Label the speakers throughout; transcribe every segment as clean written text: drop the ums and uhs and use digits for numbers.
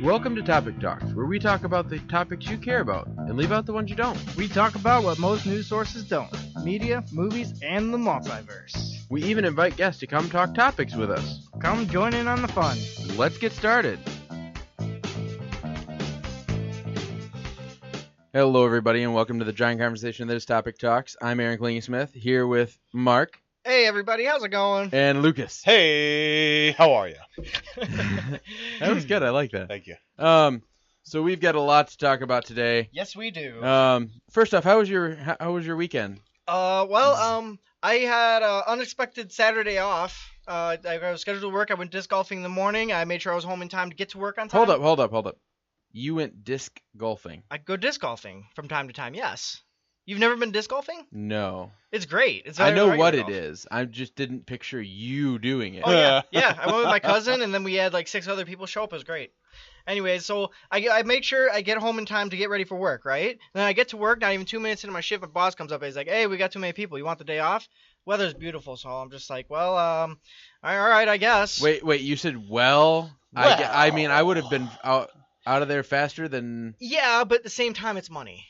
Speaker 1: Welcome to Topic Talks, where we talk about the topics you care about and leave out the ones you don't.
Speaker 2: We talk about what most news sources don't. Media, movies, and the multiverse.
Speaker 1: We even invite guests to come talk topics with us.
Speaker 2: Come join in on the fun.
Speaker 1: Let's get started. Hello, everybody, and welcome to the giant conversation that is Topic Talks. I'm Aaron Klingy-Smith, here with Mark.
Speaker 2: Hey, everybody, how's it going?
Speaker 1: And Lucas.
Speaker 3: Hey, how are you?
Speaker 1: That was good. I like that.
Speaker 3: Thank you.
Speaker 1: So we've got a lot to talk about today.
Speaker 2: Yes, we do.
Speaker 1: First off, how was your weekend?
Speaker 2: I had an unexpected Saturday off. I was scheduled to work. I went disc golfing in the morning. I made sure I was home in time to get to work on time.
Speaker 1: Hold up. You went disc golfing.
Speaker 2: I go disc golfing from time to time, yes. You've never been disc golfing?
Speaker 1: No.
Speaker 2: It's great.
Speaker 1: I know what it is. I just didn't picture you doing it.
Speaker 2: Oh, yeah. Yeah, I went with my cousin, and then we had like 6 other people show up. It was great. Anyways, so I make sure I get home in time to get ready for work, right? And then I get to work, not even 2 minutes into my shift, my boss comes up and he's like, hey, we got too many people. You want the day off? Weather's beautiful, so I'm just like, well, all right, I guess.
Speaker 1: Wait, you said well? I mean, I would have been out of there faster than...
Speaker 2: Yeah, but at the same time, it's money.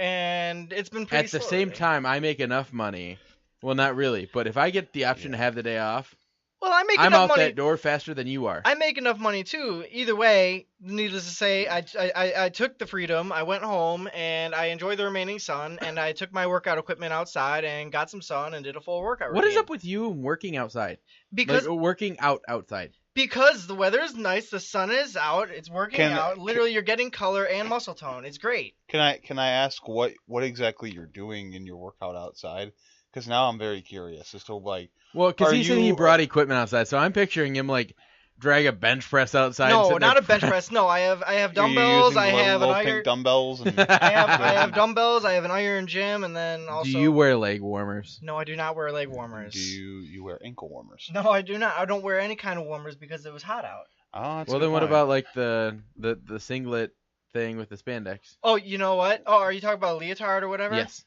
Speaker 2: And it's been pretty
Speaker 1: At the same time, I make enough money. Well, not really, but if I get the option to have the day off,
Speaker 2: well, I'm
Speaker 1: out
Speaker 2: enough money.
Speaker 1: That door faster than you are.
Speaker 2: I make enough money too. Either way, needless to say, I took the freedom. I went home and I enjoyed the remaining sun. And I took my workout equipment outside and got some sun and did a full workout.
Speaker 1: What
Speaker 2: routine.
Speaker 1: is up with you working outside?
Speaker 2: Because
Speaker 1: working outside.
Speaker 2: Because the weather is nice, the sun is out, it's working out. Literally, you're getting color and muscle tone. It's great.
Speaker 3: Can I ask what exactly you're doing in your workout outside? Because now I'm very curious as to like.
Speaker 1: Well, because he said he brought equipment outside, so I'm picturing him like drag a bench press outside.
Speaker 2: No, not a bench press. No, I have dumbbells. I have an iron.
Speaker 3: Pink dumbbells. And...
Speaker 2: I have dumbbells. I have an iron gym, and then also.
Speaker 1: Do you wear leg warmers?
Speaker 2: No, I do not wear leg warmers.
Speaker 3: Do you wear ankle warmers?
Speaker 2: No, I do not. I don't wear any kind of warmers because it was hot out.
Speaker 3: Oh,
Speaker 1: well, then what about like the singlet thing with the spandex?
Speaker 2: Oh, you know what? Oh, are you talking about a leotard or whatever?
Speaker 1: Yes.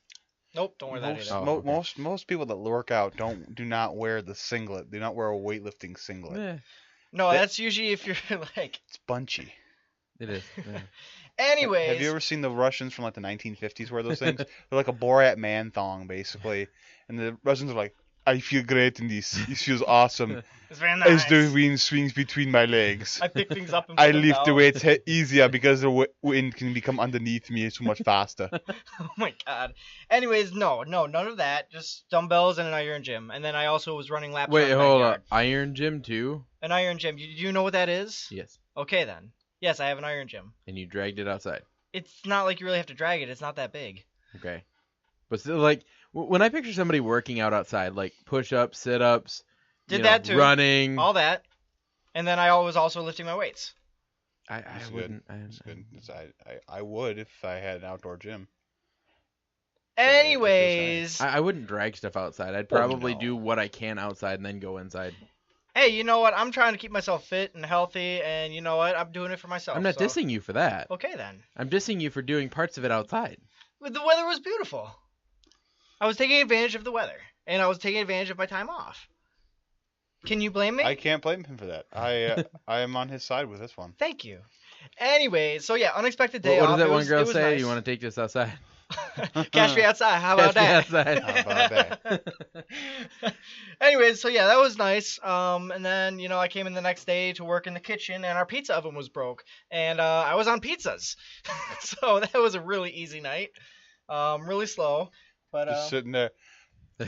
Speaker 2: Nope, don't wear that either.
Speaker 1: Okay.
Speaker 3: Most people that work out do not wear the singlet. Do not wear a weightlifting singlet.
Speaker 1: Yeah.
Speaker 2: No, that's usually if you're like.
Speaker 3: It's bunchy.
Speaker 1: It is. Yeah.
Speaker 2: Anyways.
Speaker 3: Have you ever seen the Russians from like the 1950s wear those things? They're like a Borat man thong, basically. And the Russians are like, I feel great in this. This feels awesome.
Speaker 2: It's very nice.
Speaker 3: As the wind swings between my legs.
Speaker 2: I pick things up and
Speaker 3: I lift the weights easier because the wind can become underneath me so much faster.
Speaker 2: Oh my god. Anyways, no, none of that. Just dumbbells and an iron gym. And then I also was running laps.
Speaker 1: Wait, hold up. Iron gym too?
Speaker 2: An iron gym. Do you know what that is?
Speaker 1: Yes.
Speaker 2: Okay then. Yes, I have an iron gym.
Speaker 1: And you dragged it outside.
Speaker 2: It's not like you really have to drag it. It's not that big.
Speaker 1: Okay. But still, like, when I picture somebody working out outside, like push-ups, sit-ups,
Speaker 2: that too.
Speaker 1: Running.
Speaker 2: All that. And then I was also lifting my weights.
Speaker 1: I wouldn't.
Speaker 3: That's good. I would if I had an outdoor gym.
Speaker 2: Anyways.
Speaker 1: I wouldn't drag stuff outside. I'd probably do what I can outside and then go inside.
Speaker 2: Hey, you know what? I'm trying to keep myself fit and healthy, and you know what? I'm doing it for myself.
Speaker 1: I'm not dissing you for that.
Speaker 2: Okay, then.
Speaker 1: I'm dissing you for doing parts of it outside.
Speaker 2: But the weather was beautiful. I was taking advantage of the weather, and I was taking advantage of my time off. Can you blame me?
Speaker 3: I can't blame him for that. I am on his side with this one.
Speaker 2: Thank you. Anyway, so yeah, unexpected day off.
Speaker 1: What does that one girl say?
Speaker 2: Nice.
Speaker 1: You want to take this outside?
Speaker 2: Catch me outside. How about that?
Speaker 1: How about
Speaker 3: that?
Speaker 2: Anyways, so yeah, that was nice. And then, I came in the next day to work in the kitchen, and our pizza oven was broke. And I was on pizzas. So that was a really easy night. Really slow. But
Speaker 3: just sitting there.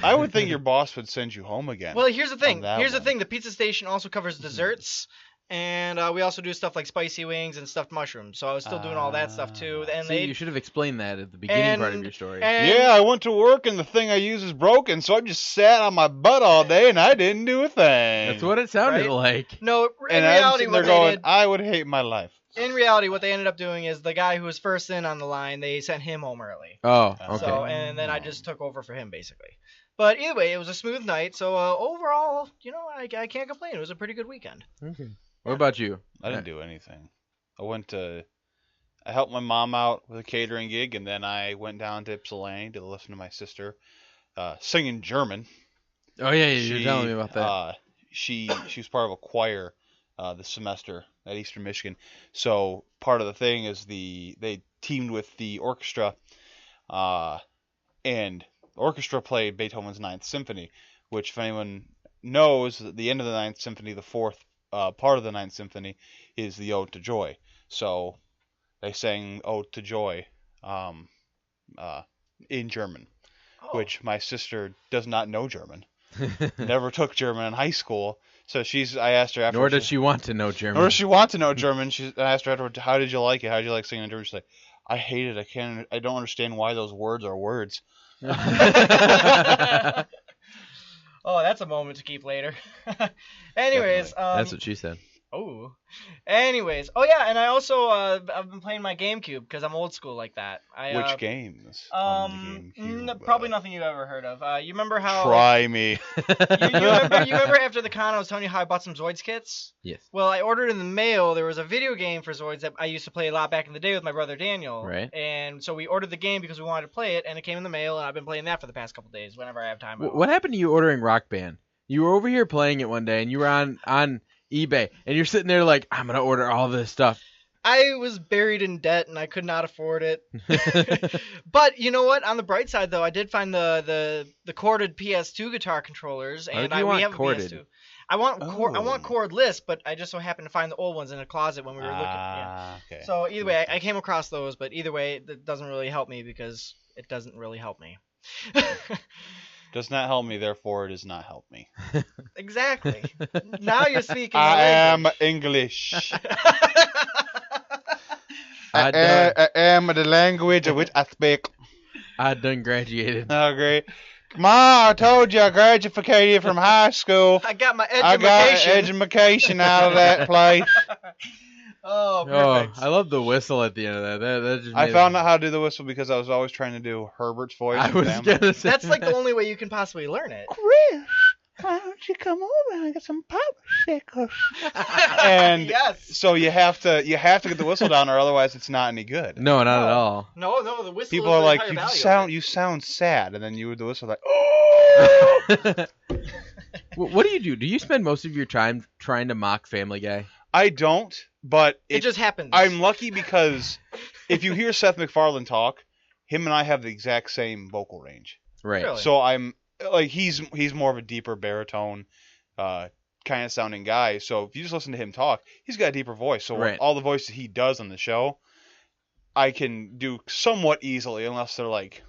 Speaker 3: I would think your boss would send you home again.
Speaker 2: Well, here's the thing. The pizza station also covers desserts. And we also do stuff like spicy wings and stuffed mushrooms. So I was still doing all that stuff too. And
Speaker 1: you should have explained that at the beginning part of your story.
Speaker 3: Yeah, I went to work and the thing I use is broken, so I just sat on my butt all day and I didn't do a thing.
Speaker 1: That's what it sounded like.
Speaker 2: No, in reality, what they did,
Speaker 3: I would hate my life.
Speaker 2: In reality, what they ended up doing is the guy who was first in on the line, they sent him home early.
Speaker 1: Oh, okay.
Speaker 2: So, and then I just took over for him, basically. But either way, it was a smooth night. So overall, I can't complain. It was a pretty good weekend.
Speaker 1: Okay. What about you?
Speaker 3: I didn't do anything. I helped my mom out with a catering gig, and then I went down to Ypsilanti to listen to my sister sing in German.
Speaker 1: Oh, yeah, you were telling me about that.
Speaker 3: She was part of a choir this semester at Eastern Michigan. So part of the thing is they teamed with the orchestra, and the orchestra played Beethoven's Ninth Symphony, which, if anyone knows, at the end of the Ninth Symphony, the fourth part of the Ninth Symphony is the Ode to Joy. So they sang Ode to Joy in German, which my sister does not know German. Never took German in high school. So I asked her after.
Speaker 1: Nor does she want to know German.
Speaker 3: Nor does she want to know German. I asked her afterward, how did you like it? How did you like singing in German? She's like, I hate it. I don't understand why those words are words.
Speaker 2: Oh, that's a moment to keep later. Anyways,
Speaker 1: that's what she said.
Speaker 2: Oh. Anyways, oh yeah, and I also I've been playing my GameCube because I'm old school like that.
Speaker 3: Which games? On the GameCube?
Speaker 2: Probably nothing you've ever heard of. You remember how?
Speaker 3: Try me.
Speaker 2: You remember after the con I was telling you how I bought some Zoids kits?
Speaker 1: Yes.
Speaker 2: Well, I ordered in the mail. There was a video game for Zoids that I used to play a lot back in the day with my brother Daniel.
Speaker 1: Right.
Speaker 2: And so we ordered the game because we wanted to play it, and it came in the mail, and I've been playing that for the past couple days whenever I have time.
Speaker 1: What happened to you ordering Rock Band? You were over here playing it one day, and you were on eBay, and you're sitting there like, I'm gonna order all this stuff.
Speaker 2: I was buried in debt and I could not afford it. But you know what? On the bright side, though, I did find the corded PS2 guitar controllers, and we have
Speaker 1: corded?
Speaker 2: a PS2. I want cordless, but I just so happened to find the old ones in a closet when we were looking. Yeah.
Speaker 3: Okay.
Speaker 2: So either way, I came across those, but either way, that doesn't really help me because it doesn't really help me.
Speaker 3: Does not help me, therefore it does not help me.
Speaker 2: Exactly. Now you're speaking.
Speaker 3: I am English. I am the language of which I speak.
Speaker 1: I done graduated.
Speaker 3: Oh, great. Ma, I told you I graduated from high school.
Speaker 2: I got my education.
Speaker 3: I got education out of that place.
Speaker 2: Oh, perfect.
Speaker 1: I love the whistle at the end of that. That just
Speaker 3: I found out how to do the whistle because I was always trying to do Herbert's voice.
Speaker 1: I was gonna say
Speaker 2: that's like the only way you can possibly learn it.
Speaker 3: Chris, why don't you come over and get some popsicles? And
Speaker 2: yes.
Speaker 3: So you have to get the whistle down, or otherwise it's not any good.
Speaker 1: No, not at all.
Speaker 2: No, the whistle.
Speaker 3: People
Speaker 2: is
Speaker 3: are like, you sound sad, and then you with the whistle like, oh.
Speaker 1: What do? Do you spend most of your time trying to mock Family Guy?
Speaker 3: I don't, but
Speaker 2: it just happens.
Speaker 3: I'm lucky because if you hear Seth MacFarlane talk, him and I have the exact same vocal range.
Speaker 1: Right.
Speaker 2: Really?
Speaker 3: So I'm like he's more of a deeper baritone kind of sounding guy. So if you just listen to him talk, he's got a deeper voice. So all the voices he does on the show, I can do somewhat easily unless they're like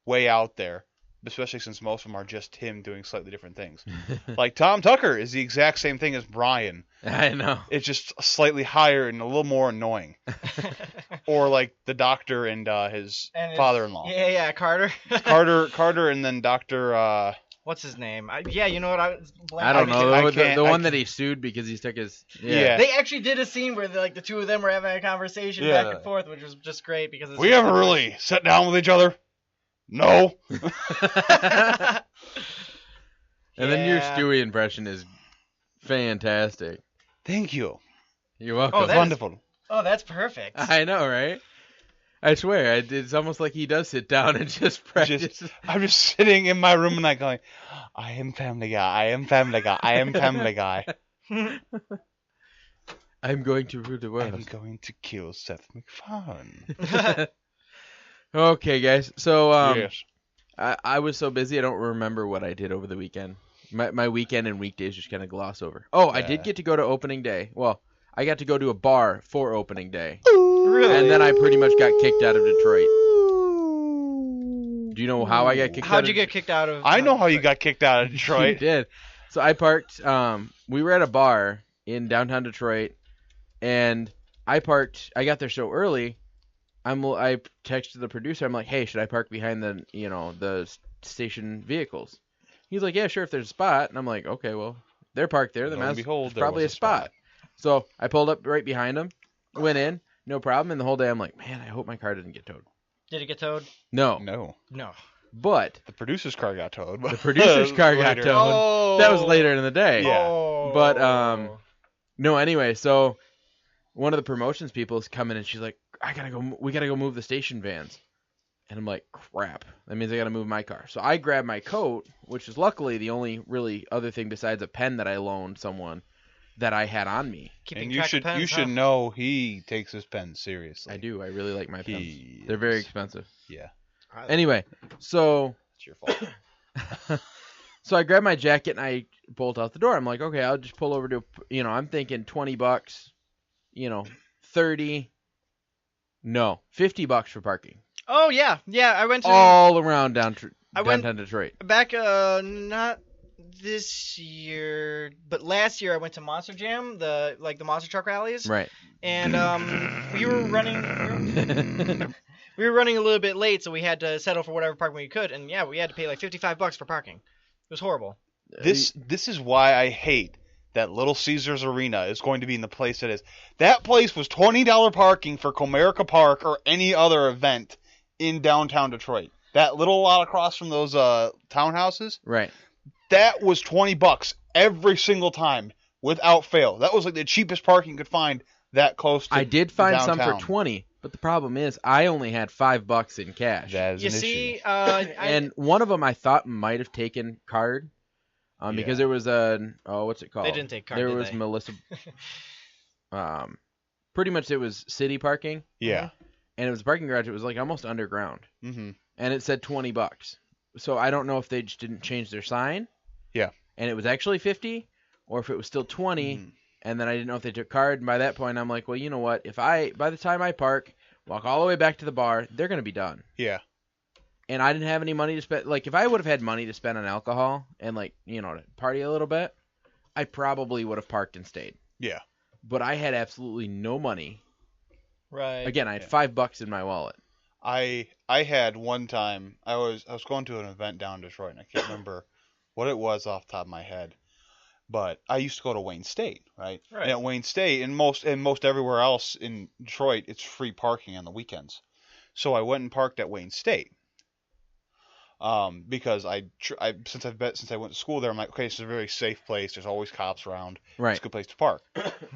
Speaker 3: way out there. Especially since most of them are just him doing slightly different things. Like Tom Tucker is the exact same thing as Brian.
Speaker 1: I know.
Speaker 3: It's just slightly higher and a little more annoying. Or like the doctor and his father-in-law.
Speaker 2: Yeah, Carter.
Speaker 3: Carter, and then Doctor.
Speaker 2: What's his name? You know what?
Speaker 1: I don't know. The one that he sued because he took his.
Speaker 3: Yeah.
Speaker 2: They actually did a scene where the two of them were having a conversation back and forth, which was just great because
Speaker 3: we ever really sat down with each other. No.
Speaker 1: And then your Stewie impression is fantastic.
Speaker 3: Thank you.
Speaker 1: You're welcome.
Speaker 3: Oh, that's wonderful.
Speaker 2: Oh, that's perfect.
Speaker 1: I know, right? I swear, it's almost like he does sit down and just practice.
Speaker 3: I'm just sitting in my room and I'm going, I am Family Guy. I am Family Guy. I am Family Guy.
Speaker 1: I'm going to rule the world.
Speaker 3: I'm going to kill Seth MacFarlane.
Speaker 1: Okay, guys. So,
Speaker 3: yes.
Speaker 1: I was so busy I don't remember what I did over the weekend. My weekend and weekdays just kind of gloss over. Oh, yeah. I did get to go to opening day. Well, I got to go to a bar for opening day.
Speaker 2: Really?
Speaker 1: And then I pretty much got kicked out of Detroit. Do you know how I got kicked out?
Speaker 2: How'd you get kicked out of?
Speaker 3: I know how you got kicked out of Detroit.
Speaker 1: You did. So I parked. We were at a bar in downtown Detroit, and I parked. I got there so early. I texted the producer. I'm like, hey, should I park behind the station vehicles? He's like, yeah, sure, if there's a spot. And I'm like, okay, well, they're parked there. There's probably a spot. So I pulled up right behind them, went in, no problem. And the whole day I'm like, man, I hope my car didn't get towed.
Speaker 2: Did it get towed?
Speaker 1: No. But
Speaker 3: the producer's car got towed.
Speaker 1: The producer's car got towed.
Speaker 2: Oh.
Speaker 1: That was later in the day.
Speaker 3: Yeah.
Speaker 2: Oh.
Speaker 1: But no. Anyway, so one of the promotions people is coming and she's like, we gotta go move the station vans. And I'm like, crap. That means I gotta move my car. So I grabbed my coat, which is luckily the only really other thing besides a pen that I loaned someone. that I had on me.
Speaker 2: Keeping
Speaker 3: And
Speaker 2: track of pens,
Speaker 3: you should know he takes his pen seriously.
Speaker 1: I do. I really like my pens. They're very expensive.
Speaker 3: Yeah.
Speaker 1: Anyway, so
Speaker 3: It's your fault.
Speaker 1: so I grab my jacket and I bolt out the door. I'm like, okay, I'll just pull over to, I'm thinking $20, 30, no, $50 for parking.
Speaker 2: Oh yeah. I went to
Speaker 1: All around downtown Detroit.
Speaker 2: back not this year, but last year I went to Monster Jam, the monster truck rallies.
Speaker 1: Right.
Speaker 2: And we were running we were running a little bit late, so we had to settle for whatever parking we could, and yeah, we had to pay like $55 for parking. It was horrible.
Speaker 3: This is why I hate that Little Caesars Arena is going to be in the place it is. That place was $20 parking for Comerica Park or any other event in downtown Detroit. That little lot across from those townhouses.
Speaker 1: Right.
Speaker 3: That was $20 every single time without fail. That was like the cheapest parking you could find that close to
Speaker 1: I did find some
Speaker 3: downtown.
Speaker 1: for 20, but the problem is I only had $5 in cash.
Speaker 3: That is
Speaker 2: You
Speaker 3: an
Speaker 2: see,
Speaker 3: issue.
Speaker 1: And one of them I thought might have taken card. Because there was what's it called?
Speaker 2: They didn't take card,
Speaker 1: There
Speaker 2: did
Speaker 1: was
Speaker 2: they?
Speaker 1: Melissa. Pretty much it was city parking.
Speaker 3: Yeah.
Speaker 1: And it was a parking garage. It was like almost underground.
Speaker 3: Mm-hmm.
Speaker 1: And it said $20. So I don't know if they just didn't change their sign.
Speaker 3: Yeah.
Speaker 1: And it was actually 50, or if it was still 20.
Speaker 3: Mm-hmm.
Speaker 1: And then I didn't know if they took card. And by that point, I'm like, well, you know what? By the time I park, walk all the way back to the bar, they're gonna be done.
Speaker 3: Yeah.
Speaker 1: And I didn't have any money to spend. Like, if I would have had money to spend on alcohol and, like, to party a little bit, I probably would have parked and stayed.
Speaker 3: Yeah.
Speaker 1: But I had absolutely no money.
Speaker 2: right.
Speaker 1: Again, I had $5 in my wallet.
Speaker 3: I had one time I was going to an event down in Detroit and I can't remember what it was off the top of my head. But I used to go to Wayne State, right?
Speaker 2: Right.
Speaker 3: And at Wayne State and most everywhere else in Detroit, it's free parking on the weekends. So I went and parked at Wayne State. Because since I went to school there, I'm like, okay, this is a very safe place. There's always cops around.
Speaker 1: Right.
Speaker 3: It's a good place to park.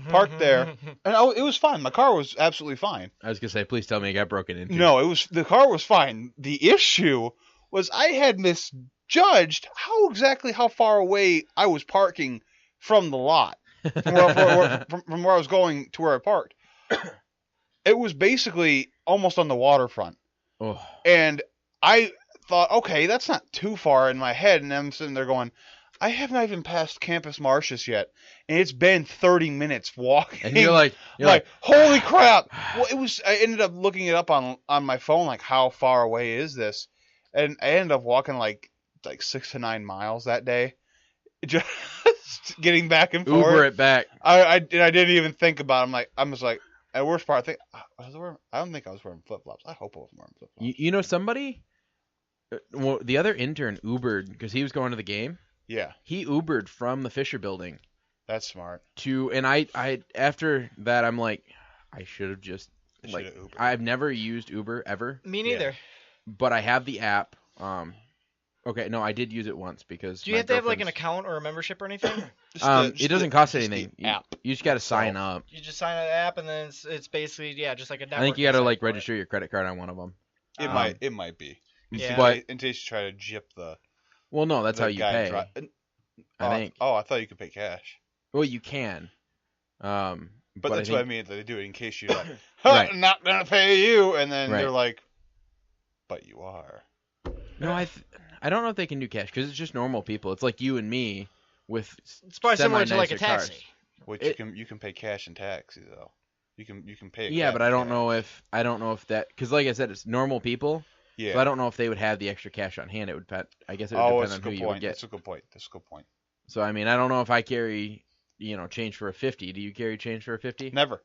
Speaker 3: Parked there, and it was fine. My car was absolutely fine.
Speaker 1: I was going to say, please tell me it got broken into.
Speaker 3: No, the car was fine. The issue was I had misjudged how far away I was parking from the lot, from where I was going to where I parked. It was basically almost on the waterfront.
Speaker 1: Oh.
Speaker 3: And I thought, okay, that's not too far in my head, and I'm sitting there going, I have not even passed Campus Martius yet, and it's been 30 minutes walking.
Speaker 1: And you're like,
Speaker 3: holy crap! Well, I ended up looking it up on my phone, like how far away is this, and I ended up walking like 6 to 9 miles that day, just getting back and forth.
Speaker 1: Uber it back.
Speaker 3: I didn't even think about it. I'm just like, at worst part, I don't think I was wearing flip flops. I hope I wasn't wearing flip flops.
Speaker 1: You know somebody? Well, the other intern Ubered because he was going to the game.
Speaker 3: Yeah.
Speaker 1: He Ubered from the Fisher Building
Speaker 3: That's smart.
Speaker 1: and I after that I'm like, I should have just I've never used Uber ever.
Speaker 2: Me neither.
Speaker 3: Yeah.
Speaker 1: But I have the app. Okay, no, I did use it once because.
Speaker 2: Do you have to have like an account or a membership or anything?
Speaker 1: It doesn't cost anything.
Speaker 3: App.
Speaker 1: You just got to sign up.
Speaker 2: You just sign up the app and then it's basically just like a network.
Speaker 1: I think you got to
Speaker 2: site for
Speaker 1: register your credit card on one of them.
Speaker 3: It might be.
Speaker 2: Yeah.
Speaker 1: But
Speaker 3: Until you try to gyp the.
Speaker 1: well, no, that's
Speaker 3: the
Speaker 1: how you
Speaker 3: guy
Speaker 1: pay. I think.
Speaker 3: Oh, I thought you could pay cash.
Speaker 1: Well, you can.
Speaker 3: But that's what I mean. They do it in case you're like,
Speaker 1: Right.
Speaker 3: I'm not gonna pay you, and then
Speaker 1: Right.
Speaker 3: they're like, but you are.
Speaker 1: No, I don't know if they can do cash because it's just normal people. It's like you and me with.
Speaker 2: It's probably similar to like a
Speaker 1: semi-nicer cars.
Speaker 2: taxi.
Speaker 3: Which you can pay cash in taxi though. You can pay.
Speaker 1: Yeah, but I don't know if that because like I said, it's normal people.
Speaker 3: Yeah.
Speaker 1: So I don't know if they would have the extra cash on hand. It would. I guess it would
Speaker 3: That's
Speaker 1: depend
Speaker 3: a
Speaker 1: on who
Speaker 3: good
Speaker 1: you would
Speaker 3: point.
Speaker 1: get.
Speaker 3: That's a good point.
Speaker 1: So I mean, I don't know if I carry, change for a 50. Do you carry change for a 50?
Speaker 3: Never.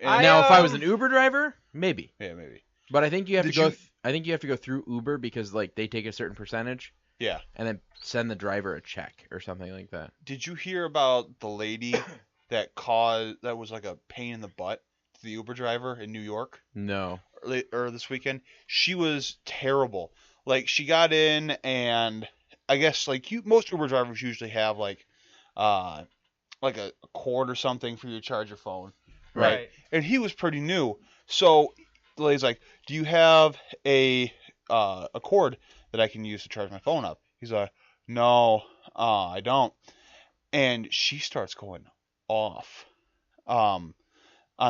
Speaker 1: Now, if I was an Uber driver, maybe.
Speaker 3: Yeah, maybe.
Speaker 1: But I think you have
Speaker 3: Did
Speaker 1: to go.
Speaker 3: you-
Speaker 1: I think you have to go through Uber because like they take a certain percentage
Speaker 3: Yeah.
Speaker 1: and then send the driver a check or something like that.
Speaker 3: Did you hear about the lady that was like a pain in the butt to the Uber driver in New York
Speaker 1: No.
Speaker 3: or this weekend? She was terrible. Like she got in and I guess like most Uber drivers usually have like a cord or something for you to charge your phone, right? And he was pretty new, so the lady's like, "Do you have a cord that I can use to charge my phone up?" He's like, "No, I don't." and she starts going off on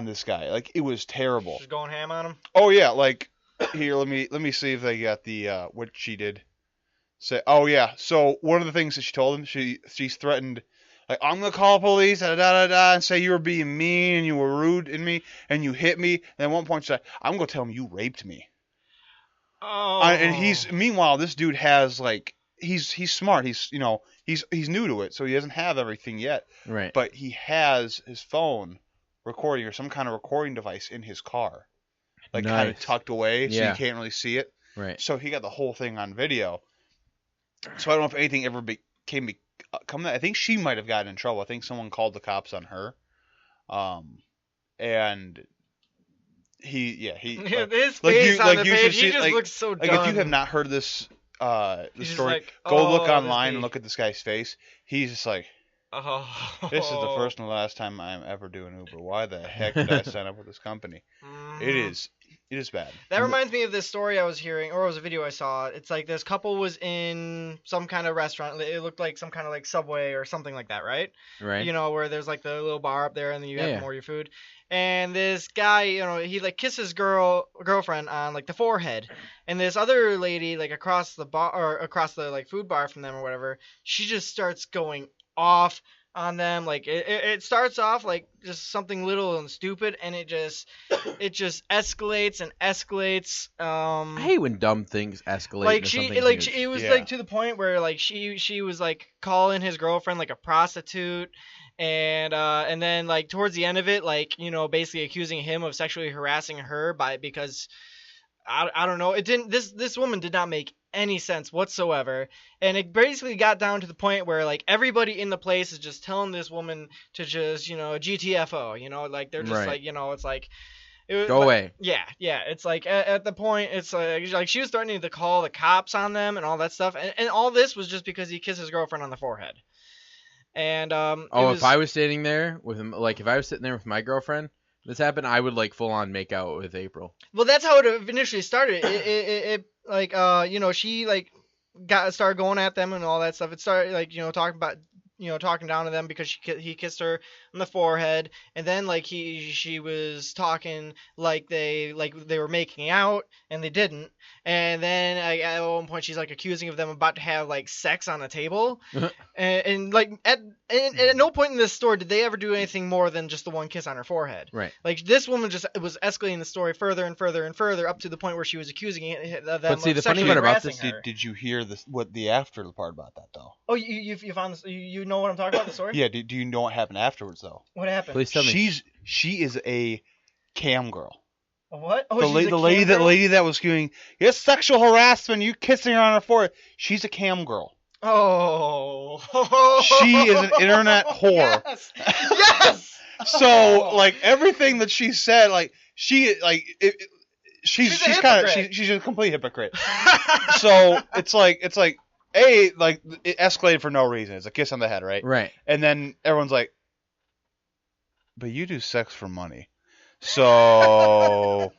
Speaker 3: this guy. Like, it was terrible.
Speaker 2: She's going ham on him.
Speaker 3: Oh yeah, like here, let me see if they got the what she did. Say, oh yeah. So one of the things that she told him, she's threatened, like, I'm gonna call police, and say you were being mean and you were rude in me and you hit me. And at one point she said, I'm gonna tell him you raped me.
Speaker 2: Oh.
Speaker 3: And meanwhile this dude has like he's smart. He's he's new to it, so he doesn't have everything yet.
Speaker 1: Right.
Speaker 3: But he has his phone recording or some kind of recording device in his car, like kind of tucked away, so you can't really see it.
Speaker 1: Right.
Speaker 3: So he got the whole thing on video. So I don't know if anything ever come that. I think she might have gotten in trouble. I think someone called the cops on her. And he
Speaker 2: his face on the page, he just looks so dumb.
Speaker 3: Like, if you have not heard this the story,
Speaker 2: like,
Speaker 3: go look online and look at this guy's face. He's just like,
Speaker 2: oh,
Speaker 3: this is the first and last time I'm ever doing Uber. Why the heck did I sign up with this company? It is bad.
Speaker 2: That reminds me of this story I was hearing, or it was a video I saw. It's like this couple was in some kind of restaurant. It looked like some kind of like Subway or something like that, right?
Speaker 1: Right.
Speaker 2: You know, where there's like the little bar up there, and then you have more of your food. And this guy, you know, he like kisses girlfriend on like the forehead, and this other lady like across the bar or across the like food bar from them or whatever, she just starts going off on them. Like it starts off like just something little and stupid, and it just escalates and escalates.
Speaker 1: I hate when dumb things escalate.
Speaker 2: Like it was like to the point where like she was like calling his girlfriend like a prostitute. And then like towards the end of it, like, you know, basically accusing him of sexually harassing her because I don't know, it didn't, this woman did not make any sense whatsoever, and it basically got down to the point where like everybody in the place is just telling this woman to just, you know, GTFO, you know, like they're just like, you know, it's like
Speaker 1: go away.
Speaker 2: Yeah, it's like at the point it's like she was threatening to call the cops on them and all that stuff, and all this was just because he kissed his girlfriend on the forehead. And
Speaker 1: if I was standing there with him, like if I was sitting there with my girlfriend, this happened, I would like full on make out with April.
Speaker 2: Well, that's how it initially started. It like you know, she like started going at them and all that stuff. It started like, you know, talking down to them because he kissed her on the forehead, and then like she was talking like they were making out, and they didn't. And then at one point she's like accusing of them about to have like sex on a table, and like at no point in this story did they ever do anything more than just the one kiss on her forehead.
Speaker 1: Right.
Speaker 2: Like this woman just was escalating the story further and further and further up to the point where she was accusing them.
Speaker 1: But see, the funny part about this,
Speaker 3: did you hear what the after part about that though?
Speaker 2: Oh, you found this? You know what I'm talking about, the story?
Speaker 3: Yeah. Do you know what happened afterwards though?
Speaker 2: What happened?
Speaker 1: Please tell me.
Speaker 3: She is a cam girl.
Speaker 2: What? Oh,
Speaker 3: the lady that was doing it's sexual harassment. You kissing her on her forehead. She's a cam girl.
Speaker 2: Oh.
Speaker 3: She is an internet whore.
Speaker 2: Yes.
Speaker 3: So like everything that she said, like she's a complete hypocrite. So it's like like it escalated for no reason. It's a kiss on the head, right?
Speaker 1: Right.
Speaker 3: And then everyone's like, but you do sex for money. So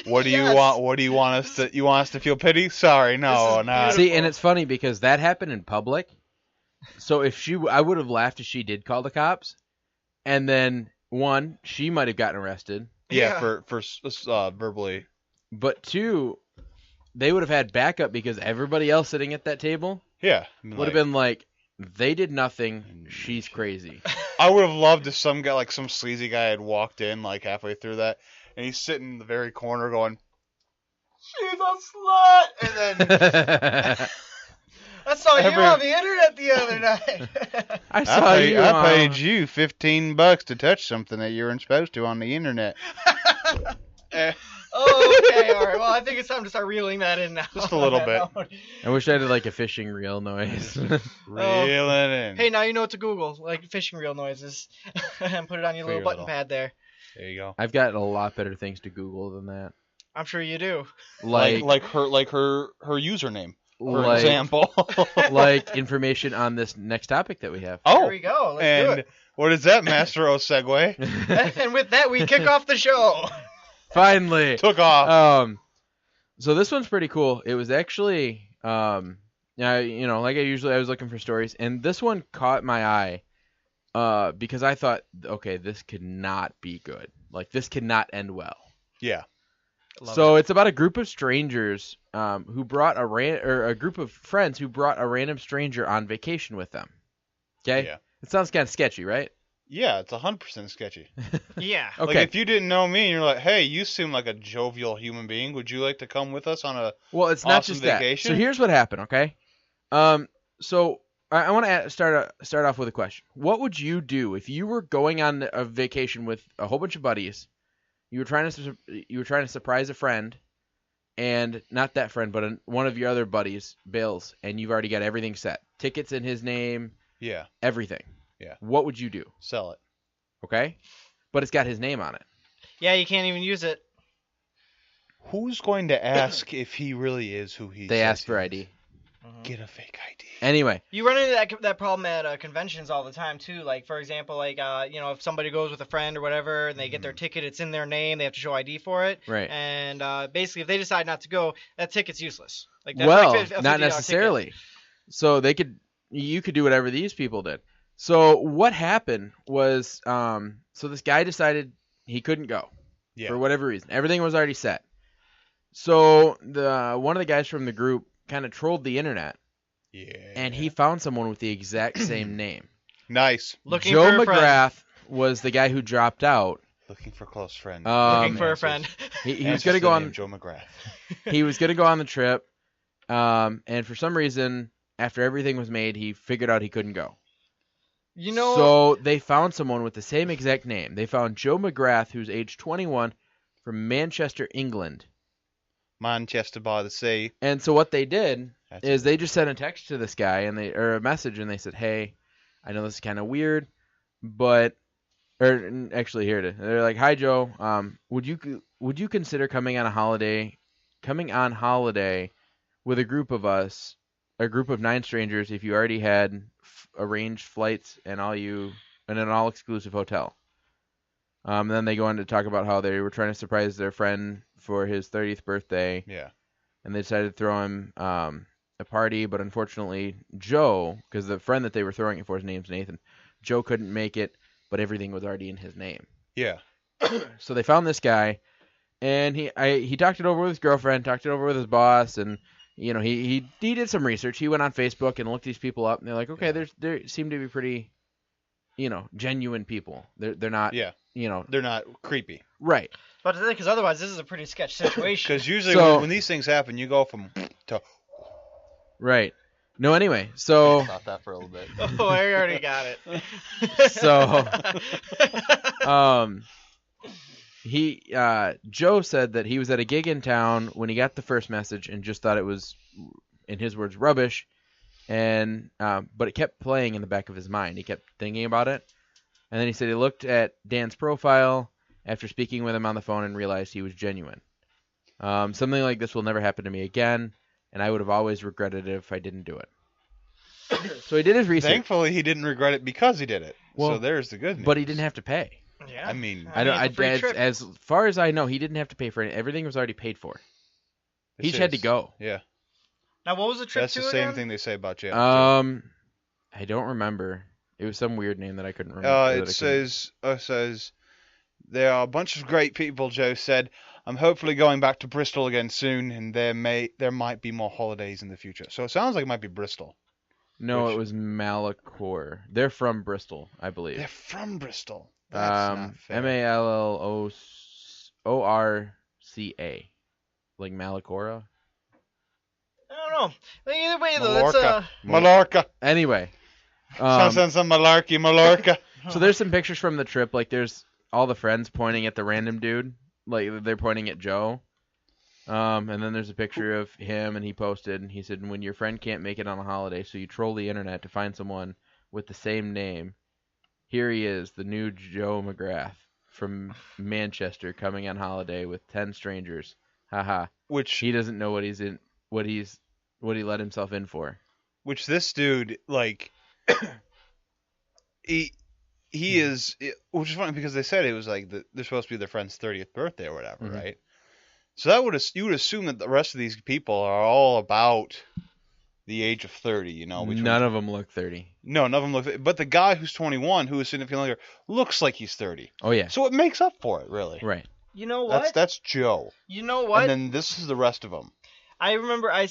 Speaker 3: what do you want? What do you want us to? You want us to feel pity? Sorry, no, not.
Speaker 1: See, and it's funny because that happened in public. So I would have laughed if she did call the cops, and then one, she might have gotten arrested.
Speaker 3: Yeah, for verbally.
Speaker 1: But two, they would have had backup because everybody else sitting at that table, would have been like, they did nothing. She's crazy.
Speaker 3: I would have loved if some guy, like some sleazy guy, had walked in like halfway through that, and he's sitting in the very corner going, "She's a slut," and then
Speaker 2: I saw you on the internet the other night.
Speaker 3: I paid you $15 to touch something that you weren't supposed to on the internet.
Speaker 2: Oh, okay, all right. Well, I think it's time to start reeling that in now.
Speaker 3: Just a little bit.
Speaker 1: I wish I did like a fishing reel noise.
Speaker 3: Reeling in.
Speaker 2: Hey, now you know what to Google, like fishing reel noises, and put it on your little button pad there.
Speaker 3: There you go.
Speaker 1: I've got a lot better things to Google than that.
Speaker 2: I'm sure you do.
Speaker 3: Like her username, for example.
Speaker 1: Like information on this next topic that we have.
Speaker 3: Oh,
Speaker 2: here we go. Let's do it.
Speaker 3: What is that, Master O segue?
Speaker 2: And with that, we kick off the show.
Speaker 1: Finally.
Speaker 3: Took off.
Speaker 1: So this one's pretty cool. It was actually like I was looking for stories, and this one caught my eye because I thought, okay, this could not be good. Like, this could not end well.
Speaker 3: Yeah.
Speaker 1: So it's about a group of strangers who brought a group of friends who brought a random stranger on vacation with them. Okay?
Speaker 3: Yeah.
Speaker 1: It sounds kind of sketchy, right?
Speaker 3: Yeah, it's 100% sketchy.
Speaker 2: Yeah.
Speaker 1: Okay.
Speaker 3: Like, if you didn't know me and you're like, hey, you seem like a jovial human being. Would you like to come with us on a
Speaker 1: Well, it's not
Speaker 3: awesome
Speaker 1: just
Speaker 3: vacation?
Speaker 1: that. So here's what happened, okay? So I want to start off with a question. What would you do if you were going on a vacation with a whole bunch of buddies? You were trying to surprise a friend, and not that friend, but one of your other buddies bails, and you've already got everything set. Tickets in his name.
Speaker 3: Yeah.
Speaker 1: Everything.
Speaker 3: Yeah.
Speaker 1: What would you do?
Speaker 3: Sell it.
Speaker 1: Okay? But it's got his name on it.
Speaker 2: Yeah, you can't even use it.
Speaker 3: Who's going to ask if he really is who he
Speaker 1: They
Speaker 3: says
Speaker 1: ask for
Speaker 3: he
Speaker 1: ID.
Speaker 3: is? Get a fake ID.
Speaker 1: Anyway.
Speaker 2: You run into that problem at conventions all the time too. Like, for example, like if somebody goes with a friend or whatever and they get their ticket, it's in their name, they have to show ID for it.
Speaker 1: Right.
Speaker 2: And basically, if they decide not to go, that ticket's useless. Like, that's
Speaker 1: Well,
Speaker 2: like a
Speaker 1: not
Speaker 2: $50
Speaker 1: necessarily.
Speaker 2: ticket.
Speaker 1: So you could do whatever these people did. So what happened was, so this guy decided he couldn't go for whatever reason. Everything was already set. So one of the guys from the group kind of trolled the internet. Yeah. And he found someone with the exact same name.
Speaker 3: Nice.
Speaker 2: Looking
Speaker 1: Joe
Speaker 2: for a
Speaker 1: McGrath
Speaker 2: friend.
Speaker 1: Was the guy who dropped out.
Speaker 3: Looking for a close friend.
Speaker 2: Looking for a friend.
Speaker 1: He was going to go on
Speaker 3: Joe McGrath.
Speaker 1: He was going to go on the trip, and for some reason, after everything was made, he figured out he couldn't go. So they found someone with the same exact name. They found Joe McGrath, who's age 21, from Manchester, England.
Speaker 3: Manchester by the sea.
Speaker 1: And so what they did is they just sent a text to this guy or a message, and they said, "Hey, I know this is kind of weird, but actually here it is. They're like, "Hi Joe, would you consider coming on holiday with a group of us, a group of 9 strangers, if you already had arranged flights and an all-exclusive hotel?" Then they go on to talk about how they were trying to surprise their friend for his 30th birthday.
Speaker 3: Yeah.
Speaker 1: And they decided to throw him a party, but unfortunately Joe, because the friend that they were throwing it for, his name's Nathan, Joe couldn't make it, but everything was already in his name.
Speaker 3: Yeah.
Speaker 1: So they found this guy, and he talked it over with his girlfriend, talked it over with his boss, and he did some research. He went on Facebook and looked these people up, and they're like, okay, they seem to be pretty, genuine people. They're not,
Speaker 3: they're not creepy.
Speaker 1: Right.
Speaker 2: But because otherwise, this is a pretty sketch situation.
Speaker 3: Because usually when these things happen, you go from to.
Speaker 1: Right. No, anyway, so.
Speaker 3: I thought that for a little bit.
Speaker 2: Oh, I already got it.
Speaker 1: So, Joe said that he was at a gig in town when he got the first message and just thought it was, in his words, rubbish, and but it kept playing in the back of his mind. He kept thinking about it, and then he said he looked at Dan's profile after speaking with him on the phone and realized he was genuine. Something like this will never happen to me again, and I would have always regretted it if I didn't do it. So he did his research.
Speaker 3: Thankfully, he didn't regret it because he did it. Well, so there's the good news.
Speaker 1: But he didn't have to pay.
Speaker 2: Yeah.
Speaker 3: I mean,
Speaker 1: as far as I know, he didn't have to pay for it. Everything was already paid for. He just had to go.
Speaker 3: Yeah.
Speaker 2: Now, what was the trip
Speaker 3: That's
Speaker 2: to
Speaker 3: the same
Speaker 2: again?
Speaker 3: thing they say about jail.
Speaker 1: I don't remember. It was some weird name that I couldn't remember.
Speaker 3: It says there are a bunch of great people. Joe said, "I'm hopefully going back to Bristol again soon, and there might be more holidays in the future." So it sounds like it might be Bristol.
Speaker 1: No, it was Malachor. They're from Bristol, I believe.
Speaker 3: They're from Bristol. That's not fair.
Speaker 1: Malloorca, like Malachora.
Speaker 2: I don't know. Either way, though,
Speaker 3: Mallorca. Mallorca.
Speaker 1: Anyway.
Speaker 3: Some Mallorca.
Speaker 1: So there's some pictures from the trip. Like there's all the friends pointing at the random dude. Like they're pointing at Joe. And then there's a picture of him, and he posted, and he said, when your friend can't make it on a holiday, so you troll the internet to find someone with the same name, here he is, the new Joe McGrath from Manchester, coming on holiday with 10 strangers. Haha. Which he doesn't know what he let himself in for.
Speaker 3: Which this dude, like, he is, which is funny because they said it was like they're supposed to be their friend's 30th birthday or whatever, right? So you would assume that the rest of these people are all about the age of 30. You know,
Speaker 1: none of them look 30.
Speaker 3: No, none of them look. But the guy who's 21, who is significantly younger, looks like he's 30.
Speaker 1: Oh yeah.
Speaker 3: So it makes up for it, really.
Speaker 1: Right.
Speaker 2: You know what?
Speaker 3: That's Joe.
Speaker 2: You know what?
Speaker 3: And then this is the rest of them.
Speaker 2: I remember I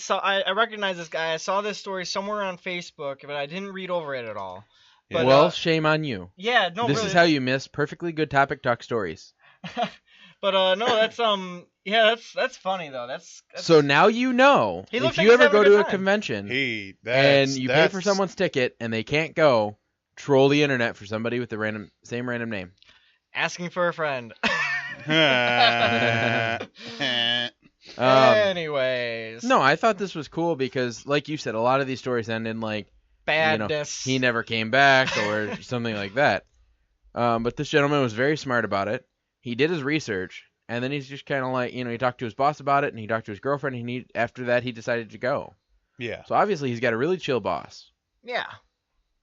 Speaker 2: recognize this guy. I saw this story somewhere on Facebook, but I didn't read over it at all. But,
Speaker 1: well, shame on you.
Speaker 2: Yeah, no.
Speaker 1: This
Speaker 2: really,
Speaker 1: is how you miss perfectly good topic talk stories.
Speaker 2: But no, that's that's funny though. That's
Speaker 1: so now you know.
Speaker 2: He
Speaker 1: If
Speaker 2: looks
Speaker 1: you
Speaker 2: like he's
Speaker 1: ever go
Speaker 2: having a
Speaker 1: to
Speaker 2: good
Speaker 1: a
Speaker 2: time.
Speaker 1: convention
Speaker 3: And
Speaker 1: you pay for someone's ticket and they can't go, troll the internet for somebody with the same random name.
Speaker 2: asking for a friend.
Speaker 1: Um,
Speaker 2: Anyways.
Speaker 1: No, I thought this was cool because, like you said, a lot of these stories end in like
Speaker 2: Badness.
Speaker 1: he never came back or something like that. But this gentleman was very smart about it. He did his research, and then he's just kind of like, he talked to his boss about it, and he talked to his girlfriend, and after that he decided to go.
Speaker 3: Yeah.
Speaker 1: So obviously he's got a really chill boss.
Speaker 2: Yeah.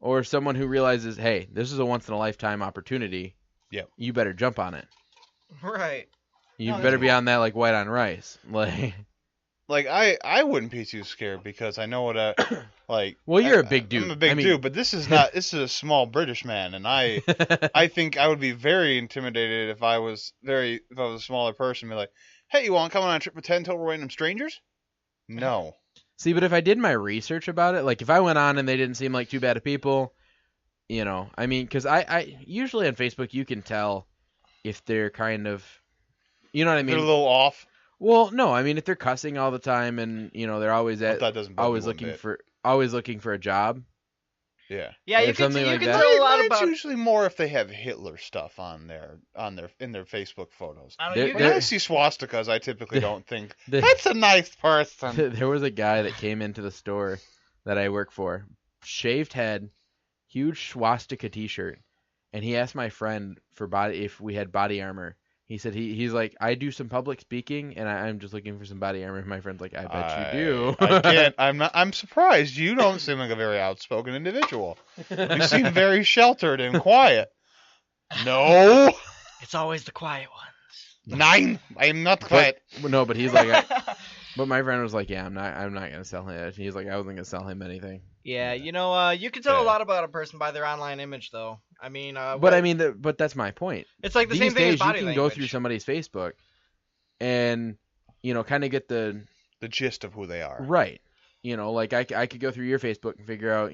Speaker 1: Or someone who realizes, hey, this is a once-in-a-lifetime opportunity.
Speaker 3: Yep.
Speaker 1: You better jump on it.
Speaker 2: Right.
Speaker 1: You
Speaker 2: No,
Speaker 1: better
Speaker 2: that's
Speaker 1: be
Speaker 2: cool.
Speaker 1: on that like white on rice.
Speaker 3: Like I wouldn't be too scared because I know what
Speaker 1: Well, you're a big dude.
Speaker 3: I'm a big dude, but this is not. This is a small British man, and I think I would be very intimidated if I was a smaller person. Be like, hey, you want to come on a trip with 10 total random strangers? No.
Speaker 1: See, but if I did my research about it, like if I went on and they didn't seem like too bad of people, I mean, because I usually on Facebook you can tell if they're kind of, you know what I mean?
Speaker 3: They're a little off.
Speaker 1: Well, no, I mean if they're cussing all the time and they're always
Speaker 3: That doesn't bother
Speaker 1: always
Speaker 3: me one
Speaker 1: looking
Speaker 3: bit.
Speaker 1: for a job.
Speaker 3: Yeah.
Speaker 2: Yeah,
Speaker 1: Or
Speaker 2: you can
Speaker 1: something like
Speaker 2: you
Speaker 1: that.
Speaker 2: can tell a lot
Speaker 3: It's
Speaker 2: about.
Speaker 3: usually more if they have Hitler stuff in their Facebook photos.
Speaker 2: I don't,
Speaker 1: They're-
Speaker 2: you
Speaker 3: When
Speaker 2: can,
Speaker 3: I see swastikas, I typically don't think
Speaker 1: The-
Speaker 3: that's a nice person.
Speaker 1: There was a guy that came into the store that I work for, shaved head, huge swastika T-shirt, and he asked my friend if we had body armor. He said he's like, I do some public speaking and I'm just looking for some body armor. My friend's like, I bet you do.
Speaker 3: I can't. I'm surprised. You don't seem like a very outspoken individual. You seem very sheltered and quiet. No.
Speaker 2: it's always the quiet ones.
Speaker 3: 9. I am not quiet.
Speaker 1: No, but he's like, but my friend was like, yeah, I'm not gonna sell him. He's like, I wasn't gonna sell him anything.
Speaker 2: Yeah, you can tell a lot about a person by their online image, though. I mean,
Speaker 1: But that's my point.
Speaker 2: it's like the
Speaker 1: These
Speaker 2: same thing
Speaker 1: days
Speaker 2: as body
Speaker 1: you can
Speaker 2: language.
Speaker 1: go through somebody's Facebook, and kind of get the
Speaker 3: gist of who they are.
Speaker 1: right. Like I could go through your Facebook and figure out,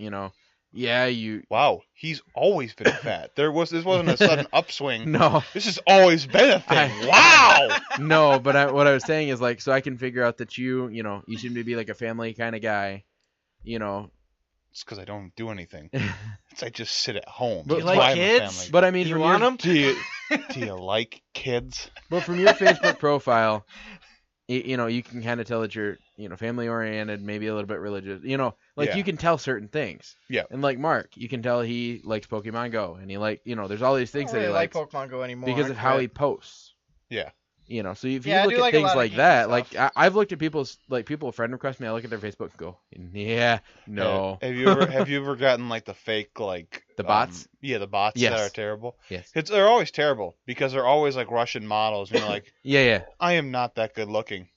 Speaker 1: yeah, you.
Speaker 3: Wow, he's always been fat. This wasn't a sudden upswing.
Speaker 1: No,
Speaker 3: This has always been a thing. Wow.
Speaker 1: no, but what I was saying is like, so I can figure out that you seem to be like a family kind of guy,
Speaker 3: It's because I don't do anything. I just sit at home.
Speaker 1: But
Speaker 2: you
Speaker 3: That's
Speaker 2: like
Speaker 3: why I'm a
Speaker 2: kids?
Speaker 3: family
Speaker 1: But I
Speaker 3: guy.
Speaker 1: mean,
Speaker 2: You
Speaker 1: from
Speaker 2: want
Speaker 1: your,
Speaker 2: 'em?
Speaker 3: Do you like kids?
Speaker 1: But from your Facebook profile, you can kind of tell that you're, family oriented, maybe a little bit religious.
Speaker 3: Yeah.
Speaker 1: You can tell certain things.
Speaker 3: Yeah.
Speaker 1: And like Mark, you can tell he likes Pokemon Go, and there's all these
Speaker 2: I
Speaker 1: things
Speaker 2: don't really
Speaker 1: that he
Speaker 2: like
Speaker 1: likes
Speaker 2: Pokemon Go anymore.
Speaker 1: because of how he posts.
Speaker 3: Yeah.
Speaker 1: So if
Speaker 2: Yeah, I
Speaker 1: you
Speaker 2: do
Speaker 1: look
Speaker 2: like
Speaker 1: at
Speaker 2: a
Speaker 1: things
Speaker 2: lot of
Speaker 1: like
Speaker 2: geeky
Speaker 1: that,
Speaker 2: stuff.
Speaker 1: like I've looked at people friend request me, I look at their Facebook and go, yeah, no.
Speaker 3: Have you ever gotten like the fake like
Speaker 1: The bots?
Speaker 3: Yeah, the bots
Speaker 1: Yes.
Speaker 3: that are terrible.
Speaker 1: Yes.
Speaker 3: They're always terrible because they're always like Russian models. And you're like,
Speaker 1: Yeah.
Speaker 3: I am not that good looking.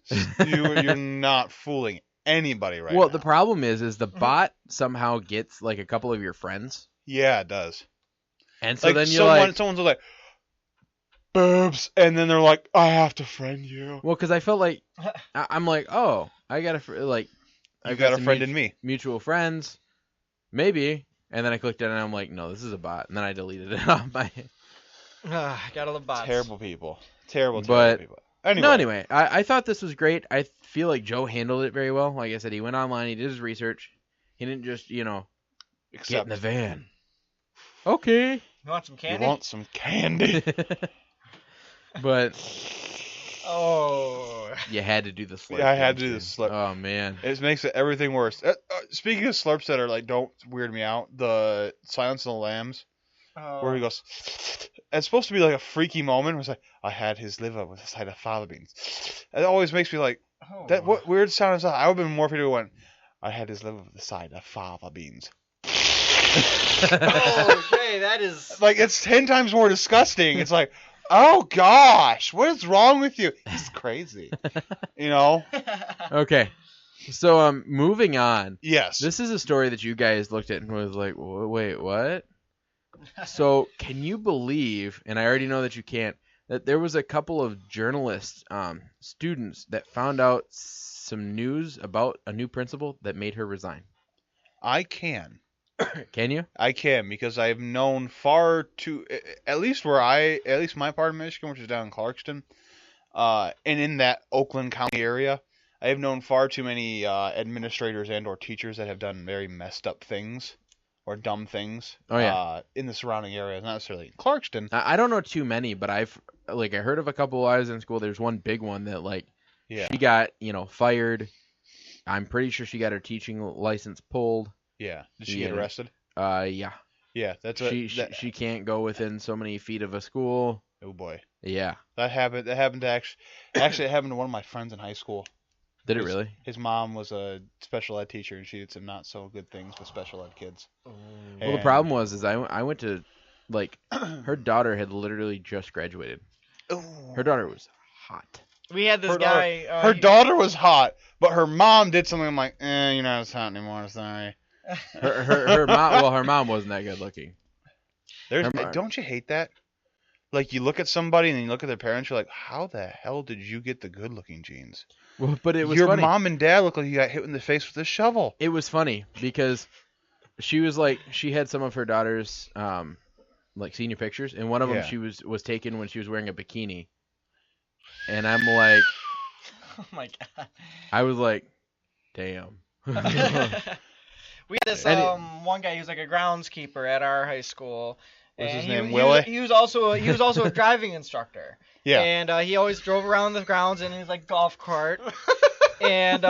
Speaker 3: You're not fooling anybody right
Speaker 1: Well,
Speaker 3: now.
Speaker 1: the problem is the bot somehow gets like a couple of your friends,
Speaker 3: Yeah, it does.
Speaker 1: and so
Speaker 3: Like
Speaker 1: then you're like,
Speaker 3: someone's like, boobs, and then they're like, I have to friend you.
Speaker 1: well, because I felt like I'm like, oh, I got
Speaker 3: You
Speaker 1: I've
Speaker 3: got a
Speaker 1: some
Speaker 3: friend in me.
Speaker 1: mutual friends, maybe, and then I clicked it and I'm like, no, this is a bot, and then I deleted it off my.
Speaker 2: Gotta love bots.
Speaker 3: Terrible people. Terrible
Speaker 1: But-
Speaker 3: people.
Speaker 1: Anyway, I thought this was great. I feel like Joe handled it very well. Like I said, he went online, he did his research. He didn't just, get
Speaker 3: Except
Speaker 1: in the van. Okay.
Speaker 2: You want some
Speaker 3: you
Speaker 2: candy?
Speaker 3: want some candy.
Speaker 1: But
Speaker 2: Oh.
Speaker 1: you had to do the slurp.
Speaker 3: Yeah, I had
Speaker 1: didn't
Speaker 3: to do
Speaker 1: you?
Speaker 3: the slurp.
Speaker 1: Oh man.
Speaker 3: It makes everything worse. Speaking of slurps that are like don't weird me out, the Silence of the Lambs, where he goes, it's supposed to be like a freaky moment. Where it's like, I had his liver with a side of fava beans. It always makes me like, that. What weird sound is that? I would have been more if he went, I had his liver with a side of fava beans.
Speaker 2: Okay, that is.
Speaker 3: Like it's 10 times more disgusting. It's like, oh gosh, what is wrong with you? He's crazy.
Speaker 1: Okay. So moving on.
Speaker 3: Yes.
Speaker 1: This is a story that you guys looked at and was like, wait, what? So can you believe, and I already know that you can't, that there was a couple of journalist students that found out some news about a new principal that made her resign?
Speaker 3: I can.
Speaker 1: Can you?
Speaker 3: I can, because I've known at least my part of Michigan, which is down in Clarkston, and in that Oakland County area, I have known far too many administrators and or teachers that have done very messed up things or dumb things in the surrounding areas, not necessarily in Clarkston.
Speaker 1: I don't know too many, but I heard of a couple while I was in school. There's one big one that she got, fired. I'm pretty sure she got her teaching license pulled.
Speaker 3: Yeah. Did she get arrested?
Speaker 1: Yeah.
Speaker 3: Yeah,
Speaker 1: she can't go within so many feet of a school.
Speaker 3: Oh boy.
Speaker 1: Yeah.
Speaker 3: That happened to actually it happened to one of my friends in high school.
Speaker 1: Did it really?
Speaker 3: His mom was a special ed teacher, and she did some not so good things with special ed kids.
Speaker 1: Well, the problem was I went to her daughter had literally just graduated.
Speaker 3: Ooh.
Speaker 1: Her daughter was hot.
Speaker 2: We had this guy.
Speaker 3: Her daughter was hot, but her mom did something. I'm like, you're not as hot anymore. Sorry.
Speaker 1: Her mom. Well, her mom wasn't that good looking.
Speaker 3: Don't you hate that? Like, you look at somebody and then you look at their parents, you're like, how the hell did you get the good looking genes?
Speaker 1: Well, but it was
Speaker 3: your
Speaker 1: funny.
Speaker 3: Mom and dad look like you got hit in the face with a shovel.
Speaker 1: It was funny because she was like, she had some of her daughter's senior pictures, and one of them she was taken when she was wearing a bikini. And I'm like,
Speaker 2: oh my god.
Speaker 1: I was like, damn.
Speaker 2: We had this one guy who was like a groundskeeper at our high school.
Speaker 3: What's his name? Willie?
Speaker 2: He was also a driving instructor.
Speaker 3: Yeah.
Speaker 2: And he always drove around the grounds in his golf cart. And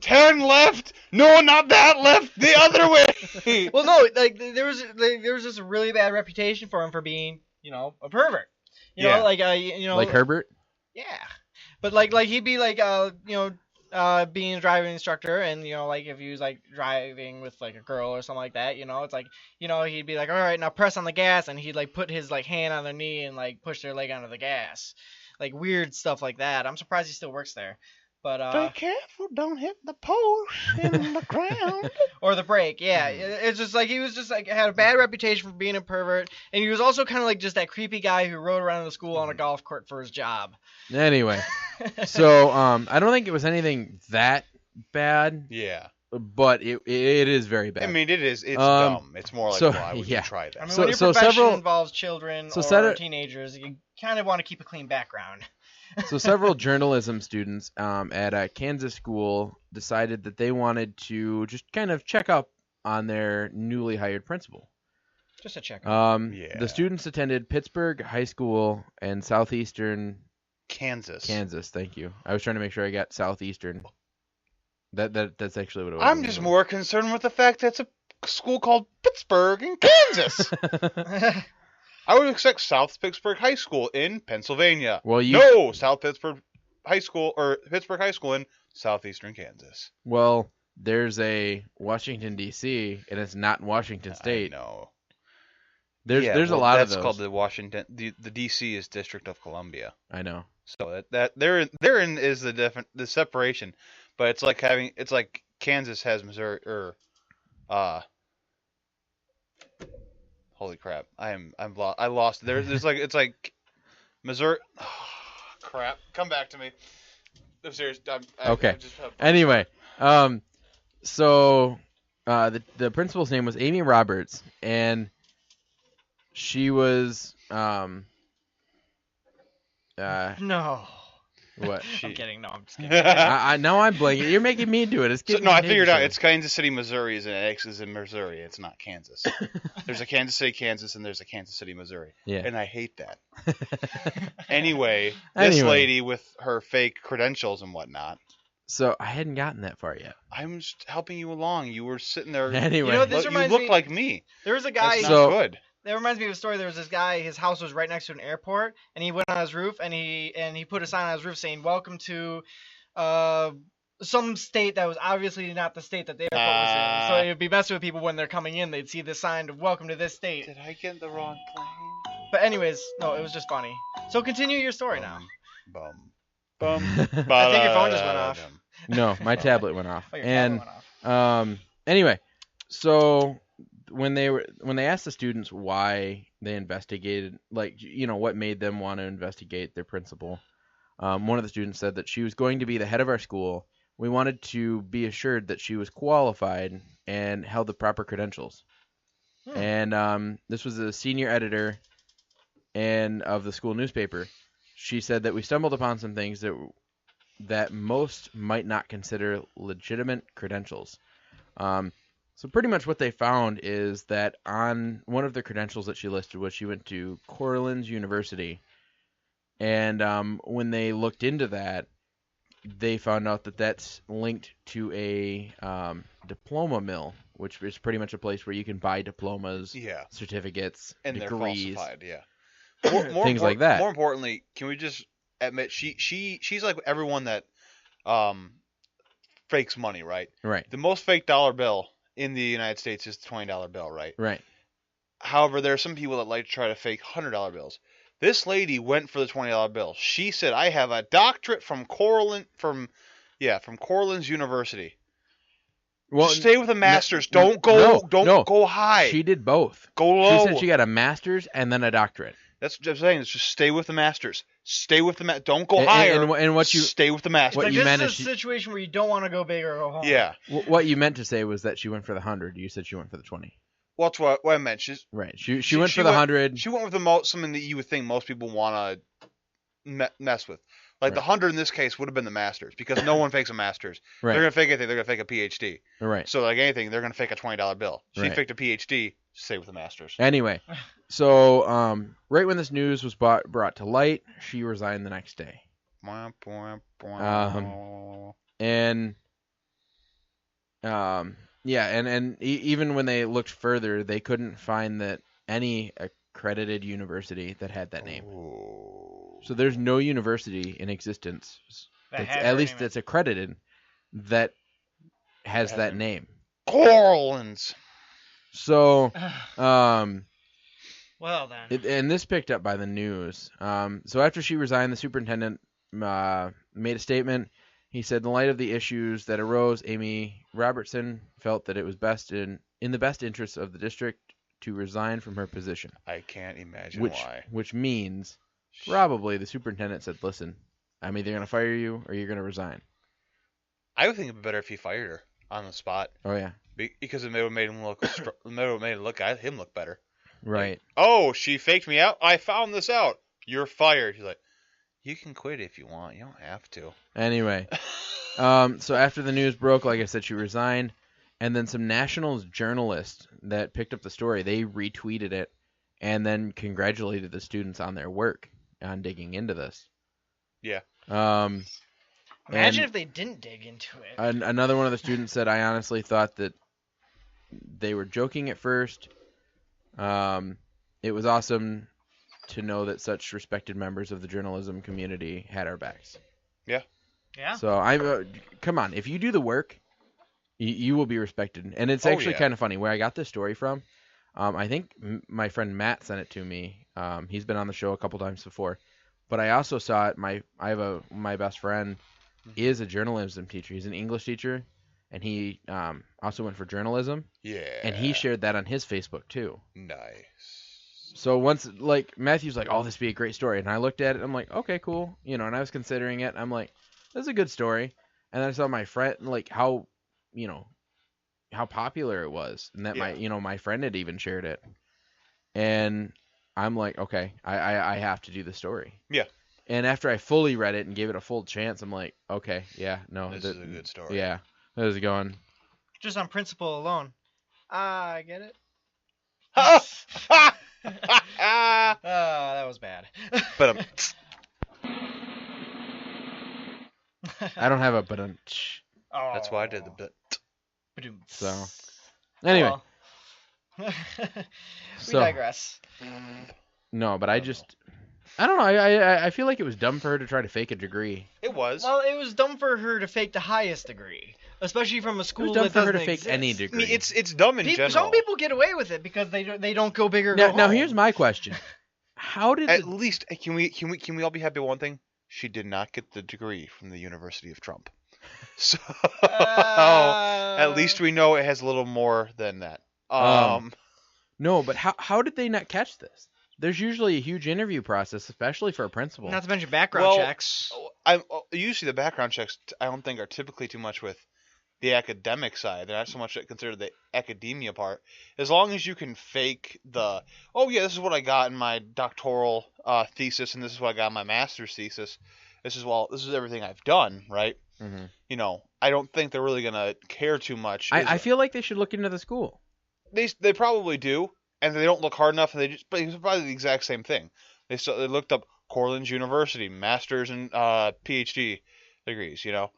Speaker 3: turn left. No, not that left. The other way.
Speaker 2: Well, no, there was this really bad reputation for him for being, a pervert. You know,
Speaker 1: like Herbert.
Speaker 2: Yeah. But he'd be being a driving instructor, and if he was driving with a girl or something like that, it's he'd be like, all right, now press on the gas, and he'd put his hand on their knee and push their leg onto the gas, weird stuff like that. I'm surprised he still works there. But
Speaker 3: be careful, don't hit the post in the ground.
Speaker 2: Or the brake, yeah. It's just he was just had a bad reputation for being a pervert, and he was also kind of just that creepy guy who rode around the school on a golf cart for his job.
Speaker 1: Anyway, so I don't think it was anything that bad.
Speaker 3: Yeah.
Speaker 1: But it is very bad.
Speaker 3: I mean, it is. It's dumb. It's more like, why would you try that?
Speaker 2: I mean, when your profession involves children or teenagers, you kind of want to keep a clean background.
Speaker 1: So several journalism students at a Kansas school decided that they wanted to just kind of check up on their newly hired principal.
Speaker 2: Just a check.
Speaker 1: The students attended Pittsburgh High School in southeastern
Speaker 3: Kansas.
Speaker 1: Thank you. I was trying to make sure I got southeastern. That's actually what it was.
Speaker 3: I'm just more concerned with the fact that it's a school called Pittsburgh in Kansas. I would expect South Pittsburgh High School in Pennsylvania. No, South Pittsburgh High School or Pittsburgh High School in southeastern Kansas.
Speaker 1: Well, there's a Washington D.C. and it's not in Washington State.
Speaker 3: No.
Speaker 1: There's a lot of those.
Speaker 3: That's called the Washington. The D.C. is District of Columbia.
Speaker 1: I know.
Speaker 3: So that therein is the separation, but it's like Kansas has Missouri or holy crap! I'm lost. I lost. There's it's like Missouri. Oh, crap! Come back to me. I'm serious.
Speaker 1: Okay. Anyway, so the principal's name was Amy Roberts, and she was
Speaker 2: no.
Speaker 1: What?
Speaker 2: I'm kidding. No, I'm just kidding.
Speaker 1: Now I'm blanking. You're making me do it.
Speaker 3: I figured out. It's Kansas City, Missouri, and X is in Missouri. It's not Kansas. There's a Kansas City, Kansas, and there's a Kansas City, Missouri.
Speaker 1: Yeah.
Speaker 3: And I hate that. Anyway, this lady with her fake credentials and whatnot.
Speaker 1: So I hadn't gotten that far yet.
Speaker 3: I'm just helping you along. You were sitting there.
Speaker 1: Anyway,
Speaker 3: you look like me.
Speaker 2: There was a guy.
Speaker 3: That's not good.
Speaker 2: That reminds me of a story. There was this guy. His house was right next to an airport, and he went on his roof, and he put a sign on his roof saying "Welcome to some state that was obviously not the state that the airport was in." So it would be messing with people when they're coming in. They'd see this sign of "Welcome to this state."
Speaker 3: Did I get the wrong plane?
Speaker 2: But anyways, no, it was just funny. So continue your story now.
Speaker 3: Bum.
Speaker 2: I think your phone just went off.
Speaker 1: No, my tablet went off.
Speaker 2: Oh, your
Speaker 1: And
Speaker 2: tablet went off.
Speaker 1: anyway, so when they asked the students why they investigated, like, what made them want to investigate their principal, one of the students said that she was going to be the head of our school. We wanted to be assured that she was qualified and held the proper credentials. And this was a senior editor and of the school newspaper. She said that we stumbled upon some things that most might not consider legitimate credentials. So pretty much what they found is that on one of the credentials that she listed was she went to Cortland's University. And when they looked into that, they found out that that's linked to a diploma mill, which is pretty much a place where you can buy diplomas, certificates,
Speaker 3: and
Speaker 1: degrees.
Speaker 3: They're falsified, more
Speaker 1: things like that.
Speaker 3: More importantly, can we just admit she's like everyone that fakes money, right?
Speaker 1: Right.
Speaker 3: The most fake dollar bill in the United States is the $20 bill, right?
Speaker 1: Right.
Speaker 3: However, there are some people that like to try to fake $100 bills. This lady went for the $20 bill. She said, "I have a doctorate from Cortland's University." Well, just stay with a master's. Don't go high.
Speaker 1: She did both.
Speaker 3: Go low.
Speaker 1: She said she got a master's and then a doctorate.
Speaker 3: That's what I'm saying. It's just stay with the masters. Stay with the Don't go higher.
Speaker 1: And what you
Speaker 3: stay with the masters.
Speaker 2: What you meant is a situation where you don't want to go big or go home.
Speaker 3: Yeah.
Speaker 1: What you meant to say was that she went for the 100. You said she went for the 20.
Speaker 3: Well, that's what I meant.
Speaker 1: Right. She went for the 100.
Speaker 3: She went with the something that you would think most people want to mess with. Like the 100 in this case would have been the masters because no one fakes a masters.
Speaker 1: Right.
Speaker 3: They're gonna fake anything. They're gonna fake a PhD.
Speaker 1: Right.
Speaker 3: So like anything, they're gonna fake a $20 bill. She faked a PhD. Stay with the masters.
Speaker 1: Anyway, so right when this news was brought to light, she resigned the next day. Even when they looked further, they couldn't find that any accredited university that had that name. So there's no university in existence that's accredited that has that name.
Speaker 3: Cortland's.
Speaker 1: So,
Speaker 2: well then.
Speaker 1: And this picked up by the news. So after she resigned, the superintendent made a statement. He said, in the light of the issues that arose, Amy Robertson felt that it was best in the best interest of the district to resign from her position.
Speaker 3: I can't imagine why.
Speaker 1: Which means probably the superintendent said, listen, I'm either going to fire you or you're going to resign.
Speaker 3: I would think it'd be better if he fired her on the spot.
Speaker 1: Oh, yeah.
Speaker 3: Because it would have made him look better.
Speaker 1: Right.
Speaker 3: Like, oh, she faked me out? I found this out. You're fired. He's like, you can quit if you want. You don't have to.
Speaker 1: Anyway. So after the news broke, like I said, she resigned. And then some national journalists that picked up the story, they retweeted it and then congratulated the students on their work on digging into this.
Speaker 3: Yeah.
Speaker 2: Imagine if they didn't dig into it.
Speaker 1: Another one of the students said, I honestly thought that they were joking at first. It was awesome to know that such respected members of the journalism community had our backs.
Speaker 3: Yeah.
Speaker 2: Yeah.
Speaker 1: So come on, if you do the work, you will be respected. And it's actually kind of funny where I got this story from. I think my friend Matt sent it to me. He's been on the show a couple times before, but I also saw it. My best friend is a journalism teacher. He's an English teacher, and he also went for journalism.
Speaker 3: Yeah.
Speaker 1: And he shared that on his Facebook too.
Speaker 3: Nice.
Speaker 1: So once, like, Matthew's like, oh, this would be a great story. And I looked at it, I'm like, okay, cool. And I was considering it. I'm like, this is a good story. And then I saw my friend, like, how popular it was. And that my friend had even shared it. And I'm like, okay, I have to do the story.
Speaker 3: Yeah.
Speaker 1: And after I fully read it and gave it a full chance, I'm like, okay, yeah, no.
Speaker 3: This is a good story.
Speaker 1: Yeah. How's it going?
Speaker 2: Just on principle alone. I get it. That was bad.
Speaker 3: But
Speaker 1: I don't have a but.
Speaker 3: That's why I did the bit.
Speaker 1: So, anyway.
Speaker 2: Well, we digress.
Speaker 1: No, but I don't know. I feel like it was dumb for her to try to fake a degree.
Speaker 3: It was.
Speaker 2: Well, it was dumb for her to fake the highest degree, especially from a school
Speaker 1: that doesn't exist. It was dumb for her to fake any degree.
Speaker 3: I mean, it's dumb in general.
Speaker 2: Some people get away with it because they don't go big or go home.
Speaker 1: Now here's my question: how did
Speaker 3: at least can we all be happy with one thing? She did not get the degree from the University of Trump. So at least we know it has a little more than that.
Speaker 1: No, but how did they not catch this? There's usually a huge interview process, especially for a principal.
Speaker 2: Not to mention background checks.
Speaker 3: Usually the background checks I don't think are typically too much with the academic side. They're not so much considered the academia part. As long as you can fake the, oh yeah, this is what I got in my doctoral thesis, and this is what I got in my master's thesis. This is everything I've done, right?
Speaker 1: Mm-hmm.
Speaker 3: You know, I don't think they're really gonna care too much.
Speaker 1: I feel like they should look into the school.
Speaker 3: They probably do, and they don't look hard enough. And but it's probably the exact same thing. They looked up Cortland's University, masters and PhD degrees. You know,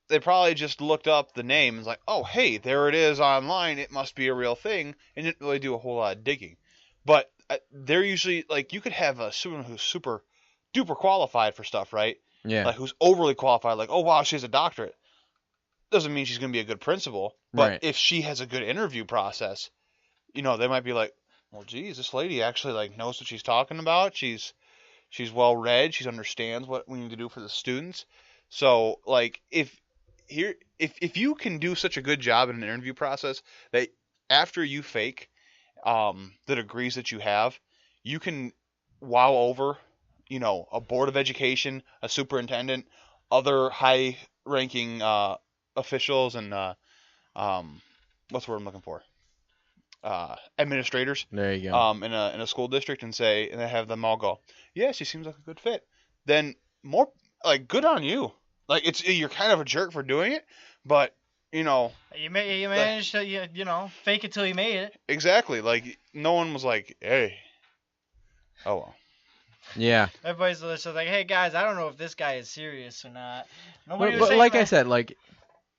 Speaker 3: they probably just looked up the name and was like, oh hey, there it is online. It must be a real thing, and didn't really do a whole lot of digging. But they're usually like, you could have someone who's super duper qualified for stuff, right?
Speaker 1: Yeah.
Speaker 3: Like who's overly qualified, like, oh wow, she has a doctorate. Doesn't mean she's going to be a good principal, but
Speaker 1: right.
Speaker 3: If she has a good interview process, you know, they might be like, well, geez, this lady actually like knows what she's talking about. She's well read. She understands what we need to do for the students. So like if you can do such a good job in an interview process that after you fake the degrees that you have, you can wow over, you know, a board of education, a superintendent, other high-ranking officials, and what's the word I'm looking for? Administrators.
Speaker 1: There you go.
Speaker 3: In a school district, and they have them all go, yeah, she seems like a good fit. Then more like, good on you. Like, you're kind of a jerk for doing it, but you know,
Speaker 2: you managed to you know, fake it till you made it.
Speaker 3: Exactly. Like, no one was like, hey, oh well.
Speaker 1: Yeah.
Speaker 2: Everybody's just like, hey guys, I don't know if this guy is serious or not.
Speaker 1: Nobody was saying like that. I said, like,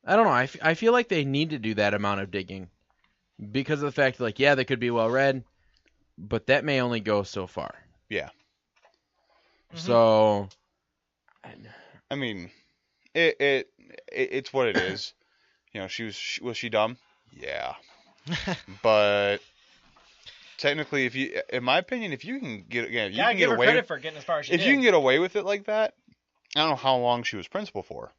Speaker 1: I don't know. I feel like they need to do that amount of digging because of the fact that, like, yeah, they could be well read, but that may only go so far.
Speaker 3: Yeah.
Speaker 2: Mm-hmm.
Speaker 1: So,
Speaker 3: I mean, it's what it is. You know, was she dumb? Yeah. But technically, in my opinion, if you can get
Speaker 2: give her credit for getting as far as she did.
Speaker 3: If you can get away with it like that, I don't know how long she was principal for.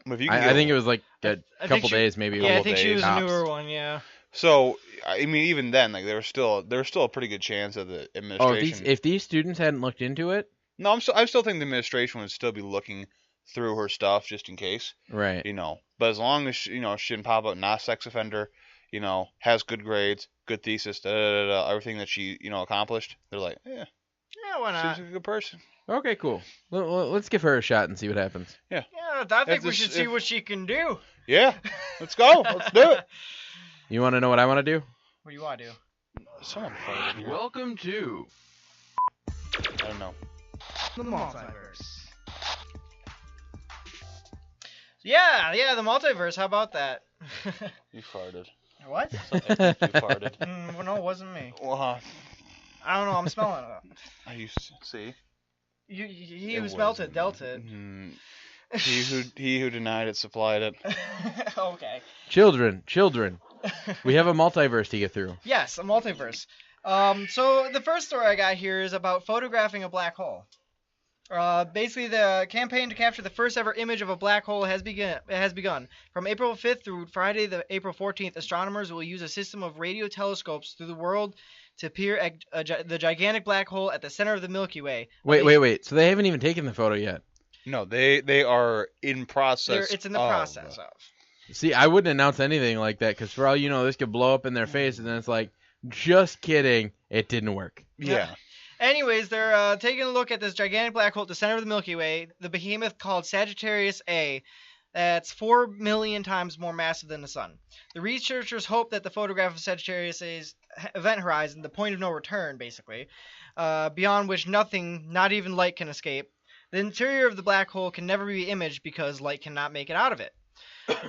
Speaker 3: But if you can
Speaker 1: I think it was like a couple days, maybe.
Speaker 2: Yeah, I think she was
Speaker 1: tops.
Speaker 2: a newer one. Yeah.
Speaker 3: So I mean, even then, like, there was still a pretty good chance of the administration.
Speaker 1: Oh, if these students hadn't looked into it.
Speaker 3: No, I still think the administration would still be looking through her stuff just in case.
Speaker 1: Right.
Speaker 3: You know, but as long as she didn't pop up not a sex offender, you know, has good grades, good thesis, everything that she, you know, accomplished, they're like, yeah,
Speaker 2: why not?
Speaker 3: She's a good person.
Speaker 1: Okay, cool. Let's give her a shot and see what happens.
Speaker 3: Yeah.
Speaker 2: Yeah, I think we should see what she can do.
Speaker 3: Yeah, let's go. Let's do it.
Speaker 1: You want to know what I want to do?
Speaker 2: What do you want to do?
Speaker 3: Someone farted here.
Speaker 1: Welcome to.
Speaker 3: I don't know.
Speaker 2: The multiverse. Yeah, the multiverse. How about that?
Speaker 3: You farted.
Speaker 2: What?
Speaker 3: You farted.
Speaker 2: Well, no, it wasn't me.
Speaker 3: Well,
Speaker 2: I don't know. I'm smelling it.
Speaker 3: I see.
Speaker 2: He who smelt it dealt it.
Speaker 3: He who denied it supplied it.
Speaker 2: Okay.
Speaker 1: Children. We have a multiverse to get through.
Speaker 2: Yes, a multiverse. So the first story I got here is about photographing a black hole. Basically, the campaign to capture the first ever image of a black hole has begun. From April 5th through Friday, April 14th, astronomers will use a system of radio telescopes through the world to peer at the gigantic black hole at the center of the Milky Way.
Speaker 1: Wait. So they haven't even taken the photo yet?
Speaker 3: No, they are in process.
Speaker 2: It's in the process of.
Speaker 1: See, I wouldn't announce anything like that because for all you know, this could blow up in their face, and then it's like, just kidding, it didn't work.
Speaker 3: Yeah.
Speaker 2: Anyways, they're taking a look at this gigantic black hole at the center of the Milky Way, the behemoth called Sagittarius A, that's 4 million times more massive than the Sun. The researchers hope that the photograph of Sagittarius A's event horizon, the point of no return, basically, beyond which nothing, not even light, can escape. The interior of the black hole can never be imaged because light cannot make it out of it.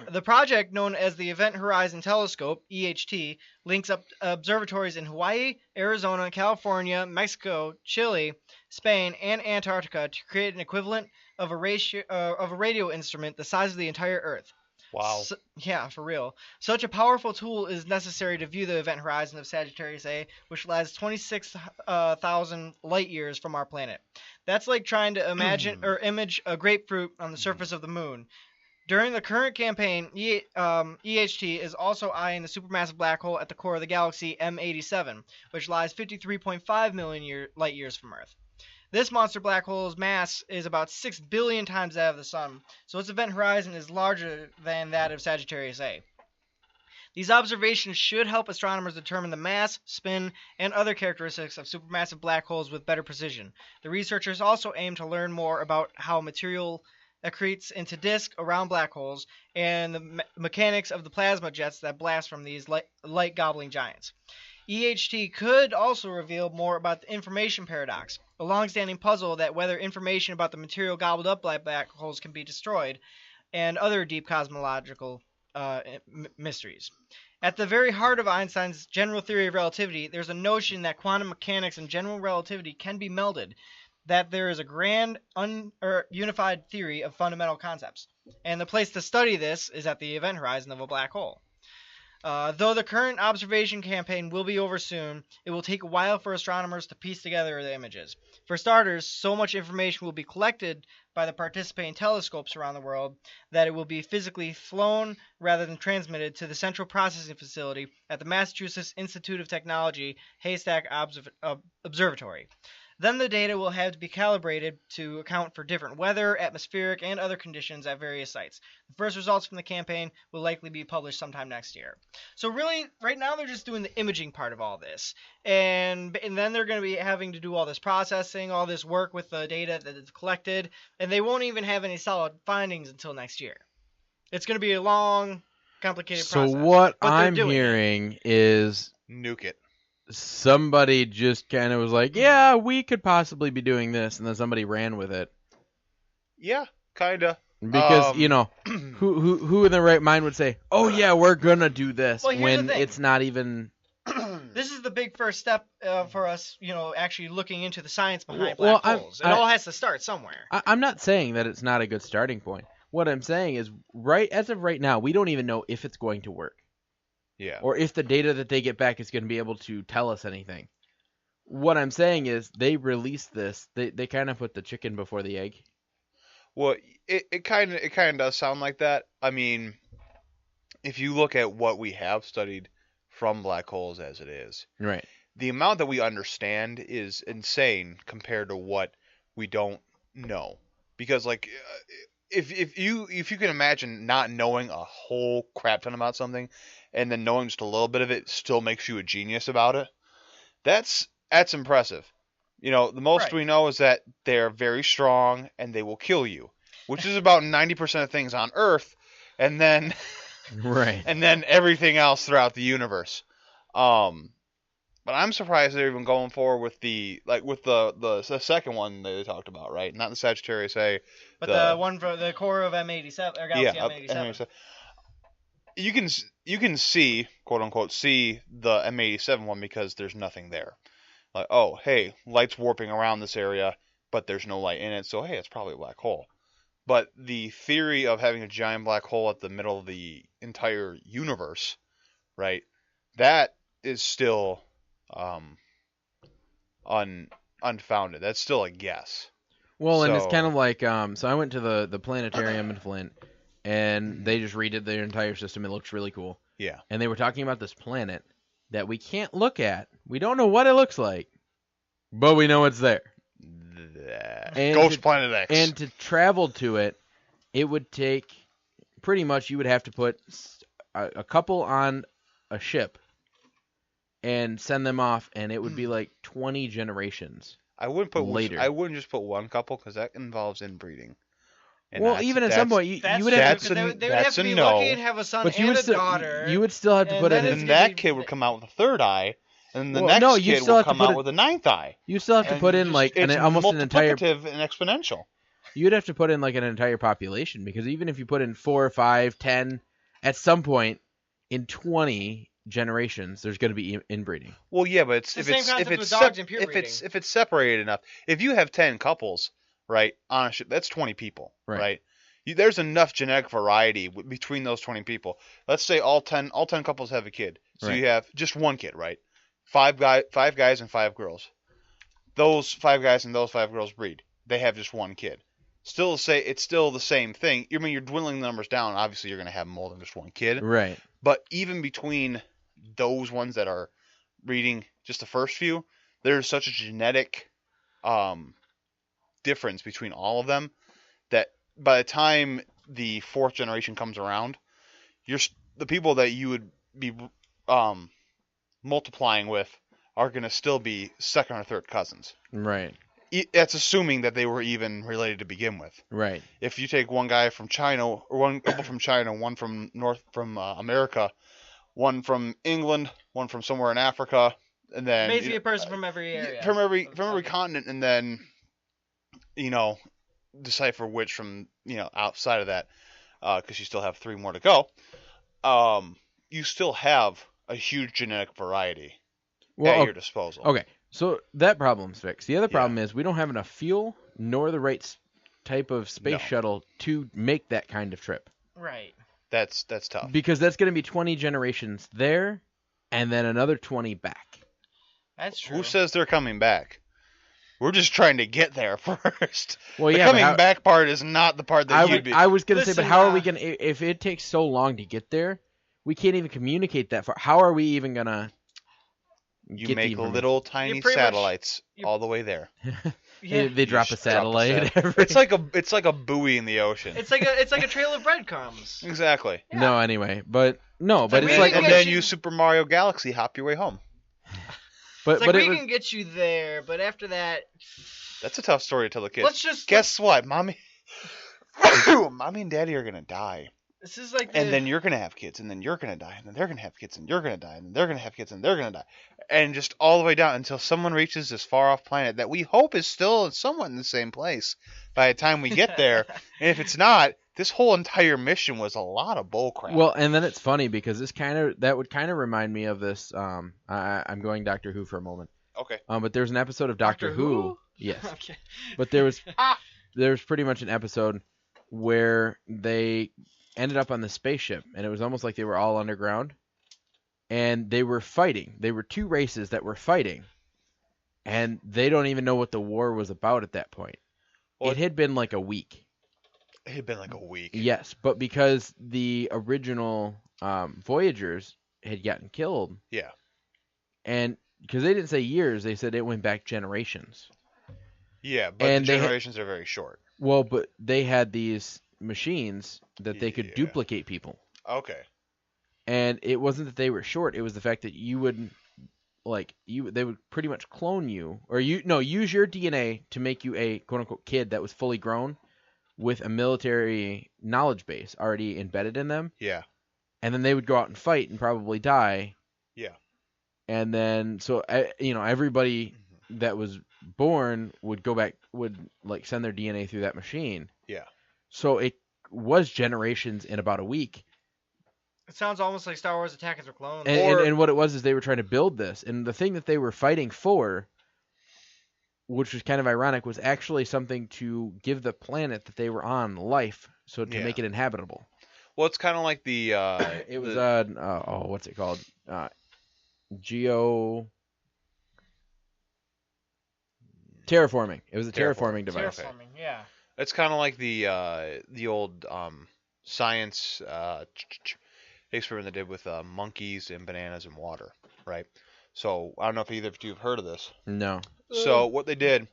Speaker 2: The project, known as the Event Horizon Telescope, EHT, links up observatories in Hawaii, Arizona, California, Mexico, Chile, Spain, and Antarctica to create an equivalent of a radio instrument the size of the entire Earth.
Speaker 3: Wow.
Speaker 2: Yeah, for real. Such a powerful tool is necessary to view the event horizon of Sagittarius A, which lies 26,000 light years from our planet. That's like trying to imagine or image a grapefruit on the surface of the moon. During the current campaign, EHT is also eyeing the supermassive black hole at the core of the galaxy M87, which lies 53.5 million light years from Earth. This monster black hole's mass is about 6 billion times that of the Sun, so its event horizon is larger than that of Sagittarius A. These observations should help astronomers determine the mass, spin, and other characteristics of supermassive black holes with better precision. The researchers also aim to learn more about how material accretes into disk around black holes and the mechanics of the plasma jets that blast from these light-gobbling giants. EHT could also reveal more about the information paradox, a long-standing puzzle that whether information about the material gobbled up by black holes can be destroyed, and other deep cosmological mysteries. At the very heart of Einstein's general theory of relativity, there's a notion that quantum mechanics and general relativity can be melded, that there is a grand, unified theory of fundamental concepts. And the place to study this is at the event horizon of a black hole. Though the current observation campaign will be over soon, it will take a while for astronomers to piece together the images. For starters, so much information will be collected by the participating telescopes around the world that it will be physically flown rather than transmitted to the Central Processing Facility at the Massachusetts Institute of Technology Haystack Observatory. Then the data will have to be calibrated to account for different weather, atmospheric, and other conditions at various sites. The first results from the campaign will likely be published sometime next year. So really, right now they're just doing the imaging part of all this. And then they're going to be having to do all this processing, all this work with the data that is collected, and they won't even have any solid findings until next year. It's going to be a long, complicated process.
Speaker 1: So what I'm hearing is...
Speaker 3: Nuke it.
Speaker 1: Somebody just kind of was like, yeah, we could possibly be doing this, and then somebody ran with it.
Speaker 3: Yeah, kinda.
Speaker 1: Because, who in their right mind would say, oh yeah, we're gonna do this, when it's not even...
Speaker 2: This is the big first step for us, actually looking into the science behind black holes. It all has to start somewhere.
Speaker 1: I'm not saying that it's not a good starting point. What I'm saying is, as of right now, we don't even know if it's going to work.
Speaker 3: Yeah.
Speaker 1: Or if the data that they get back is going to be able to tell us anything. What I'm saying is they released this. They kind of put the chicken before the egg.
Speaker 3: Well, it kind of does sound like that. I mean, if you look at what we have studied from black holes as it is,
Speaker 1: right,
Speaker 3: the amount that we understand is insane compared to what we don't know. Because if you can imagine not knowing a whole crap ton about something, and then knowing just a little bit of it still makes you a genius about it, that's impressive. The most we know is that they're very strong and they will kill you, which is about 90% of things on Earth, and then and then everything else throughout the universe. But I'm surprised they're even going forward with the second one that they talked about, right? Not the Sagittarius A,
Speaker 2: but the one for the core of M87 or Galaxy M87.
Speaker 3: You can see, quote unquote, see the M87 one because there's nothing there. Like, oh, hey, light's warping around this area, but there's no light in it, so hey, it's probably a black hole. But the theory of having a giant black hole at the middle of the entire universe, right? That is still unfounded. That's still a guess.
Speaker 1: Well, and it's kind of like so I went to the planetarium in Flint, and they just redid their entire system. It looks really cool.
Speaker 3: Yeah.
Speaker 1: And they were talking about this planet that we can't look at. We don't know what it looks like, but we know it's there.
Speaker 3: Ghost Planet X.
Speaker 1: And to travel to it, it would take pretty much, you would have to put a couple on a ship and send them off, and it would be like 20 generations.
Speaker 3: I wouldn't put
Speaker 1: later.
Speaker 3: I wouldn't just put one couple because that involves inbreeding. And
Speaker 1: well, even at some point, you would have
Speaker 2: to. They would have to be lucky and have a son and a daughter.
Speaker 1: You would still have to put it in.
Speaker 3: And that kid would come out with a third eye, and the next kid would come out with a ninth eye.
Speaker 1: You still have to put in like almost an entire
Speaker 3: multiplicative and exponential.
Speaker 1: You'd have to put in like an entire population, because even if you put in 4 or 5, 10, at some point in 20 generations, there's going to be inbreeding.
Speaker 3: Well, yeah, but if it's separated enough, if you have 10 couples, right, on a ship, that's 20 people, right? There's enough genetic variety between those 20 people. Let's say all 10 couples have a kid, so you have just one kid, right? 5 guys and 5 girls. Those 5 guys and those 5 girls breed. They have just one kid. it's still the same thing. I mean, you're dwindling the numbers down. Obviously, you're going to have more than just one kid.
Speaker 1: Right.
Speaker 3: But even between those ones that are reading just the first few, there's such a genetic difference between all of them that by the time the fourth generation comes around, the people that you would be multiplying with are going to still be second or third cousins.
Speaker 1: Right.
Speaker 3: That's assuming that they were even related to begin with.
Speaker 1: Right.
Speaker 3: If you take one guy from China, or one couple from China, one from America, one from England, one from somewhere in Africa, and then
Speaker 2: basically a person from every area,
Speaker 3: from every continent, and then decipher which from outside of that, because you still have 3 more to go. You still have a huge genetic variety at your disposal.
Speaker 1: Okay. So that problem's fixed. The other problem is we don't have enough fuel nor the right type of space shuttle to make that kind of trip.
Speaker 2: Right.
Speaker 3: That's tough.
Speaker 1: Because that's going to be 20 generations there and then another 20 back.
Speaker 2: That's true.
Speaker 3: Who says they're coming back? We're just trying to get there first.
Speaker 1: Well,
Speaker 3: the coming back part is not the part that you'd be.
Speaker 1: I was going to say, but how are we going to... If it takes so long to get there, we can't even communicate that far. How are we even going to...
Speaker 3: You make little tiny satellites all the way there.
Speaker 1: They drop a satellite.
Speaker 3: It's like a buoy in the ocean.
Speaker 2: It's like a trail of breadcrumbs.
Speaker 3: Exactly.
Speaker 2: Yeah.
Speaker 1: No, anyway, but it's like
Speaker 3: and then you Super Mario Galaxy hop your way home.
Speaker 2: But we can get you there, but after that,
Speaker 3: that's a tough story to tell the kids.
Speaker 2: Guess
Speaker 3: what, mommy and daddy are gonna die.
Speaker 2: This is like
Speaker 3: and then you're going to have kids, and then you're going to die, and then they're going to have kids, and you're going to die, and then they're going to have kids, and they're going to die. And just all the way down until someone reaches this far-off planet that we hope is still somewhat in the same place by the time we get there. And if it's not, this whole entire mission was a lot of bullcrap.
Speaker 1: Well, and then it's funny because that would kind of remind me of this. I'm going Doctor Who for a moment.
Speaker 3: Okay.
Speaker 1: But there's an episode of Doctor Who. Yes.
Speaker 2: Okay.
Speaker 1: But there's pretty much an episode where they ended up on the spaceship, and it was almost like they were all underground, and they were fighting. They were 2 races that were fighting, and they don't even know what the war was about at that point. Well, it had been like a week.
Speaker 3: It had been like a week.
Speaker 1: Yes, but because the original Voyagers had gotten killed.
Speaker 3: Yeah.
Speaker 1: And because they didn't say years, they said it went back generations.
Speaker 3: Yeah, but the generations are very short.
Speaker 1: Well, but they had these machines that they could duplicate people.
Speaker 3: Okay.
Speaker 1: And it wasn't that they were short, it was the fact that you would they would pretty much clone you or use your DNA to make you a quote unquote kid that was fully grown with a military knowledge base already embedded in them.
Speaker 3: Yeah.
Speaker 1: And then they would go out and fight and probably die.
Speaker 3: Yeah.
Speaker 1: And then everybody that was born would go back would send their DNA through that machine.
Speaker 3: Yeah.
Speaker 1: So it was generations in about a week.
Speaker 2: It sounds almost like Star Wars Attack of the Clones.
Speaker 1: And what it was is they were trying to build this. And the thing that they were fighting for, which was kind of ironic, was actually something to give the planet that they were on life, so to make it inhabitable.
Speaker 3: Well, it's kind of like the...
Speaker 1: it was, what's it called? Terraforming. It was a terraforming device.
Speaker 2: Terraforming, yeah.
Speaker 3: It's kind of like the old science experiment they did with monkeys and bananas and water, right? So I don't know if either of you have heard of this.
Speaker 1: No.
Speaker 3: So what they did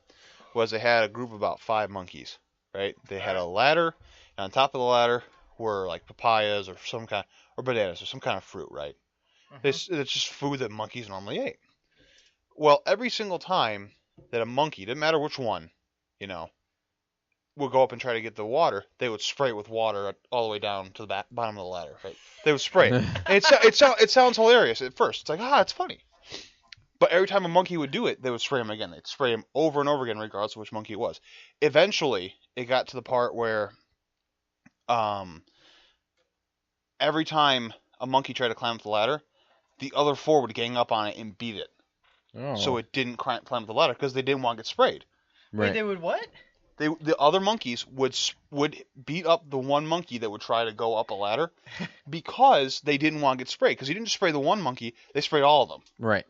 Speaker 3: was they had a group of about 5 monkeys, right? They had a ladder, and on top of the ladder were like papayas or or bananas or some kind of fruit, right? It's just food that monkeys normally ate. Well, every single time that a monkey, didn't matter which one, would go up and try to get the water, they would spray it with water all the way down to the bottom of the ladder, right? They would spray it. And it sounds hilarious at first. It's like, it's funny. But every time a monkey would do it, they would spray him again. They'd spray him over and over again, regardless of which monkey it was. Eventually, it got to the part where every time a monkey tried to climb up the ladder, the other 4 would gang up on it and beat it.
Speaker 1: Oh.
Speaker 3: So it didn't climb up the ladder because they didn't want to get sprayed.
Speaker 1: Right.
Speaker 2: Wait, they would what?
Speaker 3: The other monkeys would beat up the one monkey that would try to go up a ladder because they didn't want to get sprayed. Because you didn't just spray the one monkey, they sprayed all of them.
Speaker 1: Right.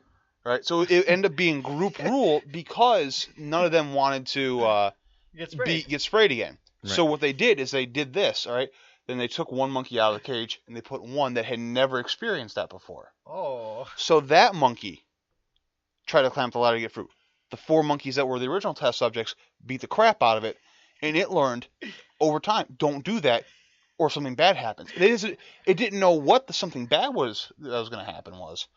Speaker 3: Right. So it ended up being group rule because none of them wanted to get sprayed again.
Speaker 1: Right.
Speaker 3: So what they did is they did this, all right? Then they took one monkey out of the cage and they put one that had never experienced that before.
Speaker 2: Oh.
Speaker 3: So that monkey tried to climb up the ladder to get fruit. The 4 monkeys that were the original test subjects beat the crap out of it, and it learned over time, don't do that or something bad happens. It didn't know what the something bad that was going to happen was.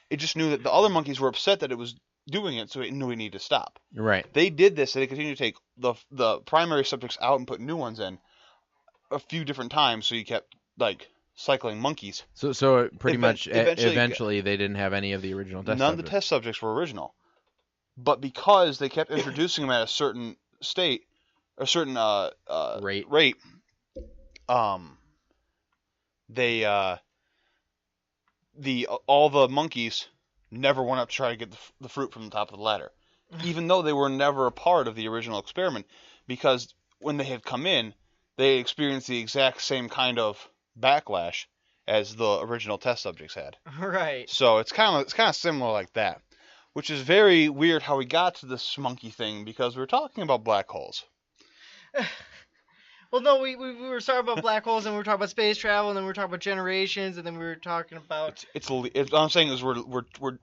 Speaker 3: It just knew that the other monkeys were upset that it was doing it, so it knew it needed to stop.
Speaker 1: Right.
Speaker 3: They did this, and they continued to take the primary subjects out and put new ones in a few different times, so you kept like cycling monkeys.
Speaker 1: So pretty much eventually they didn't have any of the original test
Speaker 3: None
Speaker 1: subjects.
Speaker 3: of the test subjects were original. But because they kept introducing them at a certain state, a certain rate, all the monkeys never went up to try to get the fruit from the top of the ladder, even though they were never a part of the original experiment, because when they had come in, they experienced the exact same kind of backlash as the original test subjects had.
Speaker 2: Right.
Speaker 3: So it's kind of similar like that, which is very weird how we got to this monkey thing, because we were talking about black holes.
Speaker 2: Well, no, we were talking about black holes, and we were talking about space travel, and then we were talking about generations, and then we were talking about.
Speaker 3: What I'm saying is we're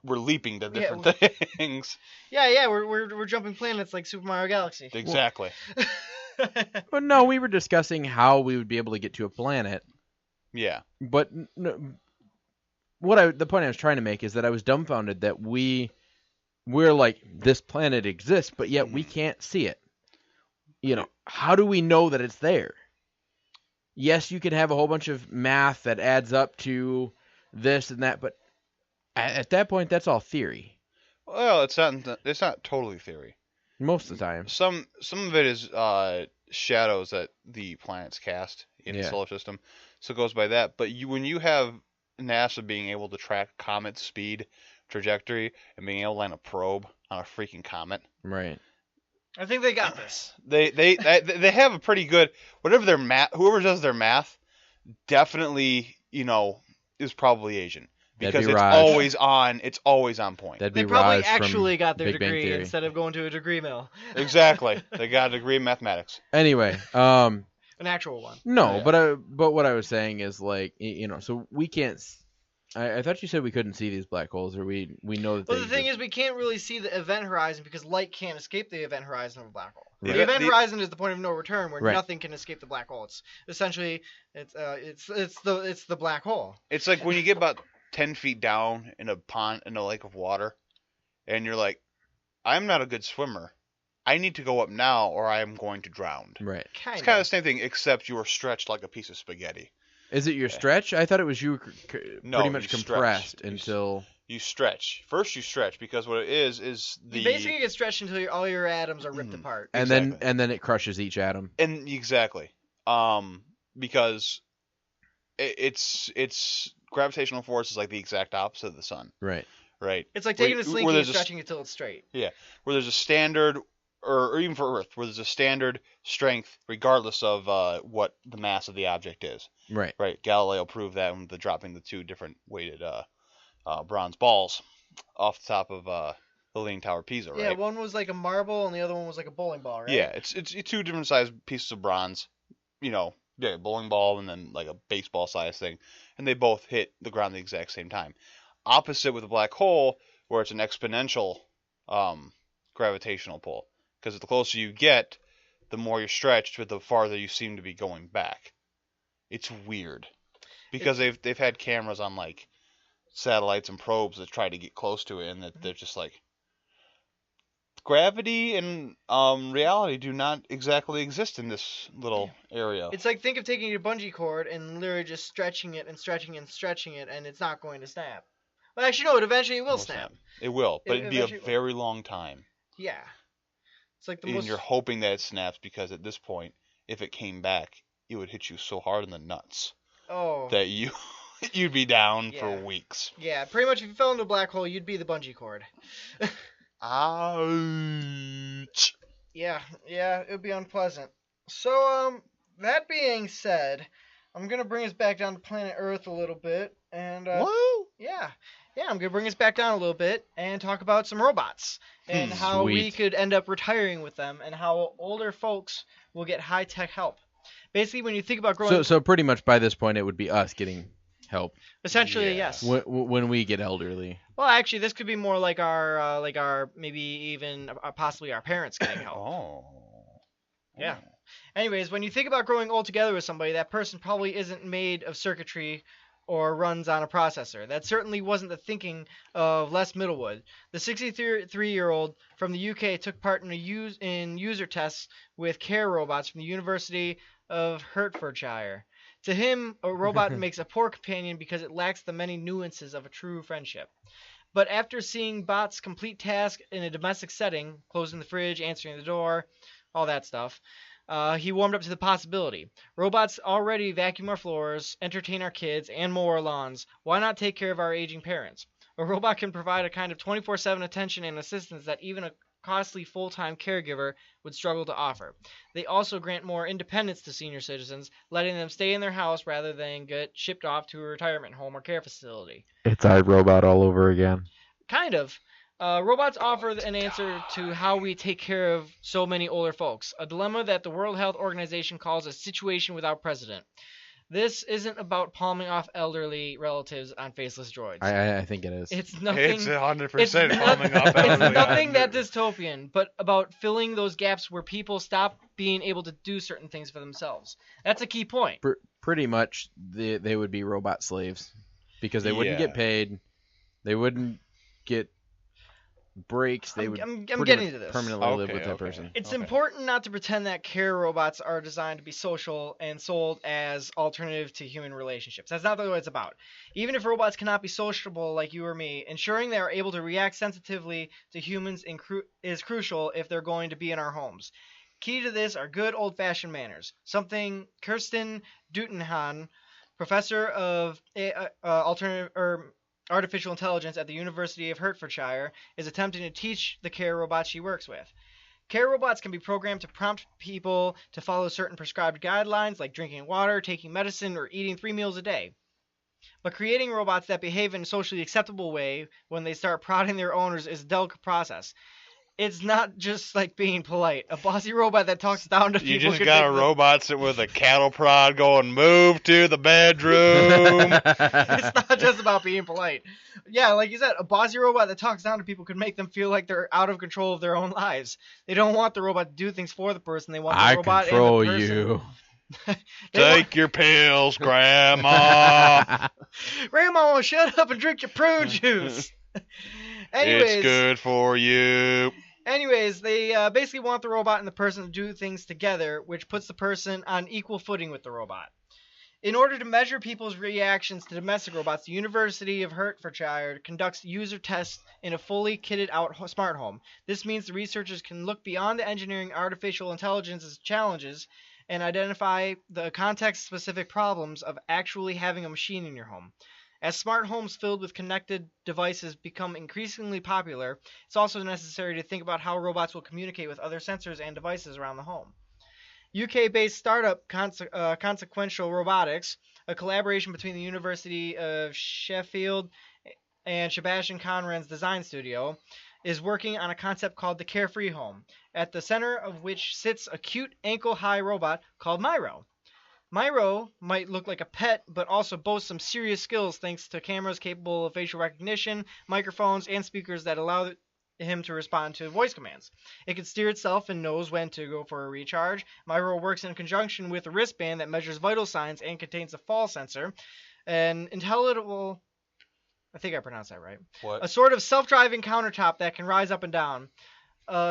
Speaker 3: leaping to different things.
Speaker 2: Yeah, we're jumping planets like Super Mario Galaxy.
Speaker 3: Exactly.
Speaker 1: Well, no, we were discussing how we would be able to get to a planet.
Speaker 3: Yeah.
Speaker 1: But no, the point I was trying to make is that I was dumbfounded that we're like, this planet exists, but yet we can't see it. You know, how do we know that it's there? Yes, you can have a whole bunch of math that adds up to this and that, but at that point, that's all theory.
Speaker 3: Well, it's not totally theory.
Speaker 1: Most of the time.
Speaker 3: Some of it is shadows that the planets cast in the solar system, so it goes by that. But when you have NASA being able to track comet's speed, trajectory, and being able to land a probe on a freaking comet,
Speaker 1: right?
Speaker 2: I think they got this.
Speaker 3: They have a pretty good, whatever their math, whoever does their math, definitely is probably Asian, because it's always on point.
Speaker 1: That'd be
Speaker 2: they probably
Speaker 1: Raj
Speaker 2: actually got their
Speaker 1: Big Bang
Speaker 2: degree
Speaker 1: Theory.
Speaker 2: instead of going to a degree mill.
Speaker 3: Exactly, they got a degree in mathematics.
Speaker 1: Anyway,
Speaker 2: an actual one.
Speaker 1: No,
Speaker 3: Yeah.
Speaker 1: but what I was saying is, like, so we can't. I thought you said we couldn't see these black holes, or we know that.
Speaker 2: Well, the thing is, we can't really see the event horizon because light can't escape the event horizon of a black hole.
Speaker 1: Right.
Speaker 2: The event horizon is the point of no return, where
Speaker 1: Right.
Speaker 2: nothing can escape the black hole. It's essentially it's the black hole.
Speaker 3: It's like when you get about 10 feet down in a pond, in a lake of water, and you're like, I'm not a good swimmer. I need to go up now, or I am going to drown.
Speaker 1: Right.
Speaker 3: It's kind of the same thing, except you are stretched like a piece of spaghetti.
Speaker 1: Is it your stretch? I thought it was you
Speaker 3: No,
Speaker 1: pretty much
Speaker 3: you
Speaker 1: compressed
Speaker 3: stretch.
Speaker 1: until.
Speaker 3: You stretch. First you stretch, because what it is the...
Speaker 2: You basically get stretched until all your atoms are ripped apart.
Speaker 1: And
Speaker 3: Exactly.
Speaker 1: then it crushes each atom.
Speaker 3: And exactly. Because it's gravitational force is like the exact opposite of the sun.
Speaker 1: Right.
Speaker 3: Right.
Speaker 2: It's like taking a slinky and stretching it till it's straight.
Speaker 3: Yeah. Where there's a standard, or even for Earth, where there's a standard strength regardless of what the mass of the object is.
Speaker 1: Right.
Speaker 3: Right. Galileo proved that with dropping the 2 different weighted bronze balls off the top of the Leaning Tower of Pisa, right?
Speaker 2: Yeah, one was like a marble and the other one was like a bowling ball, right?
Speaker 3: Yeah, it's 2 different sized pieces of bronze, a bowling ball and then like a baseball size thing, and they both hit the ground at the exact same time. Opposite with a black hole, where it's an exponential gravitational pull, because the closer you get, the more you're stretched, but the farther you seem to be going back. It's weird, because they've had cameras on like satellites and probes that try to get close to it, and that they're just like, gravity and reality do not exactly exist in this little area.
Speaker 2: It's like, think of taking a bungee cord and literally just stretching it and stretching and stretching it, and it's not going to snap. Well, actually, no, it will snap.
Speaker 3: It will, but it'd be a
Speaker 2: eventually
Speaker 3: very long time.
Speaker 2: Yeah. It's like the
Speaker 3: And
Speaker 2: most...
Speaker 3: you're hoping that it snaps, because at this point, if it came back, it would hit you so hard in the nuts that you'd be down for weeks.
Speaker 2: Yeah, pretty much if you fell into a black hole, you'd be the bungee cord.
Speaker 3: Ouch.
Speaker 2: Yeah, it would be unpleasant. So, that being said, I'm going to bring us back down to planet Earth a little bit. And,
Speaker 3: Woo!
Speaker 2: yeah. Yeah, I'm gonna bring us back down a little bit and talk about some robots and how we
Speaker 1: Sweet.
Speaker 2: could end up retiring with them and how older folks will get high tech help. Basically, when you think about growing,
Speaker 1: So pretty much by this point, it would be us getting help
Speaker 2: essentially,
Speaker 3: Yeah.
Speaker 2: yes.
Speaker 1: when we get elderly.
Speaker 2: Well, actually, this could be more like our maybe even possibly our parents getting help.
Speaker 3: Oh.
Speaker 2: Yeah. Anyways, when you think about growing old together with somebody, that person probably isn't made of circuitry or runs on a processor. That certainly wasn't the thinking of Les Middlewood. The 63-year-old from the UK took part in user tests with care robots from the University of Hertfordshire. To him, a robot makes a poor companion because it lacks the many nuances of a true friendship. But after seeing bots complete tasks in a domestic setting, closing the fridge, answering the door, all that stuff, he warmed up to the possibility. Robots already vacuum our floors, entertain our kids, and mow our lawns. Why not take care of our aging parents? A robot can provide a kind of 24/7 attention and assistance that even a costly full-time caregiver would struggle to offer. They also grant more independence to senior citizens, letting them stay in their house rather than get shipped off to a retirement home or care facility.
Speaker 4: It's iRobot all over again.
Speaker 2: Kind of. Robots offer an answer to how we take care of so many older folks, a dilemma that the World Health Organization calls a situation without precedent. This isn't about palming off elderly relatives on faceless droids.
Speaker 1: I think it is.
Speaker 2: It's nothing.
Speaker 3: It's 100%
Speaker 2: It's
Speaker 3: palming off
Speaker 2: It's
Speaker 3: elderly
Speaker 2: nothing
Speaker 3: on-
Speaker 2: that dystopian, but about filling those gaps where people stop being able to do certain things for themselves. That's a key point.
Speaker 1: Pretty much, they would be robot slaves because they wouldn't
Speaker 3: Yeah.
Speaker 1: get paid. They wouldn't get breaks. They would
Speaker 2: I'm
Speaker 1: pretty
Speaker 2: getting
Speaker 1: much
Speaker 2: to this.
Speaker 1: permanently live
Speaker 3: Okay,
Speaker 1: with that
Speaker 3: okay.
Speaker 1: person.
Speaker 2: It's
Speaker 3: Okay.
Speaker 2: important not to pretend that care robots are designed to be social and sold as alternative to human relationships. That's not what it's about. Even if robots cannot be sociable like you or me, ensuring they are able to react sensitively to humans is crucial if they're going to be in our homes. Key to this are good old-fashioned manners, something Kirsten Dutenhan, professor of artificial intelligence at the University of Hertfordshire, is attempting to teach the care robots she works with. Care robots can be programmed to prompt people to follow certain prescribed guidelines like drinking water, taking medicine, or eating 3 meals a day. But creating robots that behave in a socially acceptable way when they start prodding their owners is a delicate process. It's not just like being polite. A bossy robot that talks down to people.
Speaker 3: You just
Speaker 2: could
Speaker 3: got
Speaker 2: make
Speaker 3: a
Speaker 2: them-
Speaker 3: robot sit with a cattle prod going, move to the bedroom.
Speaker 2: It's not just about being polite. Yeah, like you said, a bossy robot that talks down to people could make them feel like they're out of control of their own lives. They don't want the robot to do things for the person. They want the
Speaker 1: I
Speaker 2: robot
Speaker 1: control
Speaker 2: and the person.
Speaker 1: you.
Speaker 2: They want-
Speaker 3: Take your pills, Grandma.
Speaker 2: Grandma, shut up and drink your prune juice.
Speaker 3: It's good for you.
Speaker 2: Anyways, they basically want the robot and the person to do things together, which puts the person on equal footing with the robot. In order to measure people's reactions to domestic robots, the University of Hertfordshire conducts user tests in a fully kitted out smart home. This means the researchers can look beyond the engineering artificial intelligence's challenges and identify the context-specific problems of actually having a machine in your home. As smart homes filled with connected devices become increasingly popular, it's also necessary to think about how robots will communicate with other sensors and devices around the home. UK-based startup Consequential Robotics, a collaboration between the University of Sheffield and Sebastian Conrad's design studio, is working on a concept called the Carefree Home, at the center of which sits a cute ankle-high robot called Myro. Myro might look like a pet, but also boasts some serious skills thanks to cameras capable of facial recognition, microphones, and speakers that allow him to respond to voice commands. It can steer itself and knows when to go for a recharge. Myro works in conjunction with a wristband that measures vital signs and contains a fall sensor, an intelligible, I think I pronounced that right,
Speaker 3: What?
Speaker 2: a sort of self-driving countertop that can rise up and down,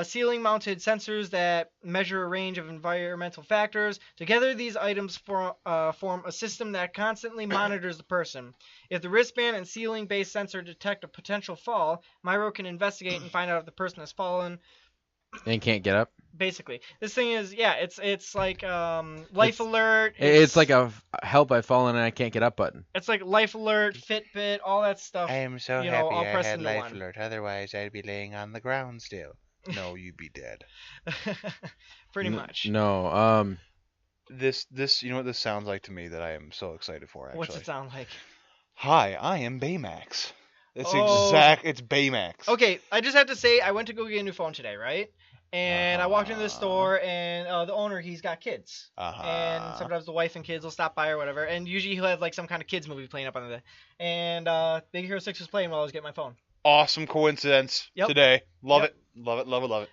Speaker 2: ceiling-mounted sensors that measure a range of environmental factors. Together, these items form a system that constantly monitors the person. If the wristband and ceiling-based sensor detect a potential fall, Myro can investigate and find out if the person has fallen.
Speaker 1: And can't get up.
Speaker 2: Basically, this thing is it's like life alert.
Speaker 1: It's like a help I've fallen and I can't get up button.
Speaker 2: It's like life alert, Fitbit, all that stuff.
Speaker 5: I am so
Speaker 2: you know,
Speaker 5: happy
Speaker 2: all
Speaker 5: I
Speaker 2: pressed
Speaker 5: had
Speaker 2: into
Speaker 5: life
Speaker 2: one.
Speaker 5: alert. Otherwise, I'd be laying on the ground still. No, you'd be dead.
Speaker 2: Pretty much.
Speaker 1: No.
Speaker 3: This, you know what this sounds like to me that I am so excited for, actually.
Speaker 2: What's it sound like?
Speaker 3: Hi, I am Baymax. It's
Speaker 2: Oh.
Speaker 3: It's Baymax.
Speaker 2: Okay, I just have to say, I went to go get a new phone today, right? And I walked into the
Speaker 3: Uh-huh.
Speaker 2: store, and the owner, he's got kids.
Speaker 3: Uh-huh.
Speaker 2: And sometimes the wife and kids will stop by or whatever. And usually he'll have like some kind of kids movie playing up on the. And Big Hero 6 was playing while I was getting my phone.
Speaker 3: Awesome coincidence
Speaker 2: Yep.
Speaker 3: today. Love
Speaker 2: Yep.
Speaker 3: it. Love it. Love it. Love it.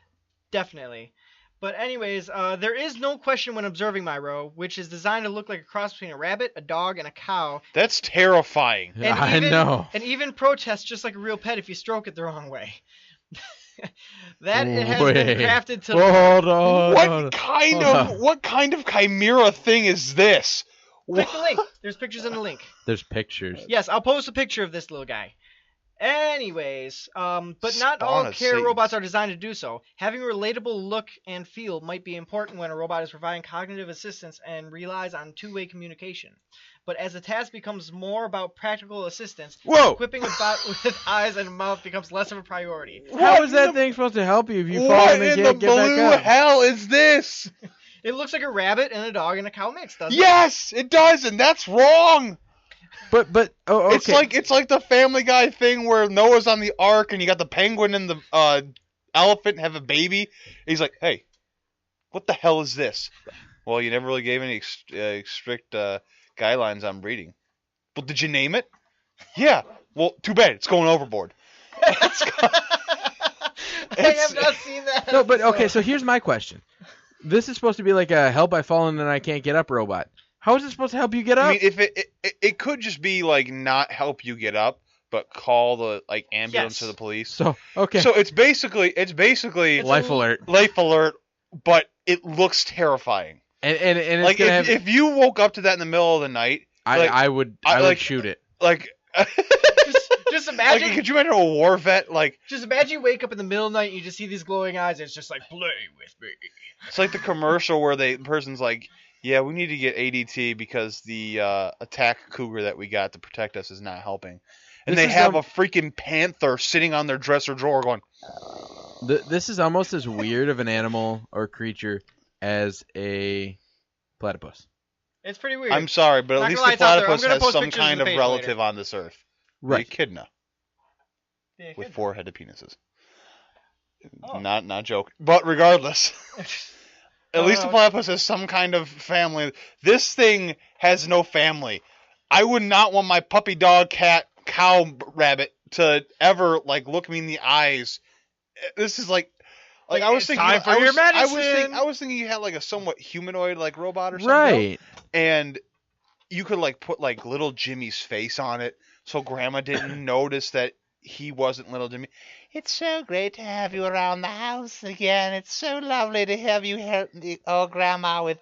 Speaker 2: Definitely. But anyways, there is no question when observing Myro, which is designed to look like a cross between a rabbit, a dog, and a cow.
Speaker 3: That's terrifying.
Speaker 2: And
Speaker 1: I know.
Speaker 2: And even protests just like a real pet if you stroke it the wrong way. That it has
Speaker 1: Wait.
Speaker 2: been crafted to.
Speaker 1: Hold on.
Speaker 3: What kind of chimera thing is this?
Speaker 2: Click the link. There's pictures in the link.
Speaker 1: There's pictures.
Speaker 2: Yes, I'll post a picture of this little guy. Anyways, but not
Speaker 3: Spawn
Speaker 2: all
Speaker 3: of
Speaker 2: care
Speaker 3: Satan.
Speaker 2: robots are designed to do so. Having a relatable look and feel might be important when a robot is providing cognitive assistance and relies on two-way communication. But as the task becomes more about practical assistance,
Speaker 1: Whoa!
Speaker 2: equipping a bot with eyes and a mouth becomes less of a priority.
Speaker 1: How is that thing supposed to help you if you fall
Speaker 3: What
Speaker 1: and then
Speaker 3: in the
Speaker 1: can't get back
Speaker 3: blue
Speaker 1: up?
Speaker 3: hell is this?
Speaker 2: It looks like a rabbit and a dog and a cow mix, doesn't it?
Speaker 3: Yes, it does, and that's wrong.
Speaker 1: But oh, okay.
Speaker 3: It's like the Family Guy thing where Noah's on the ark and you got the penguin and the elephant have a baby. He's like, hey, what the hell is this? Well, you never really gave any strict guidelines on breeding. Well, did you name it? Yeah. Well, too bad. It's going overboard.
Speaker 2: I have not seen that.
Speaker 1: No, but okay.
Speaker 2: episode.
Speaker 1: So here's my question. This is supposed to be like a help I fallen and I can't get up robot. How is it supposed to help you get up?
Speaker 3: I mean, if it could just be like not help you get up, but call the like ambulance
Speaker 2: Yes.
Speaker 3: or the police.
Speaker 1: So okay.
Speaker 3: So it's basically
Speaker 1: Life alert.
Speaker 3: life alert, but it looks terrifying.
Speaker 1: And it's
Speaker 3: Like
Speaker 1: gonna have.
Speaker 3: if you woke up to that in the middle of the night,
Speaker 1: I would
Speaker 3: like-
Speaker 1: shoot it.
Speaker 3: like,
Speaker 2: just
Speaker 3: like
Speaker 2: imagine.
Speaker 3: could you imagine a war vet? Like
Speaker 2: Just imagine you wake up in the middle of the night and you just see these glowing eyes. And it's just like, play with me.
Speaker 3: it's like the commercial where the person's like, yeah, we need to get ADT because the attack cougar that we got to protect us is not helping. And
Speaker 1: This
Speaker 3: they
Speaker 1: is,
Speaker 3: have a freaking panther sitting on their dresser drawer going,
Speaker 1: This is almost as weird of an animal or creature as a platypus.
Speaker 2: It's pretty weird.
Speaker 3: I'm sorry, but
Speaker 2: Not
Speaker 3: at least
Speaker 2: gonna
Speaker 3: the
Speaker 2: lie, it's out there. I'm
Speaker 3: platypus
Speaker 2: gonna
Speaker 3: has
Speaker 2: post
Speaker 3: some
Speaker 2: pictures on
Speaker 3: kind
Speaker 2: the
Speaker 3: of
Speaker 2: page
Speaker 3: relative
Speaker 2: later.
Speaker 3: on this earth.
Speaker 1: Right.
Speaker 3: The echidna
Speaker 2: Yeah,
Speaker 3: with
Speaker 2: good.
Speaker 3: 4-headed penises.
Speaker 2: Oh.
Speaker 3: Not joke. But regardless, at least the
Speaker 2: no.
Speaker 3: platypus has some kind of family. This thing has no family. I would not want my puppy dog, cat, cow, rabbit to ever like look me in the eyes. This is like I was
Speaker 2: It's
Speaker 3: thinking.
Speaker 2: time for
Speaker 3: I
Speaker 2: your
Speaker 3: was,
Speaker 2: medicine.
Speaker 3: I was thinking you had like a somewhat humanoid like robot or something.
Speaker 1: Right.
Speaker 3: And you could like put like little Jimmy's face on it, so Grandma didn't notice that he wasn't little Jimmy. It's so great to have you around the house again. It's so lovely to have you help Grandma with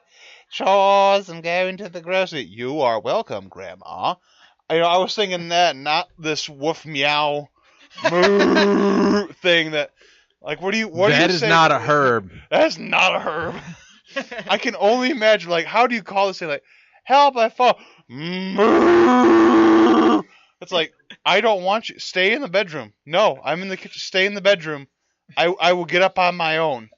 Speaker 3: chores and going to the grocery. You are welcome, Grandma. I was thinking that, not this woof meow moo thing that. Like, what do you
Speaker 1: That is
Speaker 3: say?
Speaker 1: not a herb.
Speaker 3: That's not a herb. I can only imagine, like, how do you call this thing? Like, help, I fall. It's like, I don't want you. Stay in the bedroom. No, I'm in the kitchen. Stay in the bedroom. I will get up on my own.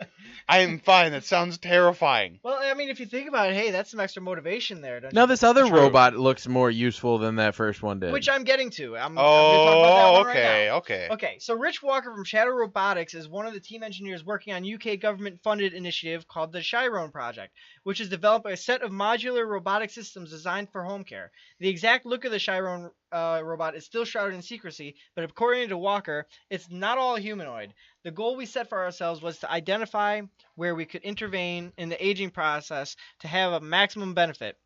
Speaker 3: I am fine. That sounds terrifying.
Speaker 2: Well, I mean, if you think about it, hey, that's some extra motivation there, don't
Speaker 1: Now
Speaker 2: you?
Speaker 1: this other
Speaker 3: True.
Speaker 1: robot looks more useful than that first one did.
Speaker 2: Which I'm getting to. I'm gonna talk about that one right now.
Speaker 3: Okay.
Speaker 2: Okay, so Rich Walker from Shadow Robotics is one of the team engineers working on UK government-funded initiative called the Chiron Project, which is developed a set of modular robotic systems designed for home care. The exact look of the Chiron robot is still shrouded in secrecy, but according to Walker, it's not all humanoid. The goal we set for ourselves was to identify where we could intervene in the aging process to have a maximum benefit.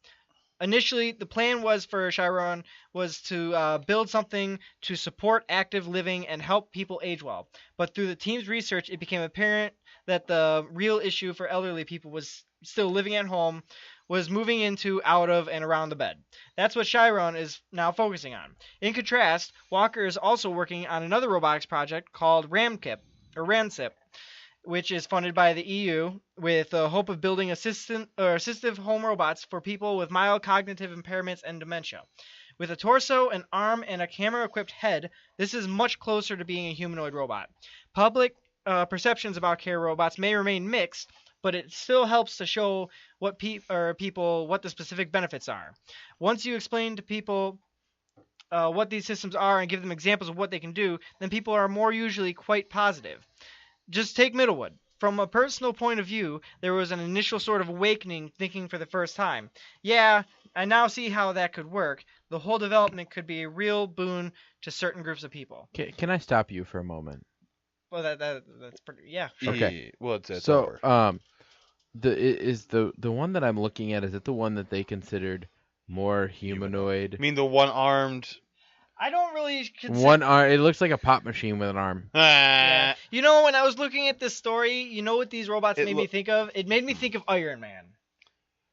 Speaker 2: Initially, the plan was for Chiron was to build something to support active living and help people age well. But through the team's research, it became apparent that the real issue for elderly people was still living at home, was moving into, out of, and around the bed. That's what Chiron is now focusing on. In contrast, Walker is also working on another robotics project called RAMSIP, which is funded by the EU with the hope of building assistive home robots for people with mild cognitive impairments and dementia. With a torso, an arm, and a camera-equipped head, this is much closer to being a humanoid robot. Public perceptions about care robots may remain mixed, but it still helps to show what people what the specific benefits are. Once you explain to people what these systems are and give them examples of what they can do, then people are more usually quite positive. Just take Middlewood. From a personal point of view, there was an initial sort of awakening thinking for the first time. Yeah, I now see how that could work. The whole development could be a real boon to certain groups of people.
Speaker 1: Can I stop you for a moment?
Speaker 2: Well, that's pretty. Yeah.
Speaker 1: Okay.
Speaker 3: Well, it's
Speaker 1: So,
Speaker 3: over.
Speaker 1: the one that I'm looking at, is it the one that they considered more humanoid?
Speaker 3: I mean, the one-armed.
Speaker 2: I don't really consider.
Speaker 1: One arm. It looks like a pop machine with an arm.
Speaker 2: Yeah. You know, when I was looking at this story, you know what these robots
Speaker 3: It
Speaker 2: made me think of? It made me think of Iron Man.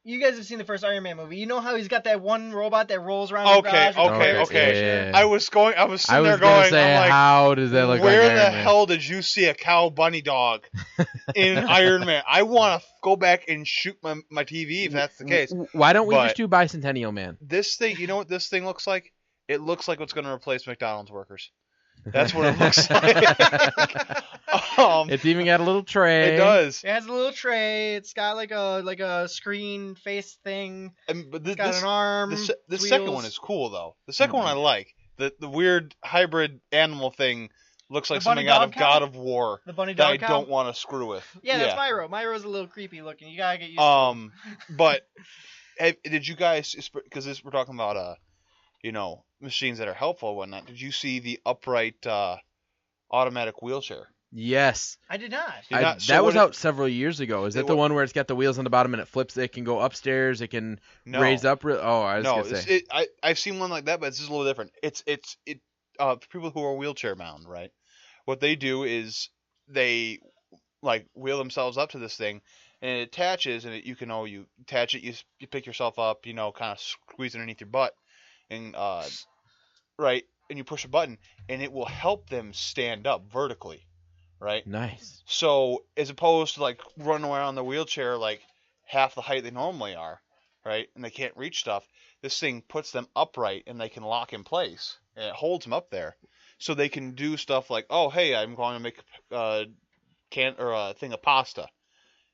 Speaker 2: You guys have seen the first Iron Man movie. You know how he's got that one robot that rolls around the garage?
Speaker 3: Okay.
Speaker 1: Yeah.
Speaker 3: I was sitting there
Speaker 1: gonna
Speaker 3: going,
Speaker 1: say,
Speaker 3: I'm like,
Speaker 1: how does that look like
Speaker 3: where
Speaker 1: Iron
Speaker 3: the
Speaker 1: Man?
Speaker 3: hell did you see a cow bunny dog in Iron Man? I want to go back and shoot my TV if that's the case.
Speaker 1: Why don't we
Speaker 3: But-
Speaker 1: just do Bicentennial Man?
Speaker 3: This thing, you know what this thing looks like? It looks like what's going to replace McDonald's workers. That's what it looks like.
Speaker 1: It's even got a little tray.
Speaker 3: It does.
Speaker 2: It has a little tray. It's got like a screen face thing.
Speaker 3: But
Speaker 2: It's got an arm.
Speaker 3: the second one is cool though. The second one I like. The weird hybrid animal thing looks like
Speaker 2: The bunny
Speaker 3: something out of
Speaker 2: dog cow?
Speaker 3: God of War
Speaker 2: The bunny
Speaker 3: that I
Speaker 2: dog cow.
Speaker 3: don't want to screw with.
Speaker 2: Yeah, that's Myro. Myro's a little creepy looking. You gotta get used to it.
Speaker 3: But did you guys? Because we're talking about machines that are helpful and whatnot. Did you see the upright automatic wheelchair?
Speaker 1: Yes.
Speaker 2: I did not.
Speaker 1: That was out several years ago. Is that the one where it's got the wheels on the bottom and it flips? It can go upstairs. It can raise up. I was gonna say.
Speaker 3: I've seen one like that, but it's just a little different. It's for people who are wheelchair bound, right? What they do is they like wheel themselves up to this thing, and it attaches, and you attach it, you pick yourself up, kind of squeeze underneath your butt, and right, and you push a button, and it will help them stand up vertically. Right.
Speaker 1: Nice.
Speaker 3: So as opposed to like running around in the wheelchair like half the height they normally are, right, and they can't reach stuff, this thing puts them upright and they can lock in place, and it holds them up there, so they can do stuff like, oh hey, I'm going to make a thing of pasta.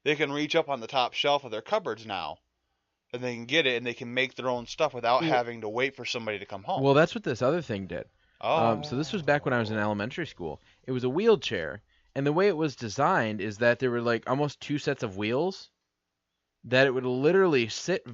Speaker 3: They can reach up on the top shelf of their cupboards now, and they can get it, and they can make their own stuff without having to wait for somebody to come home.
Speaker 1: Well, that's what this other thing did.
Speaker 3: Oh.
Speaker 1: So this was back when I was in elementary school. It was a wheelchair. And the way it was designed is that there were like almost two sets of wheels that it would literally sit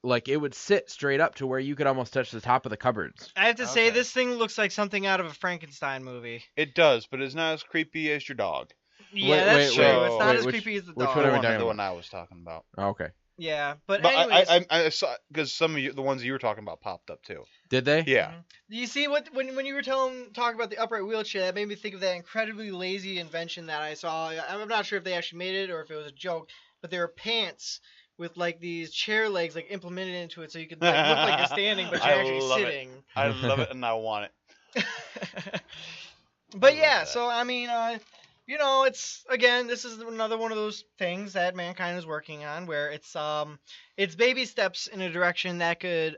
Speaker 1: like it would sit straight up to where you could almost touch the top of the cupboards.
Speaker 2: I have to say, this thing looks like something out of a Frankenstein movie.
Speaker 3: It does, but it's not as creepy as your dog.
Speaker 2: Yeah, that's true. It's not as creepy as the dog.
Speaker 1: Which one are we talking about?
Speaker 3: The one I was talking about.
Speaker 1: Oh, okay.
Speaker 2: Yeah, but
Speaker 3: anyways,
Speaker 2: anyways,
Speaker 3: I saw because some of the ones you were talking about popped up too.
Speaker 1: Did they?
Speaker 3: Yeah.
Speaker 2: You see when you were talking about the upright wheelchair, that made me think of that incredibly lazy invention that I saw. I'm not sure if they actually made it or if it was a joke, but there were pants with like these chair legs like implemented into it, so you could like, look like you're standing, but you're actually sitting.
Speaker 3: I love it, and I want it.
Speaker 2: But yeah, so I mean, it's again, this is another one of those things that mankind is working on, where it's baby steps in a direction that could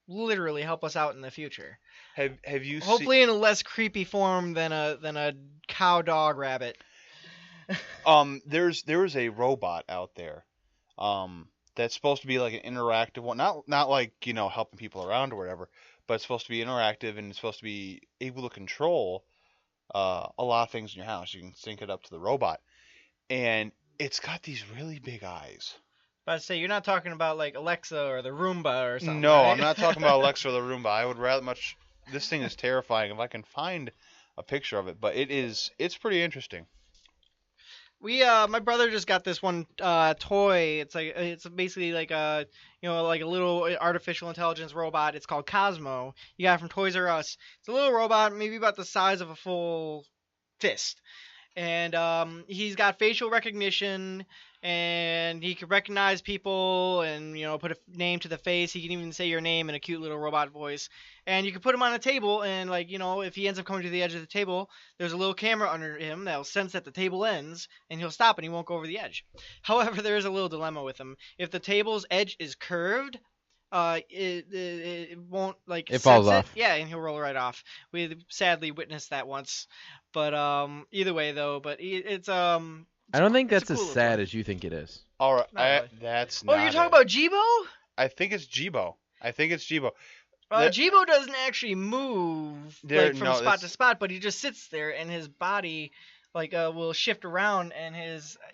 Speaker 2: literally help us out in the future.
Speaker 3: Have you
Speaker 2: hopefully in a less creepy form than a cow dog rabbit.
Speaker 3: There is a robot out there that's supposed to be like an interactive one, not like helping people around or whatever, but it's supposed to be interactive and it's supposed to be able to control a lot of things in your house. You can sync it up to the robot, and it's got these really big eyes.
Speaker 2: But I'd say you're not talking about like Alexa or the Roomba or something.
Speaker 3: No,
Speaker 2: right?
Speaker 3: I'm not talking about Alexa or the Roomba. I would rather much. This thing is terrifying. If I can find a picture of it, but it's pretty interesting.
Speaker 2: My brother just got this one toy. It's basically like a like a little artificial intelligence robot. It's called Cosmo. You got it from Toys R Us. It's a little robot, maybe about the size of a full fist, and he's got facial recognition, and he can recognize people, and put a name to the face. He can even say your name in a cute little robot voice. And you can put him on a table, and if he ends up coming to the edge of the table, there's a little camera under him that'll sense that the table ends, and he'll stop and he won't go over the edge. However, there is a little dilemma with him. If the table's edge is curved, it won't
Speaker 1: it falls off.
Speaker 2: Yeah, and he'll roll right off. We sadly witnessed that once, but either way though, it's
Speaker 1: I don't think that's
Speaker 2: cool
Speaker 1: as sad as you think it is.
Speaker 3: All right,
Speaker 2: Not really.
Speaker 3: that's
Speaker 2: Oh,
Speaker 3: not
Speaker 2: you're talking about Jibo?
Speaker 3: I think it's Jibo.
Speaker 2: Jibo doesn't actually move like from spot to spot, but he just sits there, and his body like will shift around, and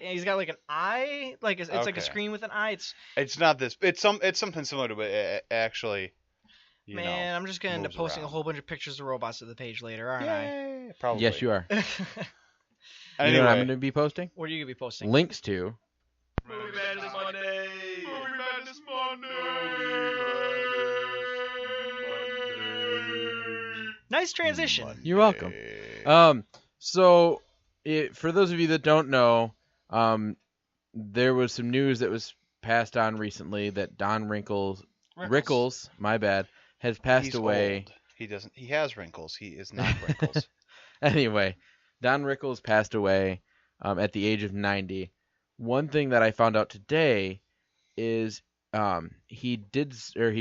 Speaker 2: he's got like an eye, like it's like a screen with an eye.
Speaker 3: It's not this. It's something similar to it actually.
Speaker 2: Man, I'm just gonna end up posting a whole bunch of pictures of robots to the page later, aren't I?
Speaker 3: Probably.
Speaker 1: Yes, you are.
Speaker 3: Anyway.
Speaker 1: You know what I'm going to be posting?
Speaker 2: What are you gonna be posting?
Speaker 1: Links to.
Speaker 3: Movie Madness Monday. Movie Madness Monday.
Speaker 2: Nice transition.
Speaker 1: You're welcome. So, for those of you that don't know, there was some news that was passed on recently that Don Rickles, my bad, has passed away.
Speaker 3: Old. He has wrinkles. He is not Rickles.
Speaker 1: Anyway, Don Rickles passed away at the age of 90. One thing that I found out today is he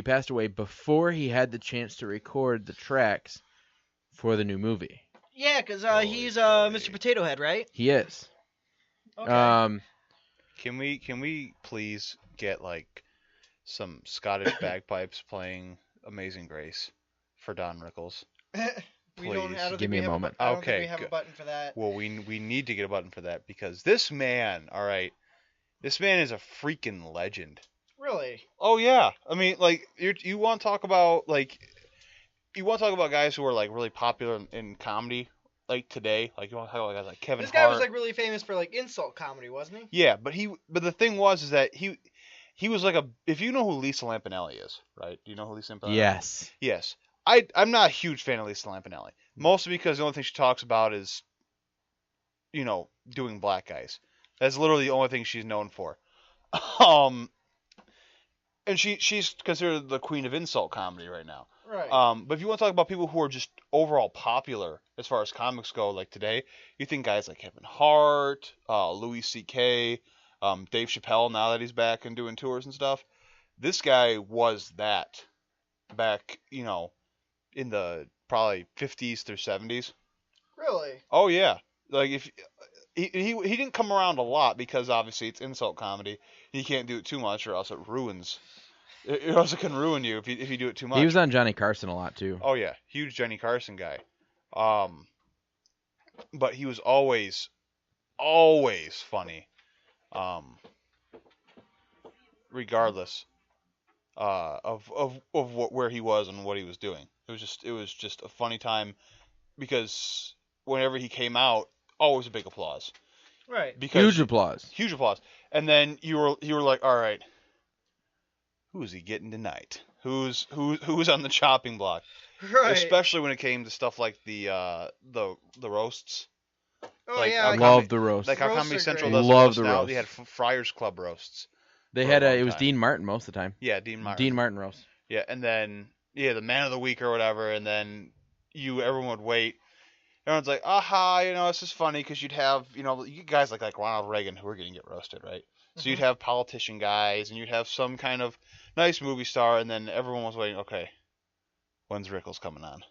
Speaker 1: passed away before he had the chance to record the tracks for the new movie.
Speaker 2: Yeah, because he's Mr. Potato Head, right?
Speaker 1: He is.
Speaker 2: Okay.
Speaker 3: Can we please get like some Scottish bagpipes playing Amazing Grace for Don Rickles?
Speaker 1: Give me a moment.
Speaker 2: I don't think we have a button for that.
Speaker 3: Well, we need to get a button for that because this man, all right, this man is a freaking legend.
Speaker 2: Really?
Speaker 3: Oh yeah. I mean, like you want to talk about guys who are like really popular in comedy, like today. Like you want to talk about guys like Kevin Hart.
Speaker 2: This guy was like really famous for like insult comedy, wasn't he?
Speaker 3: Yeah, but the thing was that he was like if you know who Lisa Lampanelli is, right? Do you know who Lisa Lampanelli is?
Speaker 1: Yes.
Speaker 3: Yes. I'm not a huge fan of Lisa Lampanelli. Mostly because the only thing she talks about is, doing black guys. That's literally the only thing she's known for. And she's considered the queen of insult comedy right now.
Speaker 2: Right.
Speaker 3: But if you want to talk about people who are just overall popular as far as comics go, like today, you think guys like Kevin Hart, Louis C.K., Dave Chappelle, now that he's back and doing tours and stuff. This guy was that back, in the probably 50s through 70s.
Speaker 2: Really?
Speaker 3: Oh yeah. Like if he didn't come around a lot because obviously it's insult comedy. He can't do it too much or else it ruins. It also can ruin you if you do it too much.
Speaker 1: He was on Johnny Carson a lot too.
Speaker 3: Oh yeah, huge Johnny Carson guy. But he was always funny. Regardless of where he was and what he was doing. It was just a funny time because whenever he came out, always a big applause.
Speaker 2: Right.
Speaker 1: Huge applause.
Speaker 3: Huge applause. And then you were like, all right, who's he getting tonight? Who's on the chopping block?
Speaker 2: Right.
Speaker 3: Especially when it came to stuff like the roasts.
Speaker 2: Oh
Speaker 3: like,
Speaker 2: yeah.
Speaker 1: I love the roast.
Speaker 3: Like how
Speaker 2: Roasts
Speaker 3: Comedy
Speaker 2: are
Speaker 3: Central
Speaker 2: great.
Speaker 3: does
Speaker 1: Love
Speaker 3: the
Speaker 1: the
Speaker 3: roast now.
Speaker 1: roast.
Speaker 3: They had Friars Club roasts.
Speaker 1: They
Speaker 3: for
Speaker 1: had
Speaker 3: a long
Speaker 1: it was
Speaker 3: time.
Speaker 1: Dean Martin most of the time.
Speaker 3: Yeah, Dean Martin.
Speaker 1: Dean Martin roast.
Speaker 3: Yeah, and then the Man of the Week or whatever, and then everyone would wait. Everyone's like, aha, this is funny because you'd have, you guys like Ronald Reagan who are going to get roasted, right? So you'd have politician guys, and you'd have some kind of nice movie star, and then everyone was waiting, okay, when's Rickles coming on?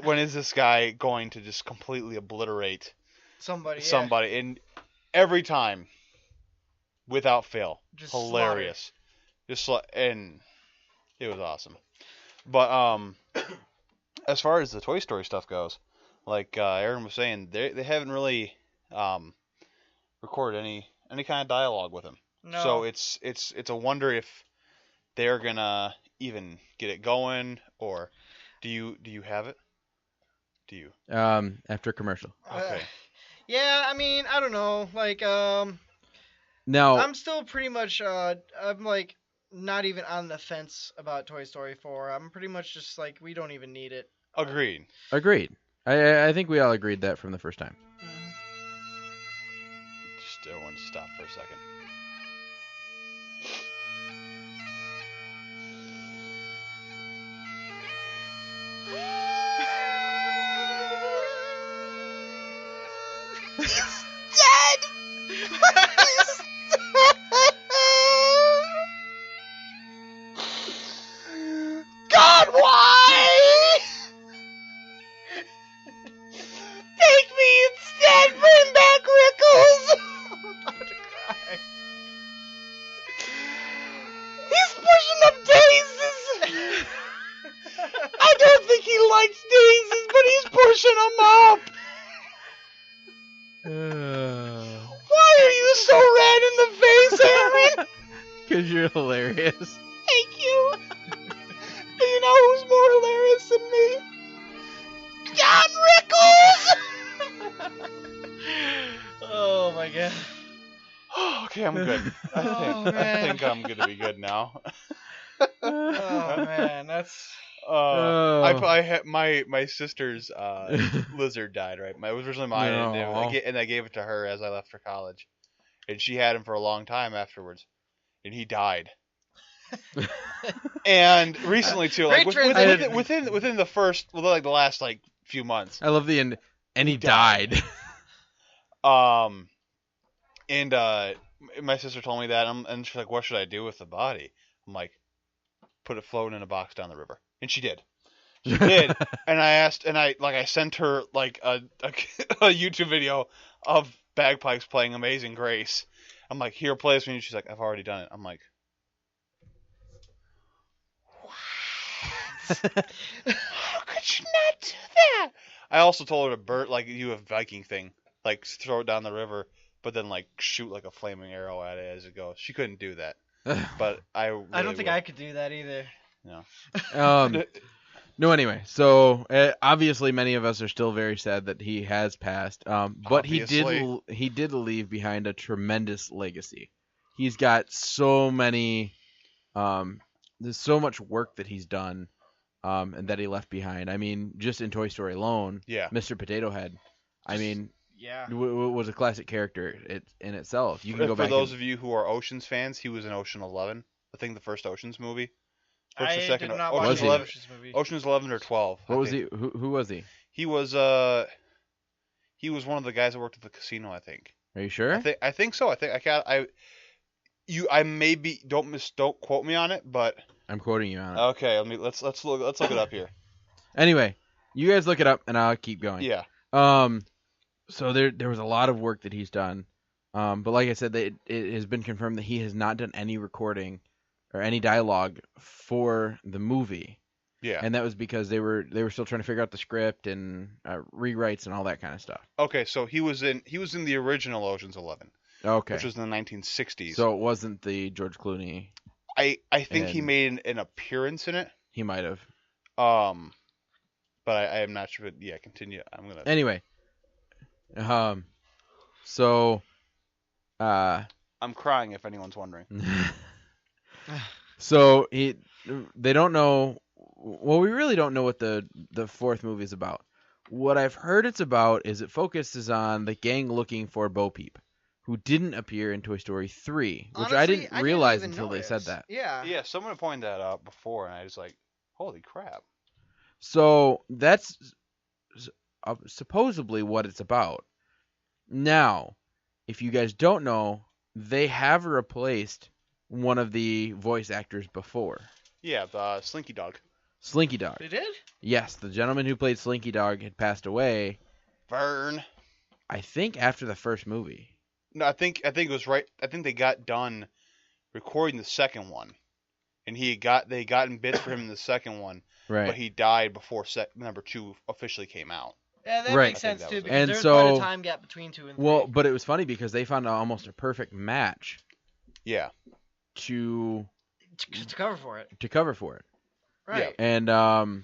Speaker 3: When is this guy going to just completely obliterate
Speaker 2: somebody?
Speaker 3: Yeah. And every time, without fail,
Speaker 2: Just
Speaker 3: hilarious. And it was awesome. But as far as the Toy Story stuff goes, like Aaron was saying, they haven't really recorded any kind of dialogue with him.
Speaker 2: No.
Speaker 3: So it's a wonder if they're gonna even get it going, or do you have it? Do you?
Speaker 1: After commercial.
Speaker 3: Okay.
Speaker 2: Yeah, I mean, I don't know. Like,
Speaker 1: Now
Speaker 2: I'm still pretty much, I'm like not even on the fence about Toy Story 4. I'm pretty much just like, we don't even need it.
Speaker 3: Agreed.
Speaker 1: I think we all agreed that from the first time.
Speaker 3: Just everyone stop for a second.
Speaker 2: God, why? Take me instead. Bring back Rickles. I'm about to cry. He's pushing up daisies.
Speaker 3: he likes daisies, but he's pushing them up. Why are you so red in the face, Aaron?
Speaker 1: Because you're hilarious.
Speaker 3: Thank you. Do you know who's more hilarious than me? John Rickles!
Speaker 2: Oh my god.
Speaker 3: Okay, I'm good. I think I'm gonna be good now.
Speaker 2: Oh man, that's.
Speaker 3: I had my sister's lizard died, right? It was originally mine, and I gave it to her as I left for college, and she had him for a long time afterwards, and he died. And recently too, like within the first, the last few months.
Speaker 1: I love the end, and he died.
Speaker 3: And my sister told me that, and she's like, "What should I do with the body?" I'm like, "Put it floating in a box down the river." And she did. She did. And I sent her a YouTube video of bagpipes playing Amazing Grace. I'm like, "Here, play this for me." She's like, "I've already done it." I'm like, "What? How could you not do that?" I also told her to do a Viking thing, throw it down the river, but then shoot a flaming arrow at it as it goes. She couldn't do that. But I don't
Speaker 2: think I could do that either.
Speaker 3: No.
Speaker 1: No, anyway, so obviously many of us are still very sad that he has passed. But he did leave behind a tremendous legacy. He's got so many, there's so much work that he's done, and that he left behind. I mean, just in Toy Story alone,
Speaker 3: yeah,
Speaker 1: Mr. Potato Head.
Speaker 2: Yeah,
Speaker 1: was a classic character in itself. You can go back.
Speaker 3: For those of you who are Ocean's fans, he was in Ocean 11. I think the first Ocean's movie. First or second?
Speaker 2: Did not watch the Ocean's movie.
Speaker 3: Ocean's 11 or 12.
Speaker 1: What was he? Who was he?
Speaker 3: He was one of the guys that worked at the casino, I think.
Speaker 1: Are you sure?
Speaker 3: I think so. I maybe don't quote me on it, but
Speaker 1: I'm quoting you on it.
Speaker 3: Okay, let's look it up here.
Speaker 1: Anyway, you guys look it up and I'll keep going.
Speaker 3: Yeah.
Speaker 1: So there was a lot of work that he's done. But like I said, it has been confirmed that he has not done any recording or any dialogue for the movie.
Speaker 3: Yeah.
Speaker 1: And that was because they were still trying to figure out the script and rewrites and all that kind of stuff.
Speaker 3: Okay, so he was in the original Ocean's 11.
Speaker 1: Okay.
Speaker 3: Which was in the 1960s.
Speaker 1: So it wasn't the George Clooney.
Speaker 3: I think he made an appearance in it.
Speaker 1: He might have.
Speaker 3: But I am not sure. But yeah, continue.
Speaker 1: Anyway. So.
Speaker 3: I'm crying if anyone's wondering.
Speaker 1: So they don't know. Well, we really don't know what the fourth movie is about. What I've heard it's about is it focuses on the gang looking for Bo Peep, who didn't appear in Toy Story 3, which
Speaker 2: Honestly,
Speaker 1: I didn't realize
Speaker 2: even
Speaker 1: until they said that.
Speaker 2: Yeah.
Speaker 3: Yeah, someone pointed that out before, and I was like, holy crap.
Speaker 1: So that's supposedly what it's about. Now, if you guys don't know, they have replaced one of the voice actors before.
Speaker 3: Yeah, the Slinky Dog.
Speaker 1: Slinky Dog.
Speaker 2: They did?
Speaker 1: Yes, the gentleman who played Slinky Dog had passed away.
Speaker 3: Vern.
Speaker 1: I think after the first movie.
Speaker 3: No, I think it was right. I think they got done recording the second one, and they gotten bits for him in the second one.
Speaker 1: Right.
Speaker 3: But he died before number 2 officially came out.
Speaker 2: Yeah, that
Speaker 1: Right.
Speaker 2: makes sense too. Because
Speaker 1: And
Speaker 2: there's
Speaker 1: so-
Speaker 2: quite a time gap between 2 and 3.
Speaker 1: Well, but it was funny because they found almost a perfect match
Speaker 3: Yeah.
Speaker 1: to
Speaker 2: to cover for it.
Speaker 1: cover for it.
Speaker 2: Right.
Speaker 1: And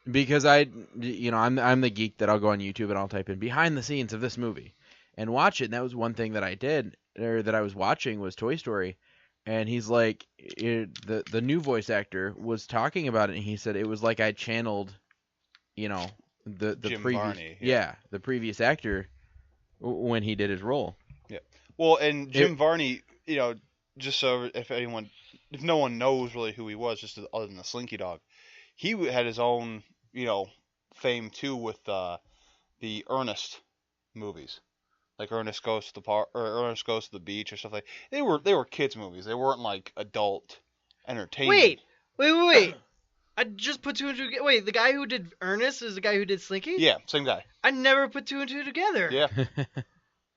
Speaker 1: because I'm the geek that I'll go on YouTube and I'll type in behind the scenes of this movie and watch it. And that was one thing that I did, or that I was watching, was Toy Story. And he's like, the new voice actor was talking about it, and he said it was like I channeled, the
Speaker 3: Jim
Speaker 1: previous,
Speaker 3: Varney,
Speaker 1: the previous actor when he did his role.
Speaker 3: Yeah. Well, and Jim Varney, just so if no one knows really who he was, just other than the Slinky Dog, he had his own, fame too with the Ernest movies, like Ernest Goes to the Park or Ernest Goes to the Beach or stuff like. They were kids movies. They weren't like adult entertainment.
Speaker 2: Wait. I just put 2 and 2 together. Wait, the guy who did Ernest is the guy who did Slinky?
Speaker 3: Yeah, same guy.
Speaker 2: I never put 2 and 2 together.
Speaker 3: Yeah.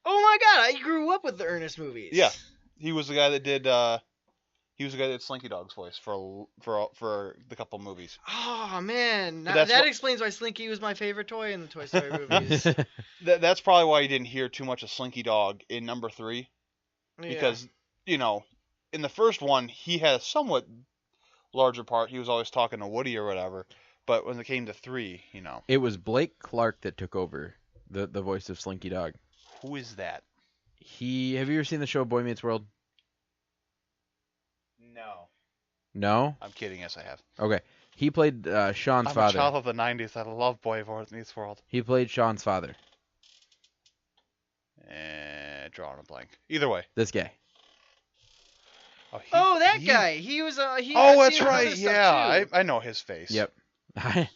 Speaker 2: Oh my god, I grew up with the Ernest movies.
Speaker 3: Yeah. He was the guy that did He was the guy that did Slinky Dog's voice for the couple movies.
Speaker 2: Oh man,
Speaker 3: But that's
Speaker 2: that
Speaker 3: what-
Speaker 2: explains why Slinky was my favorite toy in the Toy Story movies.
Speaker 3: That's probably why you didn't hear too much of Slinky Dog in number 3, because in the first one he had a somewhat larger part. He was always talking to Woody or whatever. But when it came to 3,
Speaker 1: It was Blake Clark that took over the voice of Slinky Dog.
Speaker 3: who is that?
Speaker 1: Have you ever seen the show Boy Meets World?
Speaker 3: No.
Speaker 1: No?
Speaker 3: I'm kidding. Yes, I have.
Speaker 1: Okay. He played Sean's
Speaker 3: I'm
Speaker 1: father.
Speaker 3: a child of the '90s. I love Boy Meets World.
Speaker 1: He played Sean's father.
Speaker 3: Drawing a blank. Either way.
Speaker 1: This guy.
Speaker 2: That guy. He was. I've
Speaker 3: that's
Speaker 2: seen him in other
Speaker 3: right.
Speaker 2: stuff,
Speaker 3: Yeah,
Speaker 2: too.
Speaker 3: I know his face.
Speaker 1: Yep.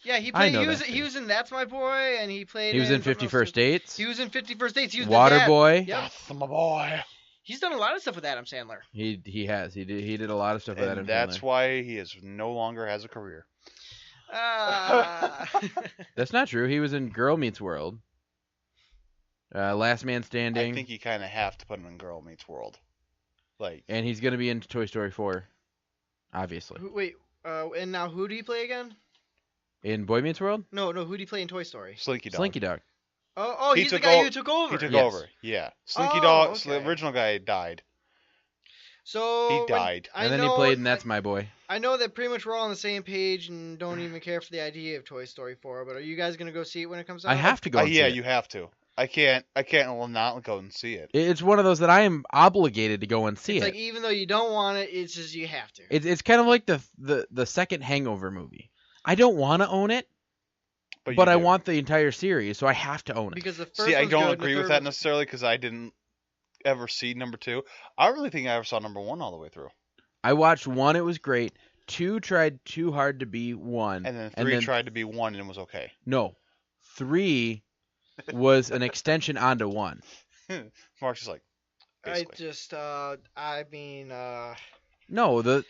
Speaker 2: Yeah, he
Speaker 1: I
Speaker 2: played.
Speaker 1: know
Speaker 2: He was.
Speaker 1: that
Speaker 2: He
Speaker 1: thing.
Speaker 2: was in That's My Boy, and he played.
Speaker 1: He was in
Speaker 2: something
Speaker 1: 50
Speaker 2: else,
Speaker 1: First
Speaker 2: too.
Speaker 1: Dates.
Speaker 2: He was in 50 First Dates. He was the
Speaker 1: Water
Speaker 2: dad.
Speaker 1: Boy.
Speaker 2: Yep.
Speaker 3: That's my boy.
Speaker 2: He's done a lot of stuff with Adam Sandler.
Speaker 1: He has. He did a lot of stuff with
Speaker 3: And
Speaker 1: Adam
Speaker 3: that's
Speaker 1: Sandler.
Speaker 3: why he is no longer has a career.
Speaker 1: That's not true. He was in Girl Meets World. Last Man Standing.
Speaker 3: I think you kind of have to put him in Girl Meets World.
Speaker 1: And he's going to be in Toy Story 4. Obviously.
Speaker 2: Wait. And now who do you play again?
Speaker 1: In Boy Meets World?
Speaker 2: No. Who do you play in Toy Story?
Speaker 3: Slinky Dog.
Speaker 1: Slinky Dog.
Speaker 2: Oh,
Speaker 3: He
Speaker 2: he's the
Speaker 3: took
Speaker 2: guy
Speaker 3: o-
Speaker 2: who took over.
Speaker 3: He took
Speaker 1: Yes.
Speaker 3: over. Yeah. Slinky
Speaker 2: Oh,
Speaker 3: Dog.
Speaker 2: okay.
Speaker 3: The original guy died.
Speaker 2: So
Speaker 3: He died.
Speaker 1: And then he played in That's My Boy.
Speaker 2: I know that pretty much we're all on the same page and don't even care for the idea of Toy Story 4. But are you guys gonna go see it when it comes out?
Speaker 1: I have to go and see
Speaker 3: Yeah,
Speaker 1: it.
Speaker 3: you have to. I can't not go and see it.
Speaker 1: It's one of those that I am obligated to go and see
Speaker 2: It's
Speaker 1: it.
Speaker 2: like even though you don't want it, it's just you have to.
Speaker 1: It's kind of like the second Hangover movie. I don't want to own it,
Speaker 3: But
Speaker 1: but
Speaker 3: you
Speaker 1: I
Speaker 3: do.
Speaker 1: want the entire series, so I have to own it.
Speaker 2: Because the first
Speaker 3: See, I
Speaker 2: one's
Speaker 3: don't
Speaker 2: good,
Speaker 3: agree
Speaker 2: the
Speaker 3: with
Speaker 2: third
Speaker 3: that
Speaker 2: one's-
Speaker 3: necessarily because I didn't ever see number 2. I really think I ever saw number 1 all the way through.
Speaker 1: I watched 1, it was great. 2 tried too hard to be 1.
Speaker 3: And then 3 tried to be 1 and was okay.
Speaker 1: No. 3 was an extension onto 1.
Speaker 3: Mark's just like,
Speaker 2: I
Speaker 3: basically.
Speaker 2: just,
Speaker 1: No, the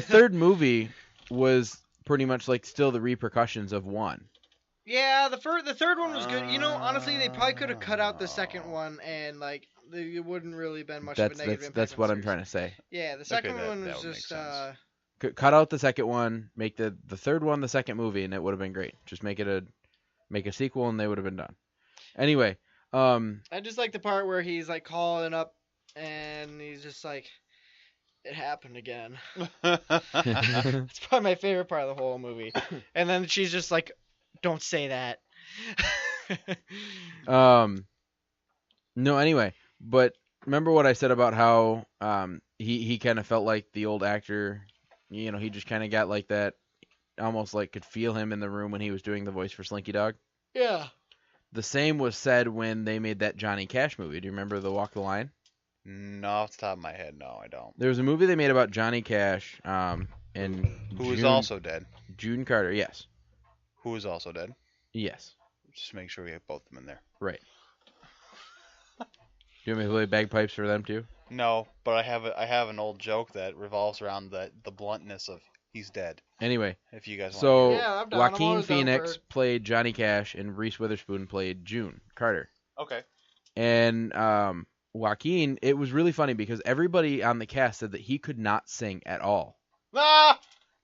Speaker 1: third movie was pretty much like still the repercussions of 1.
Speaker 2: yeah, the third one was good. You know, honestly, they probably could have cut out the second one and it wouldn't really been much of a negative impact.
Speaker 1: That's
Speaker 2: on
Speaker 1: what
Speaker 2: the
Speaker 1: I'm
Speaker 2: series.
Speaker 1: trying to say.
Speaker 2: Yeah, the second
Speaker 3: that-
Speaker 2: one
Speaker 3: that
Speaker 2: was
Speaker 3: would make
Speaker 2: just
Speaker 3: sense.
Speaker 1: Cut out the second one, make the third one the second movie, and it would have been great. Just make a sequel, and they would have been done. Anyway,
Speaker 2: I just like the part where he's like calling up and he's just like, it happened again. It's probably my favorite part of the whole movie. And then she's just like, don't say that.
Speaker 1: no, anyway, but remember what I said about how he kind of felt like the old actor, he just kind of got like that, almost like could feel him in the room when he was doing the voice for Slinky Dog.
Speaker 2: Yeah.
Speaker 1: The same was said when they made that Johnny Cash movie. Do you remember the Walk the Line?
Speaker 3: No, off the top of my head, no, I don't.
Speaker 1: There was a movie they made about Johnny Cash, and
Speaker 3: Who is also dead.
Speaker 1: June Carter. Yes,
Speaker 3: Who is also dead.
Speaker 1: yes,
Speaker 3: Just make sure we have both of them in there.
Speaker 1: right. Do you want me to play bagpipes for them too?
Speaker 3: No, but I have an old joke that revolves around the bluntness of he's dead.
Speaker 1: Anyway,
Speaker 3: If you guys want.
Speaker 1: so
Speaker 2: Yeah, I'm down. I'm
Speaker 1: Joaquin
Speaker 2: always down
Speaker 1: Phoenix
Speaker 2: for it.
Speaker 1: played Johnny Cash, and Reese Witherspoon played June Carter.
Speaker 3: Okay.
Speaker 1: And Joaquin, it was really funny because everybody on the cast said that he could not sing at all.
Speaker 3: Ah!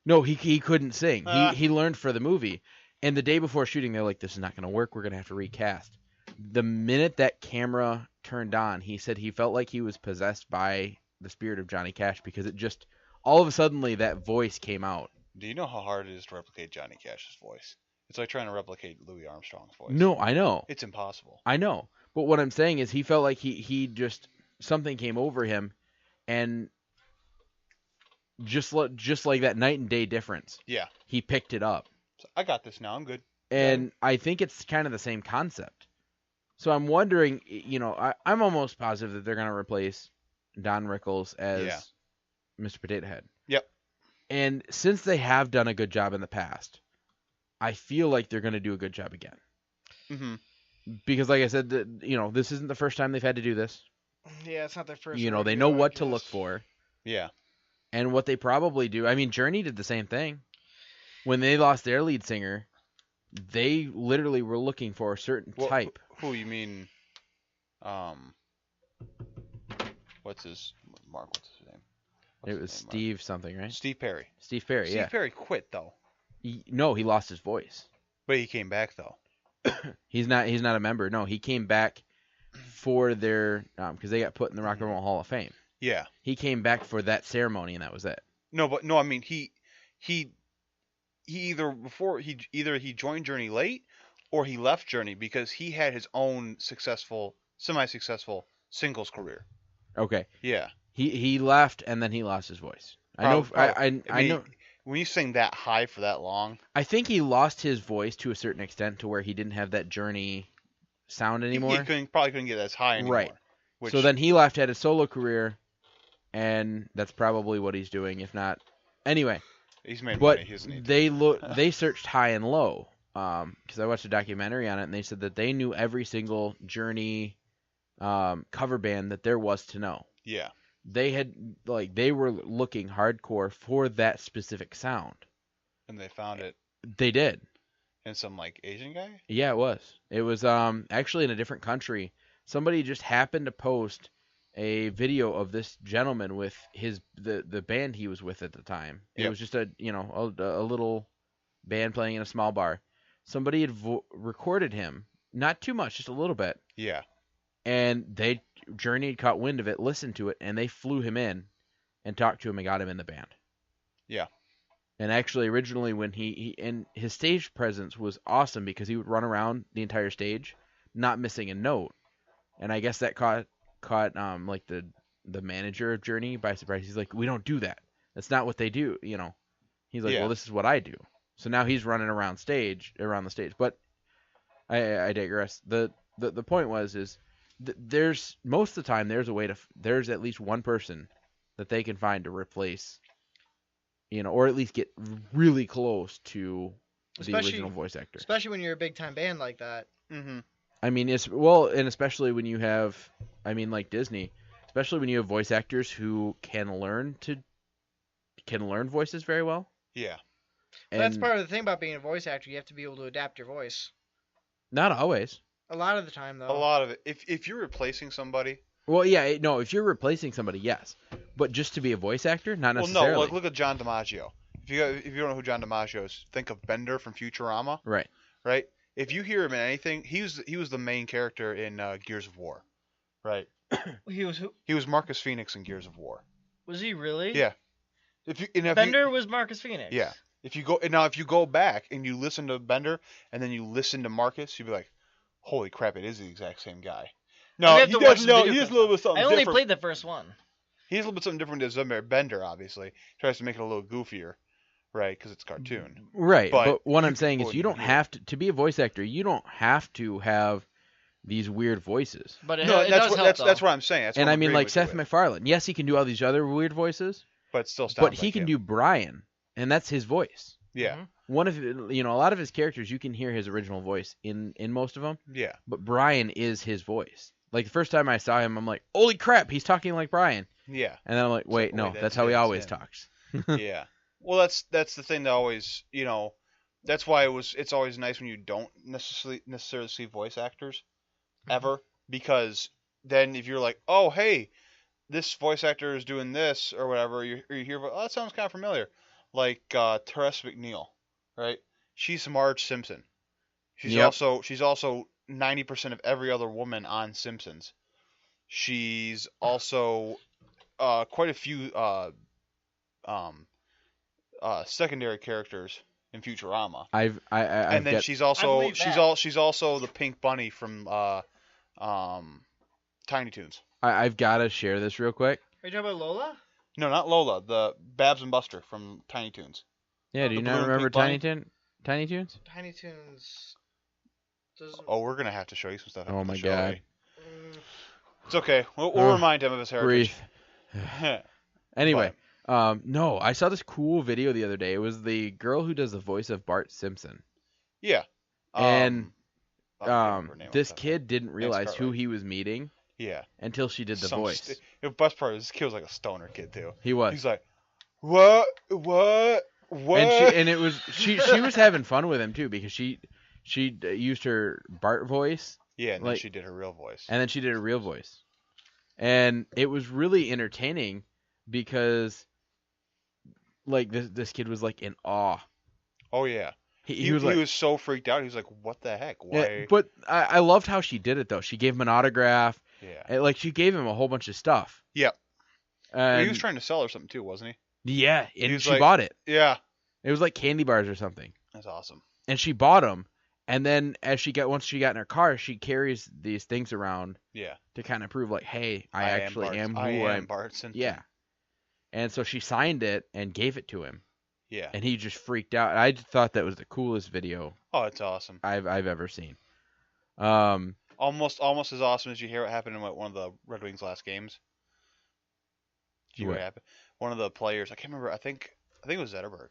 Speaker 1: No, he couldn't sing. He learned for the movie. And the day before shooting, they're like, this is not going to work. We're going to have to recast. The minute that camera turned on, he said he felt like he was possessed by the spirit of Johnny Cash because it just, all of a sudden, that voice came out.
Speaker 3: Do you know how hard it is to replicate Johnny Cash's voice? It's like trying to replicate Louis Armstrong's voice.
Speaker 1: No, I know.
Speaker 3: It's impossible.
Speaker 1: I know. But what I'm saying is he felt like he just, something came over him and just like that night and day difference.
Speaker 3: Yeah.
Speaker 1: He picked it up.
Speaker 3: So I got this now. I'm good.
Speaker 1: And I think it's kind of the same concept. So I'm wondering, I'm almost positive that they're going to replace Don Rickles as Mr. Potato Head.
Speaker 3: Yep.
Speaker 1: And since they have done a good job in the past, I feel like they're going to do a good job again.
Speaker 3: Mm-hmm.
Speaker 1: Because like I said, this isn't the first time they've had to do this.
Speaker 2: Yeah, it's not their first.
Speaker 1: They
Speaker 2: rodeo,
Speaker 1: know
Speaker 2: I
Speaker 1: what to
Speaker 2: guess.
Speaker 1: look for.
Speaker 3: Yeah.
Speaker 1: And what they probably do, I mean, Journey did the same thing. When they lost their lead singer, they literally were looking for a certain type.
Speaker 3: Who you mean? What's What's his Mark? What's his name?
Speaker 1: It was Steve something, right?
Speaker 3: Steve Perry.
Speaker 1: Steve Perry, yeah.
Speaker 3: Steve Perry quit though.
Speaker 1: No, he lost his voice.
Speaker 3: But he came back though.
Speaker 1: He's not a member. No, he came back for their because they got put in the Rock and Roll Hall of Fame.
Speaker 3: Yeah.
Speaker 1: He came back for that ceremony, and that was it.
Speaker 3: No, I mean he either he joined Journey late or he left Journey because he had his own semi-successful singles career.
Speaker 1: Okay.
Speaker 3: Yeah.
Speaker 1: He left and then he lost his voice.
Speaker 3: Probably.
Speaker 1: I know.
Speaker 3: When you sing that high for that long,
Speaker 1: I think he lost his voice to a certain extent to where he didn't have that Journey sound anymore.
Speaker 3: He probably couldn't get as high anymore.
Speaker 1: Right. So then he left, had a solo career, and that's probably what he's doing. If not, anyway.
Speaker 3: He's made
Speaker 1: but
Speaker 3: money. He doesn't need
Speaker 1: they searched high and low because I watched a documentary on it, and they said that they knew every single Journey cover band that there was to know.
Speaker 3: Yeah.
Speaker 1: They were looking hardcore for that specific sound.
Speaker 3: And they found it.
Speaker 1: They did.
Speaker 3: And some Asian guy?
Speaker 1: Yeah, it was. It was actually in a different country. Somebody just happened to post a video of this gentleman with the band he was with at the time. It was just a little band playing in a small bar. Somebody had recorded him, not too much, just a little bit.
Speaker 3: Yeah.
Speaker 1: And Journey had caught wind of it, listened to it, and they flew him in and talked to him and got him in the band.
Speaker 3: Yeah.
Speaker 1: And actually, originally when and his stage presence was awesome because he would run around the entire stage, not missing a note. And I guess that caught the manager of Journey by surprise. He's like, we don't do that. That's not what they do. He's like, well, this is what I do. So now he's running around the stage. But I digress. The point was there's most of the time there's at least one person that they can find to replace, or at least get really close to the original voice actor.
Speaker 2: Especially when you're a big time band like that.
Speaker 3: Mm-hmm.
Speaker 1: I mean, and especially when you have, like Disney, especially when you have voice actors who can learn voices very well.
Speaker 3: Yeah.
Speaker 2: And that's part of the thing about being a voice actor. You have to be able to adapt your voice.
Speaker 1: Not always.
Speaker 2: A lot of the time, though.
Speaker 3: A lot of it. If you're replacing somebody.
Speaker 1: Well, yeah, no. If you're replacing somebody, yes. But just to be a voice actor, not necessarily.
Speaker 3: Well, no. Look at John DiMaggio. If you don't know who John DiMaggio is, think of Bender from Futurama.
Speaker 1: Right.
Speaker 3: Right. If you hear him in anything, he was the main character in Gears of War. Right.
Speaker 2: He was who?
Speaker 3: He was Marcus Phoenix in Gears of War.
Speaker 2: Was he really?
Speaker 3: Yeah.
Speaker 2: Bender was Marcus Phoenix.
Speaker 3: Yeah. If you go back and you listen to Bender and then you listen to Marcus, you'd be like, holy crap, it is the exact same guy. No, he does. No, he has a little bit something different.
Speaker 2: I only played the first one.
Speaker 3: He has a little bit something different than Bender, obviously. Tries to make it a little goofier, right? Because it's cartoon.
Speaker 1: Right. But what I'm saying is, you don't have to be a voice actor. You don't have to have these weird voices.
Speaker 2: But
Speaker 3: that's what I'm saying.
Speaker 1: And I mean, like Seth MacFarlane. Yes, he can do all these other weird voices.
Speaker 3: But still,
Speaker 1: but he can do Brian, and that's his voice.
Speaker 3: Yeah.
Speaker 1: One of a lot of his characters, you can hear his original voice in most of them.
Speaker 3: Yeah.
Speaker 1: But Brian is his voice. Like the first time I saw him, I'm like, holy crap, he's talking like Brian.
Speaker 3: Yeah.
Speaker 1: And then I'm like, wait, no, that's how he always talks.
Speaker 3: Yeah. Well, that's the thing that always, that's why it's always nice when you don't necessarily see voice actors ever, because then if you're like, oh, hey, this voice actor is doing this or whatever, you hear, oh, that sounds kind of familiar. Like Therese McNeil, right? She's Marge Simpson. She's also 90% of every other woman on Simpsons. She's also quite a few secondary characters in Futurama.
Speaker 1: And
Speaker 3: then she's also the Pink Bunny from Tiny Toons.
Speaker 1: I've got to share this real quick.
Speaker 2: Are you talking about Lola?
Speaker 3: No, not Lola. The Babs and Buster from Tiny Toons.
Speaker 1: Yeah, do you not remember Tiny Toons?
Speaker 2: Tiny Toons.
Speaker 3: Oh, we're gonna have to show you some stuff.
Speaker 1: Oh my god.
Speaker 3: It's okay. We'll remind him of his heritage.
Speaker 1: Anyway, no, I saw this cool video the other day. It was the girl who does the voice of Bart Simpson.
Speaker 3: Yeah.
Speaker 1: And this kid didn't realize who he was meeting.
Speaker 3: Yeah.
Speaker 1: Until she did the voice.
Speaker 3: The best part is this kid was like a stoner kid too.
Speaker 1: He was.
Speaker 3: He's like, what?
Speaker 1: And it was she was having fun with him too because she used her Bart voice.
Speaker 3: Yeah, and then she did her real voice.
Speaker 1: And then she did her real voice. And it was really entertaining because like this kid was like in awe.
Speaker 3: Oh yeah.
Speaker 1: He was like,
Speaker 3: he was so freaked out. He was like, "What the heck? Why?"
Speaker 1: yeah, but I loved how she did it though. She gave him an autograph.
Speaker 3: Yeah.
Speaker 1: And, like she gave him a whole bunch of stuff.
Speaker 3: Yep.
Speaker 1: And
Speaker 3: He was trying to sell her something too, wasn't he?
Speaker 1: yeah,
Speaker 3: He
Speaker 1: and
Speaker 3: was
Speaker 1: she
Speaker 3: like-
Speaker 1: bought it.
Speaker 3: Yeah.
Speaker 1: It was like candy bars or something.
Speaker 3: That's awesome.
Speaker 1: And she bought them. And then once she got in her car, she carries these things around
Speaker 3: Yeah.
Speaker 1: to kind of prove like, hey, I actually am who
Speaker 3: I
Speaker 1: I'm.
Speaker 3: am Bart Simpson.
Speaker 1: Yeah. And so she signed it and gave it to him,
Speaker 3: Yeah.
Speaker 1: and he just freaked out. I just thought that was the coolest video
Speaker 3: Oh, it's awesome.
Speaker 1: I've ever seen.
Speaker 3: Almost as awesome as you hear what happened in one of the Red Wings last games. Did you hear what happened? One of the players, I can't remember. I think it was Zetterberg.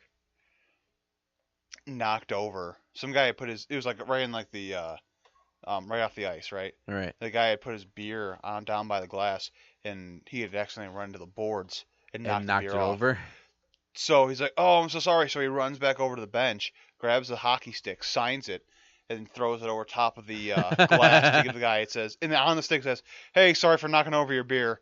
Speaker 3: Knocked over some guy. It was like right in like the right off the ice, right?
Speaker 1: All right.
Speaker 3: The guy had put his beer on down by the glass, and he had accidentally run into the boards and knocked the
Speaker 1: it
Speaker 3: beer off.
Speaker 1: over.
Speaker 3: So he's like, "Oh, I'm so sorry." So he runs back over to the bench, grabs the hockey stick, signs it, and throws it over top of the glass to give the guy. It says, and on the stick says, "Hey, sorry for knocking over your beer.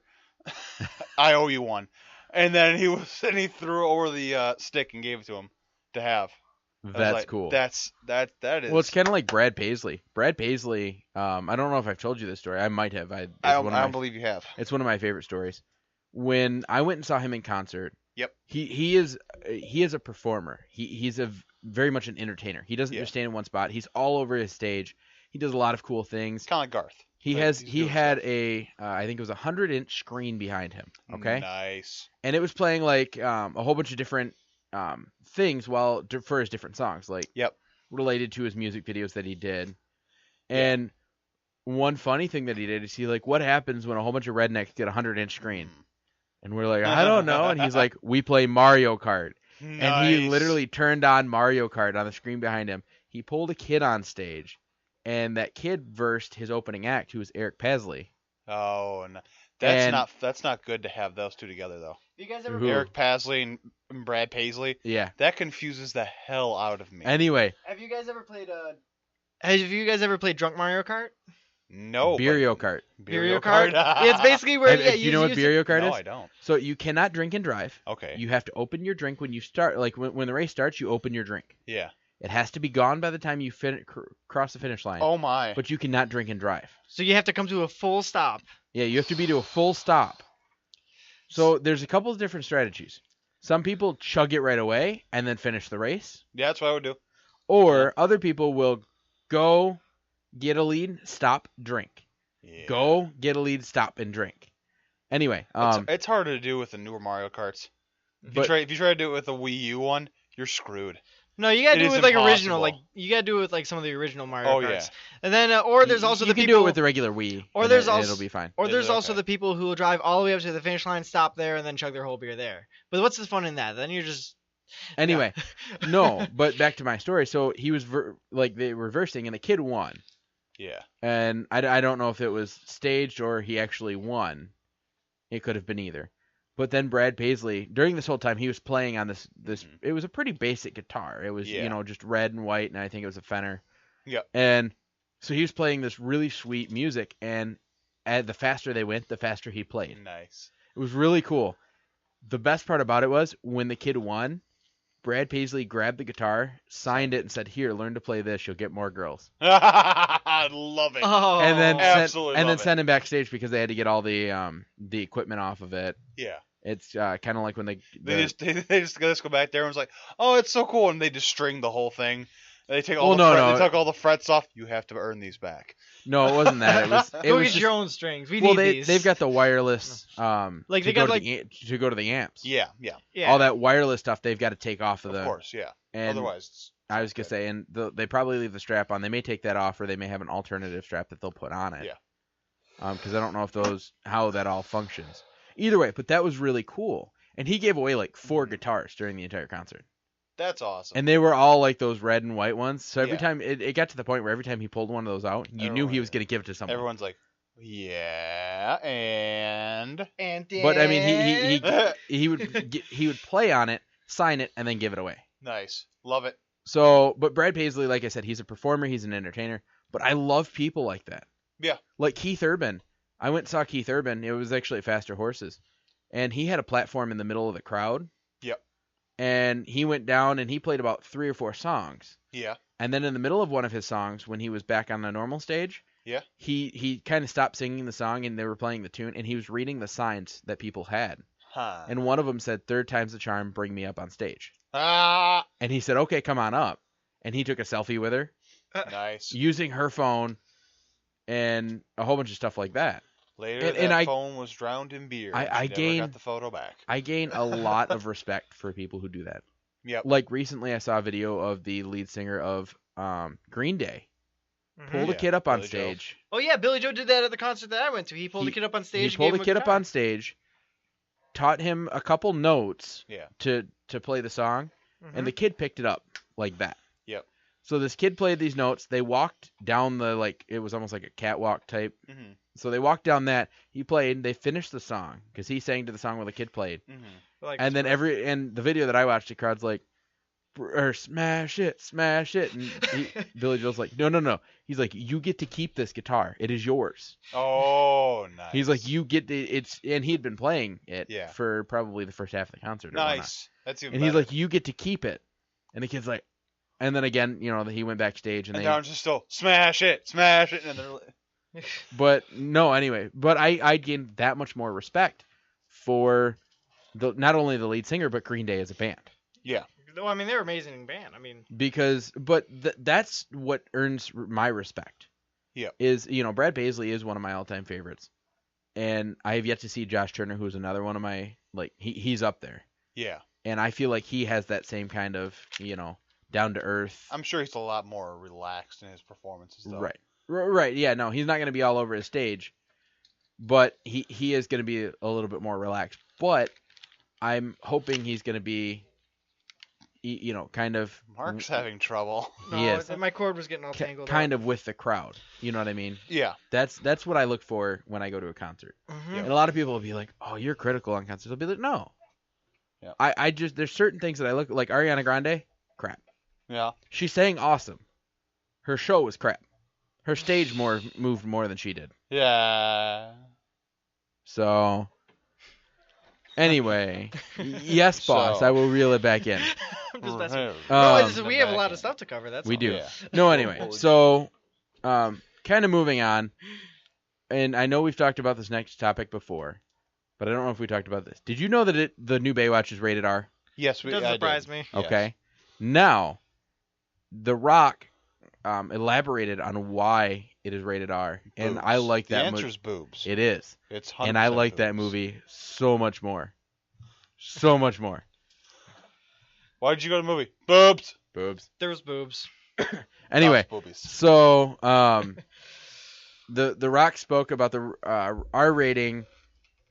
Speaker 3: I owe you one." And then he threw it over the stick and gave it to him to have.
Speaker 1: That's
Speaker 3: like,
Speaker 1: cool.
Speaker 3: That is.
Speaker 1: Well, it's kind of like Brad Paisley. Brad Paisley. I don't know if I've told you this story. I might have.
Speaker 3: I don't believe you have.
Speaker 1: It's one of my favorite stories. When I went and saw him in concert.
Speaker 3: Yep.
Speaker 1: He is a performer. He's very much an entertainer. He doesn't just stand in one spot. He's all over his stage. He does a lot of cool things.
Speaker 3: Kind of like Garth.
Speaker 1: He had a I think it was a 100-inch screen behind him. Okay.
Speaker 3: Nice.
Speaker 1: And it was playing like a whole bunch of different things for his different songs, like related to his music videos that he did. And one funny thing that he did is what happens when a whole bunch of rednecks get a 100-inch screen? And we're like, I don't know. And he's like, we play Mario Kart.
Speaker 3: Nice.
Speaker 1: And he literally turned on Mario Kart on the screen behind him. He pulled a kid on stage, and that kid versed his opening act, who was Eric Paisley.
Speaker 3: Oh, no. That's not good to have those two together though.
Speaker 2: You guys ever
Speaker 3: Eric Paisley and Brad Paisley?
Speaker 1: Yeah.
Speaker 3: That confuses the hell out of me.
Speaker 1: Anyway.
Speaker 2: Have you guys ever played Drunk Mario Kart?
Speaker 3: No.
Speaker 1: Beerio Kart.
Speaker 2: Beerio Kart? Yeah, it's basically where
Speaker 1: do you know what Beerio Kart is?
Speaker 3: No, I don't.
Speaker 1: So you cannot drink and drive.
Speaker 3: Okay.
Speaker 1: You have to open your drink when you start. Like when the race starts, you open your drink.
Speaker 3: Yeah.
Speaker 1: It has to be gone by the time you cross the finish line.
Speaker 3: Oh my.
Speaker 1: But you cannot drink and drive.
Speaker 2: So you have to come to a full stop.
Speaker 1: Yeah, you have to be to a full stop. So there's a couple of different strategies. Some people chug it right away and then finish the race.
Speaker 3: Yeah, that's what I would do.
Speaker 1: Or other people will go, get a lead, stop, drink.
Speaker 3: Yeah.
Speaker 1: Go, get a lead, stop, and drink. Anyway,
Speaker 3: it's harder to do with the newer Mario Karts. If you try to do it with the Wii U one, you're screwed.
Speaker 2: No, you gotta do it with
Speaker 3: impossible.
Speaker 2: original, you gotta do it with some of the original Mario Karts.
Speaker 3: Yeah.
Speaker 2: And then, or there's also
Speaker 1: you
Speaker 2: the
Speaker 1: can
Speaker 2: people.
Speaker 1: do it with the regular Wii.
Speaker 2: Or there's also,
Speaker 1: it'll be fine.
Speaker 2: Or there's
Speaker 3: Is it
Speaker 2: also
Speaker 3: okay?
Speaker 2: the people who will drive all the way up to the finish line, stop there, and then chug their whole beer there. But what's the fun in that? Then you're just.
Speaker 1: Anyway, no. But back to my story. So he was they were versing, and the kid won.
Speaker 3: Yeah.
Speaker 1: And I don't know if it was staged or he actually won. It could have been either. But then Brad Paisley, during this whole time, he was playing on this. It was a pretty basic guitar. It was just red and white, and I think it was a Fender.
Speaker 3: Yeah.
Speaker 1: And so he was playing this really sweet music, and the faster they went, the faster he played.
Speaker 3: Nice.
Speaker 1: It was really cool. The best part about it was when the kid won, Brad Paisley grabbed the guitar, signed it, and said, "Here, learn to play this. You'll get more girls."
Speaker 3: I love it.
Speaker 2: Oh.
Speaker 1: And then
Speaker 3: Absolutely
Speaker 1: send him backstage because they had to get all the equipment off of it.
Speaker 3: Yeah.
Speaker 1: It's kind of like when
Speaker 3: They just go back there and was like, "Oh, it's so cool," and they just string the whole thing. They take all they took all the frets off. You have to earn these back.
Speaker 1: No, it wasn't that. It was
Speaker 2: Go get your own strings. We need these.
Speaker 1: They've got the wireless
Speaker 2: they got
Speaker 1: to go to the amps.
Speaker 3: Yeah.
Speaker 1: All that wireless stuff they've got to take off of
Speaker 3: Of course, yeah.
Speaker 1: And
Speaker 3: Otherwise,
Speaker 1: I was gonna say, and they probably leave the strap on. They may take that off, or they may have an alternative strap that they'll put on it.
Speaker 3: Yeah.
Speaker 1: Because I don't know how that all functions. Either way, but that was really cool. And he gave away like 4 guitars during the entire concert.
Speaker 3: that's awesome.
Speaker 1: And they were all like those red and white ones. So every time it got to the point where every time he pulled one of those out, you knew he was going to give it to someone.
Speaker 3: Everyone's like, yeah, and
Speaker 1: But I mean, he would play on it, sign it, and then give it away.
Speaker 3: nice, love it.
Speaker 1: So, but Brad Paisley, like I said, he's a performer, he's an entertainer. But I love people like that.
Speaker 3: Yeah.
Speaker 1: Like Keith Urban. I went and saw Keith Urban. It was actually at Faster Horses, and he had a platform in the middle of the crowd.
Speaker 3: Yep.
Speaker 1: And he went down and he played about 3 or 4 songs.
Speaker 3: Yeah.
Speaker 1: And then in the middle of one of his songs, when he was back on the normal stage,
Speaker 3: Yeah.
Speaker 1: he kind of stopped singing the song and they were playing the tune, and he was reading the signs that people had.
Speaker 3: Huh.
Speaker 1: And one of them said, "Third time's the charm, bring me up on stage."
Speaker 3: Ah.
Speaker 1: And he said, "Okay, come on up." And he took a selfie with her
Speaker 3: Nice.
Speaker 1: using her phone and a whole bunch of stuff like that.
Speaker 3: Later,
Speaker 1: and
Speaker 3: that phone was drowned in beer.
Speaker 1: I
Speaker 3: She never
Speaker 1: gained-
Speaker 3: got the photo back.
Speaker 1: I gain a lot of respect for people who do that.
Speaker 3: Yep.
Speaker 1: Like recently I saw a video of the lead singer of Green Day. Pulled a
Speaker 3: Yeah,
Speaker 1: kid up on
Speaker 3: Billy Joe.
Speaker 1: stage.
Speaker 2: Oh yeah, Billy Joe did that at the concert that I went to. He pulled a kid up on stage.
Speaker 1: He pulled
Speaker 2: gave
Speaker 1: a
Speaker 2: him
Speaker 1: kid up
Speaker 2: guitar.
Speaker 1: on stage, taught him a couple notes
Speaker 3: Yeah.
Speaker 1: to play the song,
Speaker 2: Mhm.
Speaker 1: and the kid picked it up like that.
Speaker 3: Yep.
Speaker 1: So this kid played these notes. They walked down it was almost like a catwalk type.
Speaker 3: Mm-hmm.
Speaker 1: So they walked down that. He played. They finished the song because he sang to the song while the kid played.
Speaker 3: Mm-hmm.
Speaker 2: Like,
Speaker 1: And then and the video that I watched, the crowd's like, or smash it, and Billy Joel's like, no. He's like, you get to keep this guitar. It is yours.
Speaker 3: Oh, nice.
Speaker 1: He's like, you get it's, and he'd been playing it
Speaker 3: Yeah.
Speaker 1: for probably the first half of the concert. Or whatnot.
Speaker 3: Nice. That's even
Speaker 1: And
Speaker 3: better.
Speaker 1: he's like, you get to keep it. And the kid's like, and then again, he went backstage and
Speaker 3: and
Speaker 1: they,
Speaker 3: Darren's just still smash it, and they're
Speaker 1: but no, anyway, but I gained that much more respect for not only the lead singer, but Green Day as a band.
Speaker 3: yeah.
Speaker 2: No, I mean they're amazing band. I mean,
Speaker 1: But that's what earns my respect.
Speaker 3: Yep.
Speaker 1: Is, Brad Paisley is one of my all-time favorites. And I have yet to see Josh Turner, who's another one of my, he's up there.
Speaker 3: Yeah.
Speaker 1: And I feel like he has that same kind of, down to earth.
Speaker 3: I'm sure he's a lot more relaxed in his performances, though.
Speaker 1: Right. Right. Yeah, no, he's not going to be all over his stage. But he is going to be a little bit more relaxed. But I'm hoping he's going to be, kind of.
Speaker 3: Mark's having trouble.
Speaker 1: He
Speaker 2: no,
Speaker 1: is.
Speaker 2: my cord was getting all tangled.
Speaker 1: Kind of with the crowd. You know what I mean?
Speaker 3: Yeah.
Speaker 1: That's what I look for when I go to a concert.
Speaker 2: Mm-hmm.
Speaker 1: And a lot of people will be like, "Oh, you're critical on concerts." I'll be like, "No."
Speaker 3: Yeah.
Speaker 1: I just there's certain things that I look like Ariana Grande, crap.
Speaker 3: Yeah.
Speaker 1: She sang awesome. Her show was crap. Her stage moved more than she did.
Speaker 3: Yeah.
Speaker 1: So anyway, yes, boss,
Speaker 3: So-
Speaker 1: I will reel it back in.
Speaker 2: I'm just messing.
Speaker 1: Um,
Speaker 2: No, we have a lot of stuff to cover. That's
Speaker 1: We
Speaker 2: all.
Speaker 1: do.
Speaker 3: Yeah.
Speaker 1: No, anyway,
Speaker 3: Holy
Speaker 1: so kind of moving on, and I know we've talked about this next topic before, but I don't know if we talked about this. Did you know that the new Baywatch is rated R?
Speaker 3: Yes,
Speaker 2: Doesn't surprise me.
Speaker 3: Yes.
Speaker 1: Okay. Now, The Rock elaborated on why it is rated R, and
Speaker 3: Boobs.
Speaker 1: I like that
Speaker 3: The
Speaker 1: movie.
Speaker 3: answer's boobs.
Speaker 1: It is,
Speaker 3: It's 100%
Speaker 1: and I like that
Speaker 3: boobs.
Speaker 1: movie so much more. So much more.
Speaker 3: Why did you go to the movie? Boobs.
Speaker 1: Boobs.
Speaker 2: There was boobs.
Speaker 1: Anyway,
Speaker 3: Lots of boobies.
Speaker 1: so the Rock spoke about the R rating,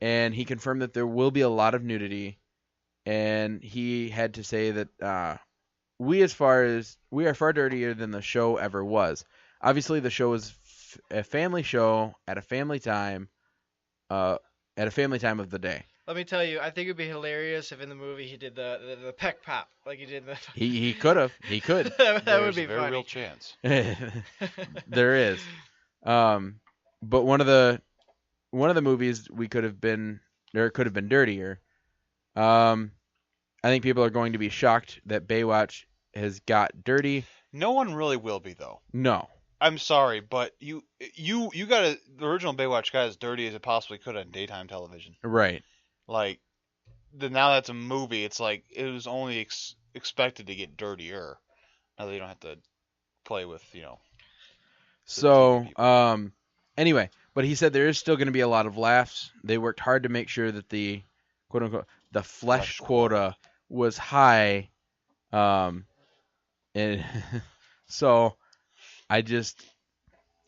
Speaker 1: and he confirmed that there will be a lot of nudity, and he had to say that we are far dirtier than the show ever was. Obviously, the show is a family show at a family time of the day.
Speaker 2: Let me tell you, I think it'd be hilarious if in the movie he did the peck pop like he did in the.
Speaker 1: He could have. He could.
Speaker 2: that
Speaker 3: There's
Speaker 2: would be
Speaker 3: a very
Speaker 2: funny.
Speaker 3: real chance.
Speaker 1: There is. But one of the movies could have been dirtier. I think people are going to be shocked that Baywatch has got dirty.
Speaker 3: No one really will be, though.
Speaker 1: No.
Speaker 3: I'm sorry, but you got the original Baywatch got as dirty as it possibly could on daytime television.
Speaker 1: Right.
Speaker 3: Like, now that's a movie. It's like it was only expected to get dirtier. Now that you don't have to play with,
Speaker 1: So,
Speaker 3: people.
Speaker 1: anyway, but he said there is still going to be a lot of laughs. They worked hard to make sure that the quote unquote the flesh quota was high. And so I just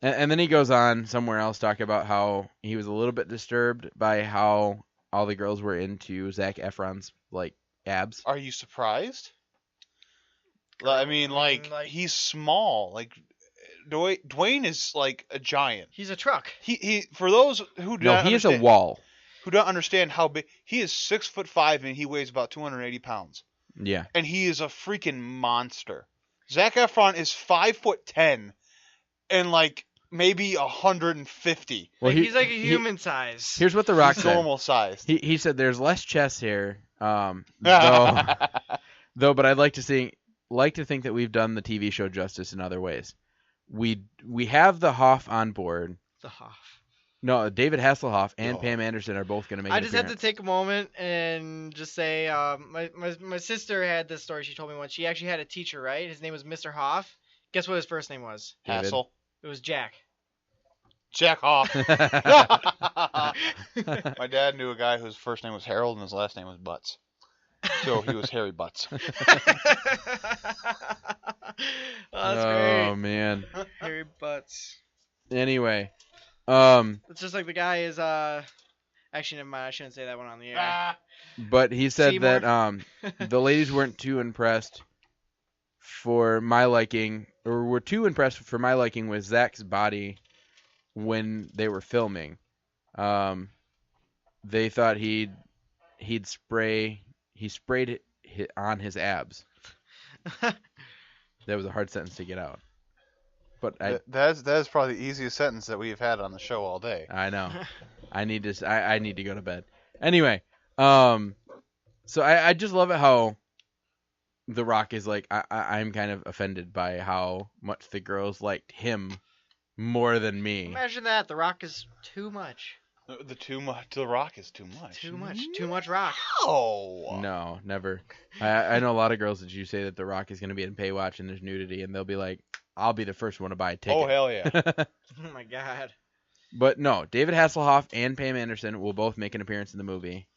Speaker 1: and then he goes on somewhere else talking about how he was a little bit disturbed by how all the girls were into Zac Efron's abs.
Speaker 3: Are you surprised? I mean, he's small. Like Dwayne is like a giant.
Speaker 2: He's a truck.
Speaker 3: He for those who do
Speaker 1: No,
Speaker 3: not
Speaker 1: he is a
Speaker 3: understand-
Speaker 1: wall.
Speaker 3: who don't understand how big he is. 6'5" and he weighs about 280 pounds,
Speaker 1: Yeah.
Speaker 3: and he is a freaking monster. Zac Efron is 5'10", and maybe 150.
Speaker 1: Well,
Speaker 2: Like, he's like a human size.
Speaker 1: Here's what The Rock
Speaker 3: He's
Speaker 1: said.
Speaker 3: normal sized.
Speaker 1: He said there's less chest hair, though, but I'd like to think that we've done the TV show justice in other ways. We have the Hoff on board.
Speaker 2: The Hoff.
Speaker 1: No, David Hasselhoff and Pam Anderson are both going to make.
Speaker 2: I just have to take a moment and just say, my sister had this story. She told me once. She actually had a teacher, right? His name was Mr. Hoff. Guess what his first name was?
Speaker 3: Hassel.
Speaker 2: It was Jack.
Speaker 3: Jack Hoff. My dad knew a guy whose first name was Harold and his last name was Butts. So he was Harry Butts.
Speaker 2: That's great.
Speaker 1: Oh man.
Speaker 2: Harry Butts.
Speaker 1: Anyway,
Speaker 2: It's just like the guy is actually never mind, I shouldn't say that one on the air.
Speaker 1: but he said
Speaker 2: Seymour.
Speaker 1: that the ladies weren't too impressed for my liking, or were too impressed for my liking with Zach's body when they were filming. They thought he sprayed it on his abs. That was a hard sentence to get out. But
Speaker 3: That is probably the easiest sentence that we've had on the show all day.
Speaker 1: I know. I need to go to bed. Anyway, so I just love it how The Rock is like, I'm kind of offended by how much the girls liked him more than me.
Speaker 2: Imagine that. The Rock is too much.
Speaker 3: The Rock is too much.
Speaker 2: Too much. Too much Rock.
Speaker 3: Oh.
Speaker 1: No, never. I know a lot of girls that you say that The Rock is going to be in Baywatch and there's nudity, and they'll be like, I'll be the first one to buy a ticket.
Speaker 3: Oh, hell yeah.
Speaker 2: Oh my God.
Speaker 1: But no, David Hasselhoff and Pam Anderson will both make an appearance in the movie,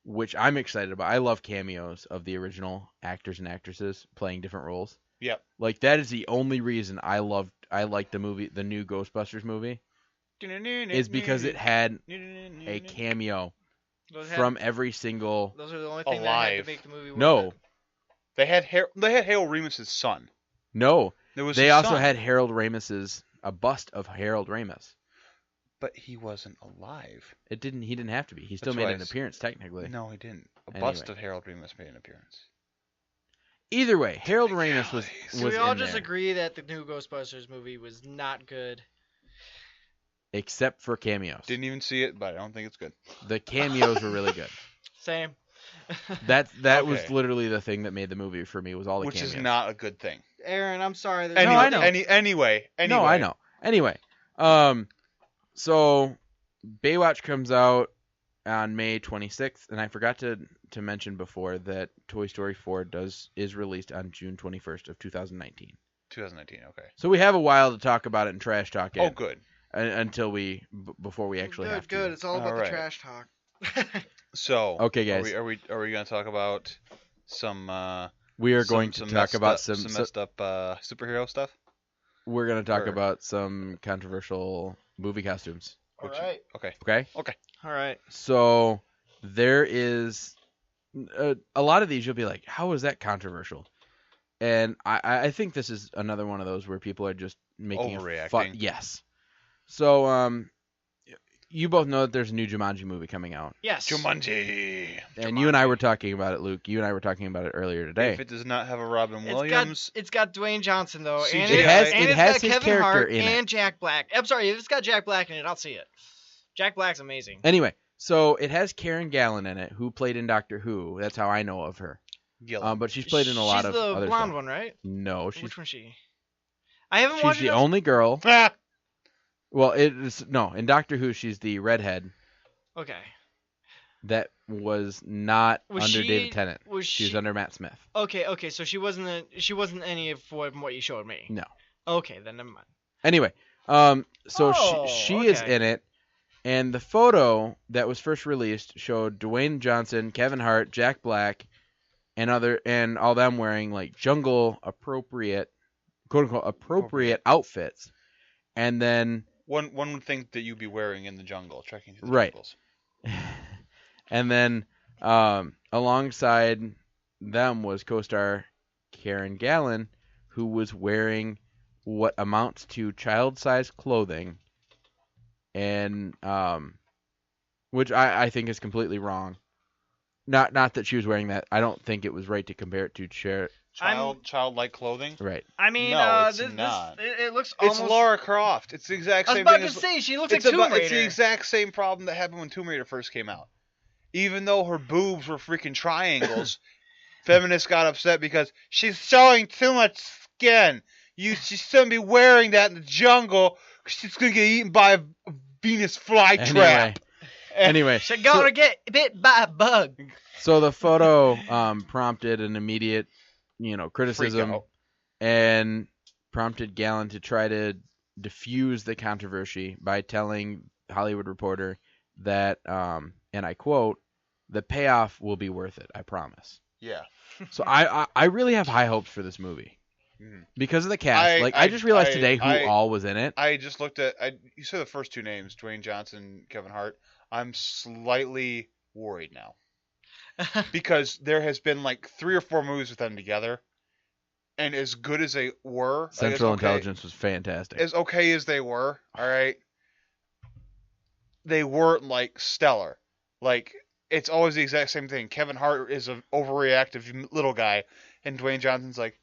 Speaker 1: which I'm excited about. I love cameos of the original actors and actresses playing different roles.
Speaker 3: Yep.
Speaker 1: Like, that is the only reason I liked the movie, the new Ghostbusters movie, is because it had a cameo from every single.
Speaker 2: Those are the only thing that had to make the movie work.
Speaker 1: No,
Speaker 3: They had Harold Ramis's son.
Speaker 1: no.
Speaker 3: Was
Speaker 1: They
Speaker 3: his
Speaker 1: also
Speaker 3: son.
Speaker 1: had Harold Ramis's a bust of Harold Ramis.
Speaker 3: But he wasn't alive.
Speaker 1: He didn't have to be. He still
Speaker 3: That's
Speaker 1: made
Speaker 3: why
Speaker 1: an appearance technically.
Speaker 3: No, he didn't. A
Speaker 1: Anyway.
Speaker 3: bust of Harold Ramis made an appearance.
Speaker 1: Either way, Harold Ramis was
Speaker 2: So we all
Speaker 1: in
Speaker 2: just
Speaker 1: there,
Speaker 2: agree that the new Ghostbusters movie was not good.
Speaker 1: except for cameos.
Speaker 3: Didn't even see it, but I don't think it's good.
Speaker 1: The cameos were really good.
Speaker 2: Same.
Speaker 1: That was
Speaker 3: Okay.
Speaker 1: literally the thing that made the movie for me, was all the
Speaker 3: Which
Speaker 1: cameos.
Speaker 3: is not a good thing.
Speaker 2: Aaron, I'm sorry.
Speaker 1: No, I know.
Speaker 3: Anyway.
Speaker 1: No, I know. Anyway, so Baywatch comes out on May 26th, and I forgot to mention before that Toy Story 4 is released on June 21st of 2019.
Speaker 3: 2019, okay.
Speaker 1: So we have a while to talk about it and trash talk it.
Speaker 3: Oh, good.
Speaker 1: Until before we actually have to.
Speaker 2: Good. It's all about
Speaker 3: Alright.
Speaker 2: the trash talk.
Speaker 3: So,
Speaker 1: Okay, guys.
Speaker 3: Are we going to talk about some
Speaker 1: We are going to talk about some
Speaker 3: messed up superhero stuff?
Speaker 1: We're going to talk
Speaker 3: Or-
Speaker 1: about some controversial movie costumes.
Speaker 2: All right.
Speaker 3: Okay.
Speaker 1: Okay?
Speaker 2: All right.
Speaker 1: So there is a lot of these you'll be like, how is that controversial? And I think this is another one of those where people are just making
Speaker 3: Overreacting.
Speaker 1: Yes. So you both know that there's a new Jumanji movie coming out.
Speaker 2: Yes.
Speaker 3: Jumanji.
Speaker 1: And you and I were talking about it, Luke. You and I were talking about it earlier today.
Speaker 3: If it does not have a Robin Williams,
Speaker 2: It's got Dwayne Johnson though,
Speaker 3: CJ
Speaker 2: and
Speaker 3: It has-
Speaker 1: it
Speaker 2: it's
Speaker 1: has
Speaker 2: got
Speaker 1: his
Speaker 2: Kevin
Speaker 1: character
Speaker 2: Hart
Speaker 1: in it.
Speaker 2: and Jack Black. I'm sorry, if it's got Jack Black in it, I'll see it. Jack Black's amazing.
Speaker 1: Anyway, so it has Karen Gillan in it, who played in Doctor Who. That's how I know of her.
Speaker 3: Gillen.
Speaker 1: But she's played in a lot of
Speaker 2: She's the
Speaker 1: other
Speaker 2: blonde
Speaker 1: stuff.
Speaker 2: one, right?
Speaker 1: No, she's
Speaker 2: Which one's she? I haven't watched
Speaker 1: the
Speaker 2: enough-
Speaker 1: only girl.
Speaker 3: Ah!
Speaker 1: Well, in Doctor Who, she's the redhead
Speaker 2: Okay.
Speaker 1: that was not
Speaker 2: Was
Speaker 1: under
Speaker 2: she-
Speaker 1: David Tennant.
Speaker 2: Was
Speaker 1: She was under Matt Smith.
Speaker 2: Okay, so she wasn't any of what you showed me.
Speaker 1: No.
Speaker 2: Okay, then never mind.
Speaker 1: Anyway, so
Speaker 2: Oh,
Speaker 1: she is
Speaker 2: okay.
Speaker 1: in it, and the photo that was first released showed Dwayne Johnson, Kevin Hart, Jack Black, and all them wearing like jungle appropriate, quote unquote appropriate outfits, and then
Speaker 3: One would think that you'd be wearing in the jungle, trekking through the
Speaker 1: Right.
Speaker 3: jungles.
Speaker 1: and then alongside them was co-star Karen Gillan, who was wearing what amounts to child-sized clothing, and which I think is completely wrong. Not that she was wearing that. I don't think it was right to compare it to Cher.
Speaker 3: Childlike clothing.
Speaker 1: Right.
Speaker 2: I mean,
Speaker 3: No, it's
Speaker 2: this
Speaker 3: not.
Speaker 2: it looks
Speaker 3: It's
Speaker 2: almost.
Speaker 3: Laura Croft. It's the exact
Speaker 2: I was
Speaker 3: same
Speaker 2: about
Speaker 3: thing.
Speaker 2: to
Speaker 3: as-
Speaker 2: say she looks like
Speaker 3: It's
Speaker 2: Tomb Raider.
Speaker 3: It's the exact same problem that happened when Tomb Raider first came out. Even though her boobs were freaking triangles, feminists got upset because she's showing too much skin. She shouldn't be wearing that in the jungle because she's gonna get eaten by a Venus flytrap.
Speaker 1: Anyway,
Speaker 2: She's gonna get bit by a bug.
Speaker 1: so the photo prompted an immediate, criticism,
Speaker 3: Freak out.
Speaker 1: and prompted Gallon to try to diffuse the controversy by telling Hollywood Reporter that, and I quote, "The payoff will be worth it, I promise."
Speaker 3: Yeah.
Speaker 1: So I really have high hopes for this movie
Speaker 3: Mhm.
Speaker 1: because of the cast. I just realized today who all was in it.
Speaker 3: I just looked at. You said the first two names, Dwayne Johnson, Kevin Hart. I'm slightly worried now because there has been like 3 or 4 movies with them together, and as good as they were,
Speaker 1: Central Intelligence was fantastic.
Speaker 3: As okay as they were, all right, they weren't like stellar. Like it's always the exact same thing. Kevin Hart is an overreactive little guy, and Dwayne Johnson's like,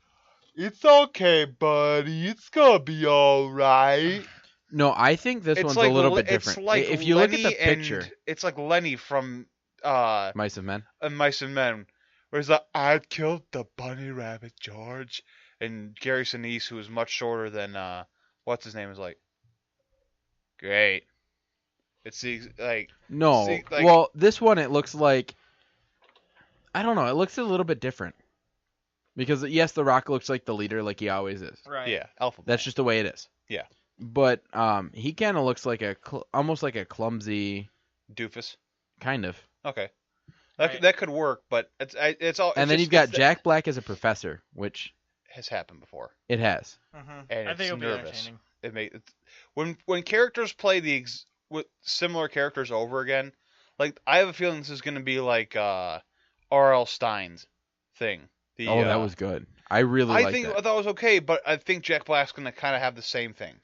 Speaker 3: "It's okay, buddy. It's gonna be all right."
Speaker 1: No, I think this one's a little bit different.
Speaker 3: It's like
Speaker 1: if you
Speaker 3: Lenny
Speaker 1: look at the picture,
Speaker 3: it's like Lenny from
Speaker 1: Mice and Men.
Speaker 3: Mice and Men, where he's like, "I killed the bunny rabbit, George," and Gary Sinise, who is much shorter than what's his name, is like, "Great." It's the
Speaker 1: No, well, this one it looks like, I don't know, it looks a little bit different. Because yes, The Rock looks like the leader, like he always is.
Speaker 2: Right.
Speaker 3: yeah, Alpha.
Speaker 1: That's just the way it is.
Speaker 3: Yeah.
Speaker 1: But he kind of looks like almost like a clumsy,
Speaker 3: doofus.
Speaker 1: kind of.
Speaker 3: Okay,
Speaker 2: Right.
Speaker 3: that could work, but it's all.
Speaker 1: And then you've got Jack Black as a professor, which
Speaker 3: has happened before,
Speaker 1: it has.
Speaker 3: and
Speaker 2: I
Speaker 3: it's
Speaker 2: think it'll be
Speaker 3: nervous.
Speaker 2: entertaining.
Speaker 3: When characters play with similar characters over again, like I have a feeling this is going to be like R.L. Stein's thing.
Speaker 1: That was good. I really liked
Speaker 3: I
Speaker 1: that.
Speaker 3: thought it was okay, but I think Jack Black's going to kind of have the same thing.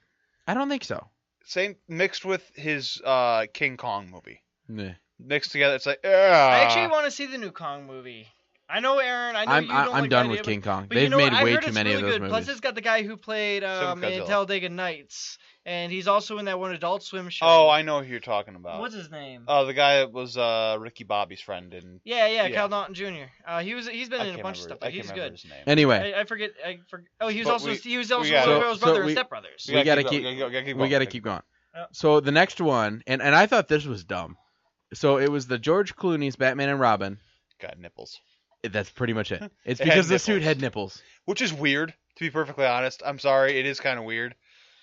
Speaker 1: I don't think so.
Speaker 3: Same mixed with his King Kong movie.
Speaker 1: Nah.
Speaker 3: Mixed together, it's like,
Speaker 2: I actually want to see the new Kong movie. I know, Aaron. I know you don't
Speaker 1: I'm
Speaker 2: like
Speaker 1: done
Speaker 2: the
Speaker 1: with
Speaker 2: idea,
Speaker 1: King Kong.
Speaker 2: but
Speaker 1: They've
Speaker 2: I
Speaker 1: made way
Speaker 2: heard
Speaker 1: too
Speaker 2: it's
Speaker 1: many
Speaker 2: really
Speaker 1: of those
Speaker 2: good.
Speaker 1: movies.
Speaker 2: Plus, it's got the guy who played in
Speaker 3: Godzilla.
Speaker 2: Talladega Nights, and he's also in that one Adult Swim show.
Speaker 3: Oh, I know who you're talking about.
Speaker 2: What's his name?
Speaker 3: Oh, the guy that was Ricky Bobby's friend, and
Speaker 2: Yeah,
Speaker 3: yeah.
Speaker 2: Cal Naughton Jr. He's been
Speaker 3: I
Speaker 2: in a
Speaker 3: can't
Speaker 2: bunch of
Speaker 3: remember-
Speaker 2: stuff,
Speaker 3: I
Speaker 2: but
Speaker 3: can't
Speaker 2: he's
Speaker 3: remember
Speaker 2: good.
Speaker 3: his name.
Speaker 1: Anyway,
Speaker 2: I forget. Oh, he was
Speaker 3: But
Speaker 2: also
Speaker 3: we
Speaker 2: Will
Speaker 3: gotta-
Speaker 2: Ferrell's brother in
Speaker 1: we-
Speaker 2: Step Brothers.
Speaker 1: we gotta
Speaker 3: keep
Speaker 1: keep-
Speaker 3: going.
Speaker 1: we got to keep going.
Speaker 2: Yep.
Speaker 1: So the next one, and I thought this was dumb. So it was the George Clooney's Batman and Robin.
Speaker 3: Got nipples,
Speaker 1: That's pretty much it. It's
Speaker 3: It had
Speaker 1: because the suit
Speaker 3: nipples.
Speaker 1: had nipples.
Speaker 3: which is weird. To be perfectly honest, I'm sorry, it is kind of weird.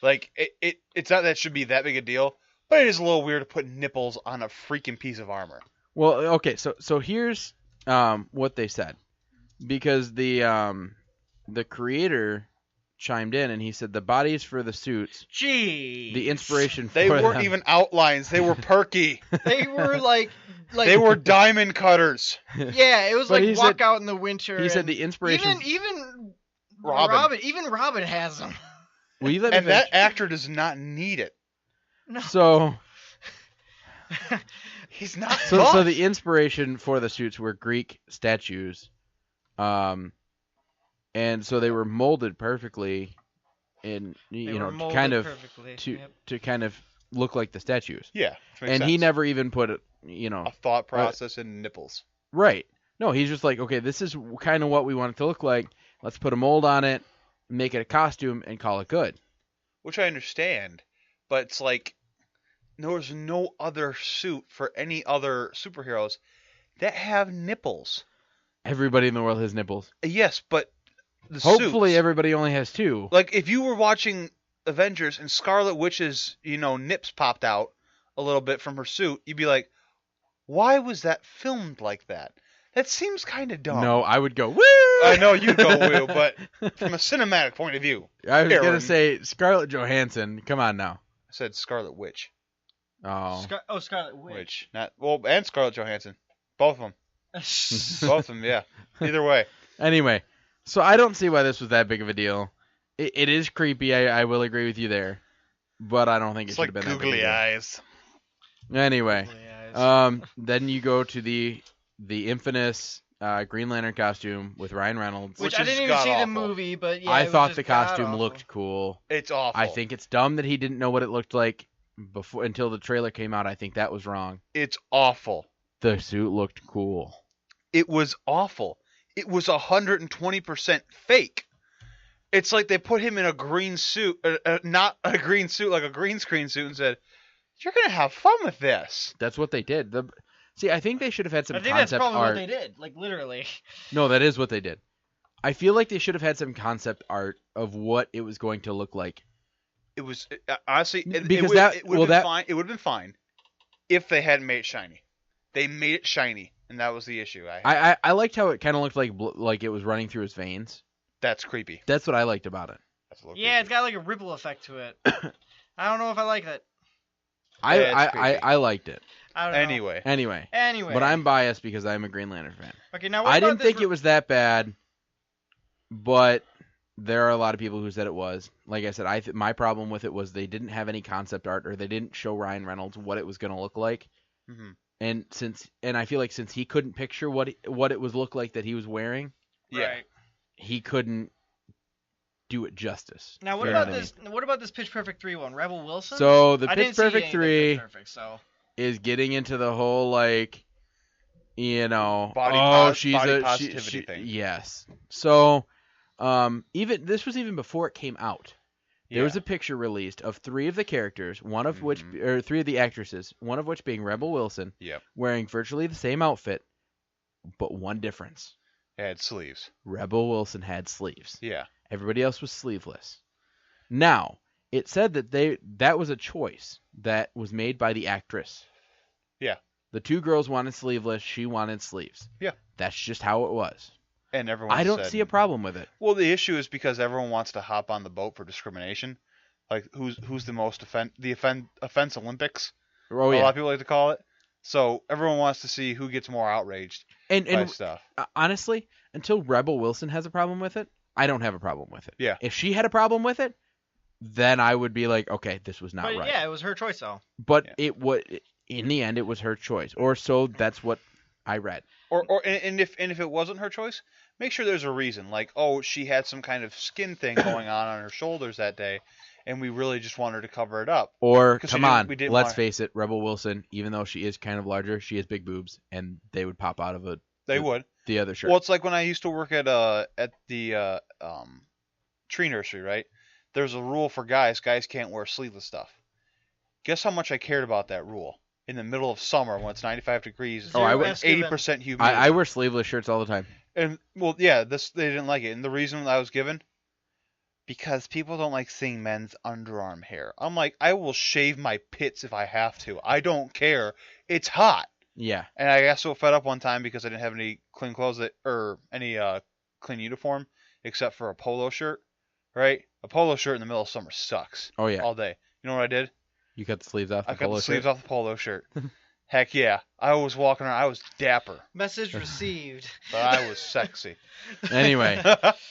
Speaker 3: Like it's not that it should be that big a deal, but it is a little weird to put nipples on a freaking piece of armor.
Speaker 1: Well, okay, so here's what they said, because the creator chimed in and he said the bodies for the suits,
Speaker 2: Gee.
Speaker 1: the inspiration for
Speaker 3: They weren't
Speaker 1: them.
Speaker 3: even outlines; they were perky.
Speaker 2: They were like
Speaker 3: They were diamond cutters.
Speaker 2: yeah. It was
Speaker 1: But
Speaker 2: like
Speaker 1: he
Speaker 2: walk
Speaker 1: said-
Speaker 2: out in the winter.
Speaker 1: He said
Speaker 2: and
Speaker 1: the inspiration.
Speaker 2: even
Speaker 3: Robin.
Speaker 2: has them.
Speaker 1: Will you let me
Speaker 3: And that
Speaker 1: finish?
Speaker 3: actor does not need it.
Speaker 2: No.
Speaker 1: So
Speaker 3: He's not.
Speaker 1: so
Speaker 3: buff.
Speaker 1: the inspiration for the suits were Greek statues, and so they were molded perfectly, in to kind of to kind of look like the statues.
Speaker 3: Yeah, which makes
Speaker 1: And he
Speaker 3: sense.
Speaker 1: never even put it,
Speaker 3: a thought process in nipples.
Speaker 1: right. No, he's just like, okay, this is kind of what we want it to look like. Let's put a mold on it, make it a costume, and call it good.
Speaker 3: Which I understand, but it's like there's no other suit for any other superheroes that have nipples.
Speaker 1: Everybody in the world has nipples.
Speaker 3: Yes, but the
Speaker 1: Hopefully,
Speaker 3: suits,
Speaker 1: everybody only has 2.
Speaker 3: like if you were watching Avengers and Scarlet Witch's, nips popped out a little bit from her suit, you'd be like, why was that filmed like that? That seems kind of dumb.
Speaker 1: No, I would go woo.
Speaker 3: I know you go woo, but from a cinematic point of view,
Speaker 1: I was
Speaker 3: Aaron.
Speaker 1: gonna say Scarlett Johansson. Come on now.
Speaker 3: I said Scarlet Witch.
Speaker 1: Oh,
Speaker 2: Scarlet Witch.
Speaker 3: Not and Scarlett Johansson, both of them. Both of them, yeah. Either way.
Speaker 1: Anyway, so I don't see why this was that big of a deal. It is creepy. I will agree with you there, but I don't think it
Speaker 3: It's
Speaker 1: should
Speaker 3: like
Speaker 1: have been that big a
Speaker 3: googly
Speaker 1: deal.
Speaker 3: eyes.
Speaker 1: Anyway, then you go to the the infamous Green Lantern costume with Ryan Reynolds.
Speaker 2: Which
Speaker 3: Which
Speaker 2: I
Speaker 3: is
Speaker 2: didn't even see the
Speaker 3: god-awful.
Speaker 2: movie, but yeah.
Speaker 1: I
Speaker 2: it was
Speaker 1: thought
Speaker 2: just
Speaker 1: the costume
Speaker 2: god-awful.
Speaker 1: looked cool.
Speaker 3: It's awful.
Speaker 1: I think it's dumb that he didn't know what it looked like until the trailer came out. I think that was wrong.
Speaker 3: it's awful.
Speaker 1: The suit looked cool.
Speaker 3: It was awful. It was 120% fake. It's like they put him in a green suit, not a green suit, like a green screen suit, and said, "You're gonna have fun with this."
Speaker 1: That's what they did. See, I think they should have had some
Speaker 2: I think that's
Speaker 1: concept
Speaker 2: probably
Speaker 1: art.
Speaker 2: what they did. Like literally.
Speaker 1: No, that is what they did. I feel like they should have had some concept art of what it was going to look like.
Speaker 3: It was honestly
Speaker 1: Because
Speaker 3: it would have been fine. It would have been fine if they hadn't made it shiny. They made it shiny, and that was the issue.
Speaker 1: I liked how it kind of looked like it was running through his veins.
Speaker 3: That's creepy.
Speaker 1: That's what I liked about it.
Speaker 3: That's a little
Speaker 2: Yeah, it's
Speaker 3: creepy.
Speaker 2: got like a ripple effect to it. I don't know if I like that.
Speaker 1: I
Speaker 3: Yeah, it's creepy.
Speaker 1: I liked it.
Speaker 2: I don't know.
Speaker 3: Anyway,
Speaker 2: Anyway.
Speaker 1: But I'm biased because I'm a Green Lantern fan.
Speaker 2: Okay, now what
Speaker 1: I
Speaker 2: about
Speaker 1: didn't
Speaker 2: this
Speaker 1: think it was that bad, but there are a lot of people who said it was. Like I said, my problem with it was they didn't have any concept art, or they didn't show Ryan Reynolds what it was going to look like.
Speaker 3: hmm
Speaker 1: And I feel like since he couldn't picture what it was look like that he was wearing,
Speaker 3: yeah.
Speaker 2: Right.
Speaker 1: he couldn't do it justice.
Speaker 2: Now what
Speaker 1: You know
Speaker 2: about
Speaker 1: I
Speaker 2: this? What about this Pitch Perfect 3 one? Rebel Wilson.
Speaker 1: So the
Speaker 2: I
Speaker 1: Pitch
Speaker 2: didn't see
Speaker 1: Perfect
Speaker 2: anything
Speaker 1: 3
Speaker 2: Pitch Perfect, so.
Speaker 1: is getting into the whole like,
Speaker 3: Body positivity thing.
Speaker 1: Yes. So, even this was even before it came out. There was
Speaker 3: Yeah.
Speaker 1: a picture released of 3 of the characters, one of which,
Speaker 3: Mhm.
Speaker 1: or 3 of the actresses, one of which being Rebel Wilson,
Speaker 3: Yep.
Speaker 1: wearing virtually the same outfit, but one difference.
Speaker 3: It had sleeves.
Speaker 1: Rebel Wilson had sleeves.
Speaker 3: Yeah.
Speaker 1: Everybody else was sleeveless. Now, it said that that was a choice that was made by the actress.
Speaker 3: Yeah.
Speaker 1: The 2 girls wanted sleeveless, she wanted sleeves.
Speaker 3: Yeah.
Speaker 1: That's just how it was.
Speaker 3: And everyone
Speaker 1: I don't
Speaker 3: said,
Speaker 1: see a problem with it.
Speaker 3: Well, the issue is because everyone wants to hop on the boat for discrimination. Like who's the most offense Olympics?
Speaker 1: Oh
Speaker 3: A lot
Speaker 1: yeah.
Speaker 3: of people like to call it. So everyone wants to see who gets more outraged by
Speaker 1: And
Speaker 3: stuff.
Speaker 1: honestly, until Rebel Wilson has a problem with it, I don't have a problem with it.
Speaker 3: Yeah.
Speaker 1: If she had a problem with it, then I would be like, okay, this was not
Speaker 2: But
Speaker 1: right.
Speaker 2: yeah, it was her choice though.
Speaker 1: But
Speaker 3: Yeah.
Speaker 1: it would, in the end, it was her choice, or so that's what I read.
Speaker 3: And if it wasn't her choice, make sure there's a reason. Like, oh, she had some kind of skin thing going on her shoulders that day, and we really just want her to cover it up.
Speaker 1: Or
Speaker 3: 'Cause
Speaker 1: come
Speaker 3: we didn't-
Speaker 1: on,
Speaker 3: we didn't
Speaker 1: let's
Speaker 3: want-
Speaker 1: face it, Rebel Wilson, even though she is kind of larger, she has big boobs, and they would pop out of
Speaker 3: They would.
Speaker 1: the other shirt.
Speaker 3: Well, it's like when I used to work at the tree nursery, right? There's a rule for guys. Guys can't wear sleeveless stuff. Guess how much I cared about that rule in the middle of summer when it's 95 degrees.
Speaker 1: Oh, I
Speaker 2: Zero
Speaker 1: would-
Speaker 2: F's given.
Speaker 3: 80% humidity.
Speaker 1: I wear sleeveless shirts all the time.
Speaker 3: And well, yeah, they didn't like it, and the reason I was given, because people don't like seeing men's underarm hair. I'm like, I will shave my pits if I have to. I don't care. It's hot.
Speaker 1: Yeah.
Speaker 3: And I got so fed up one time because I didn't have any clean clothes or any clean uniform except for a polo shirt. Right? A polo shirt in the middle of summer sucks
Speaker 1: Oh yeah.
Speaker 3: all day. You know what I did?
Speaker 1: You cut the sleeves off the
Speaker 3: I cut
Speaker 1: polo
Speaker 3: the sleeves
Speaker 1: shirt.
Speaker 3: off the polo shirt. Heck yeah. I was walking around. I was dapper,
Speaker 2: Message received.
Speaker 3: but I was sexy.
Speaker 1: Anyway,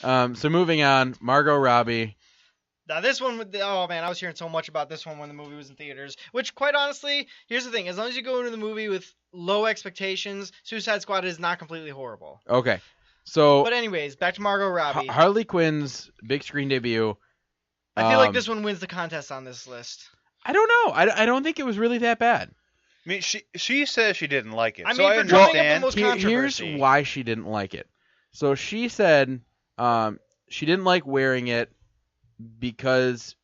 Speaker 1: so moving on, Margot Robbie.
Speaker 2: Now this one, oh man, I was hearing so much about this one when the movie was in theaters. Which, quite honestly, here's the thing: as long as you go into the movie with low expectations, Suicide Squad is not completely horrible.
Speaker 1: Okay, so
Speaker 2: But anyways, back to Margot Robbie.
Speaker 1: Harley Quinn's big screen debut.
Speaker 2: I feel like this one wins the contest on this list.
Speaker 1: I don't know. I don't think it was really that bad.
Speaker 3: I mean, she says she didn't like it.
Speaker 2: I
Speaker 3: so
Speaker 2: mean,
Speaker 3: I
Speaker 2: for drumming up the
Speaker 3: understand.
Speaker 2: most
Speaker 1: Here's
Speaker 2: controversy.
Speaker 1: why she didn't like it. So she said she didn't like wearing it because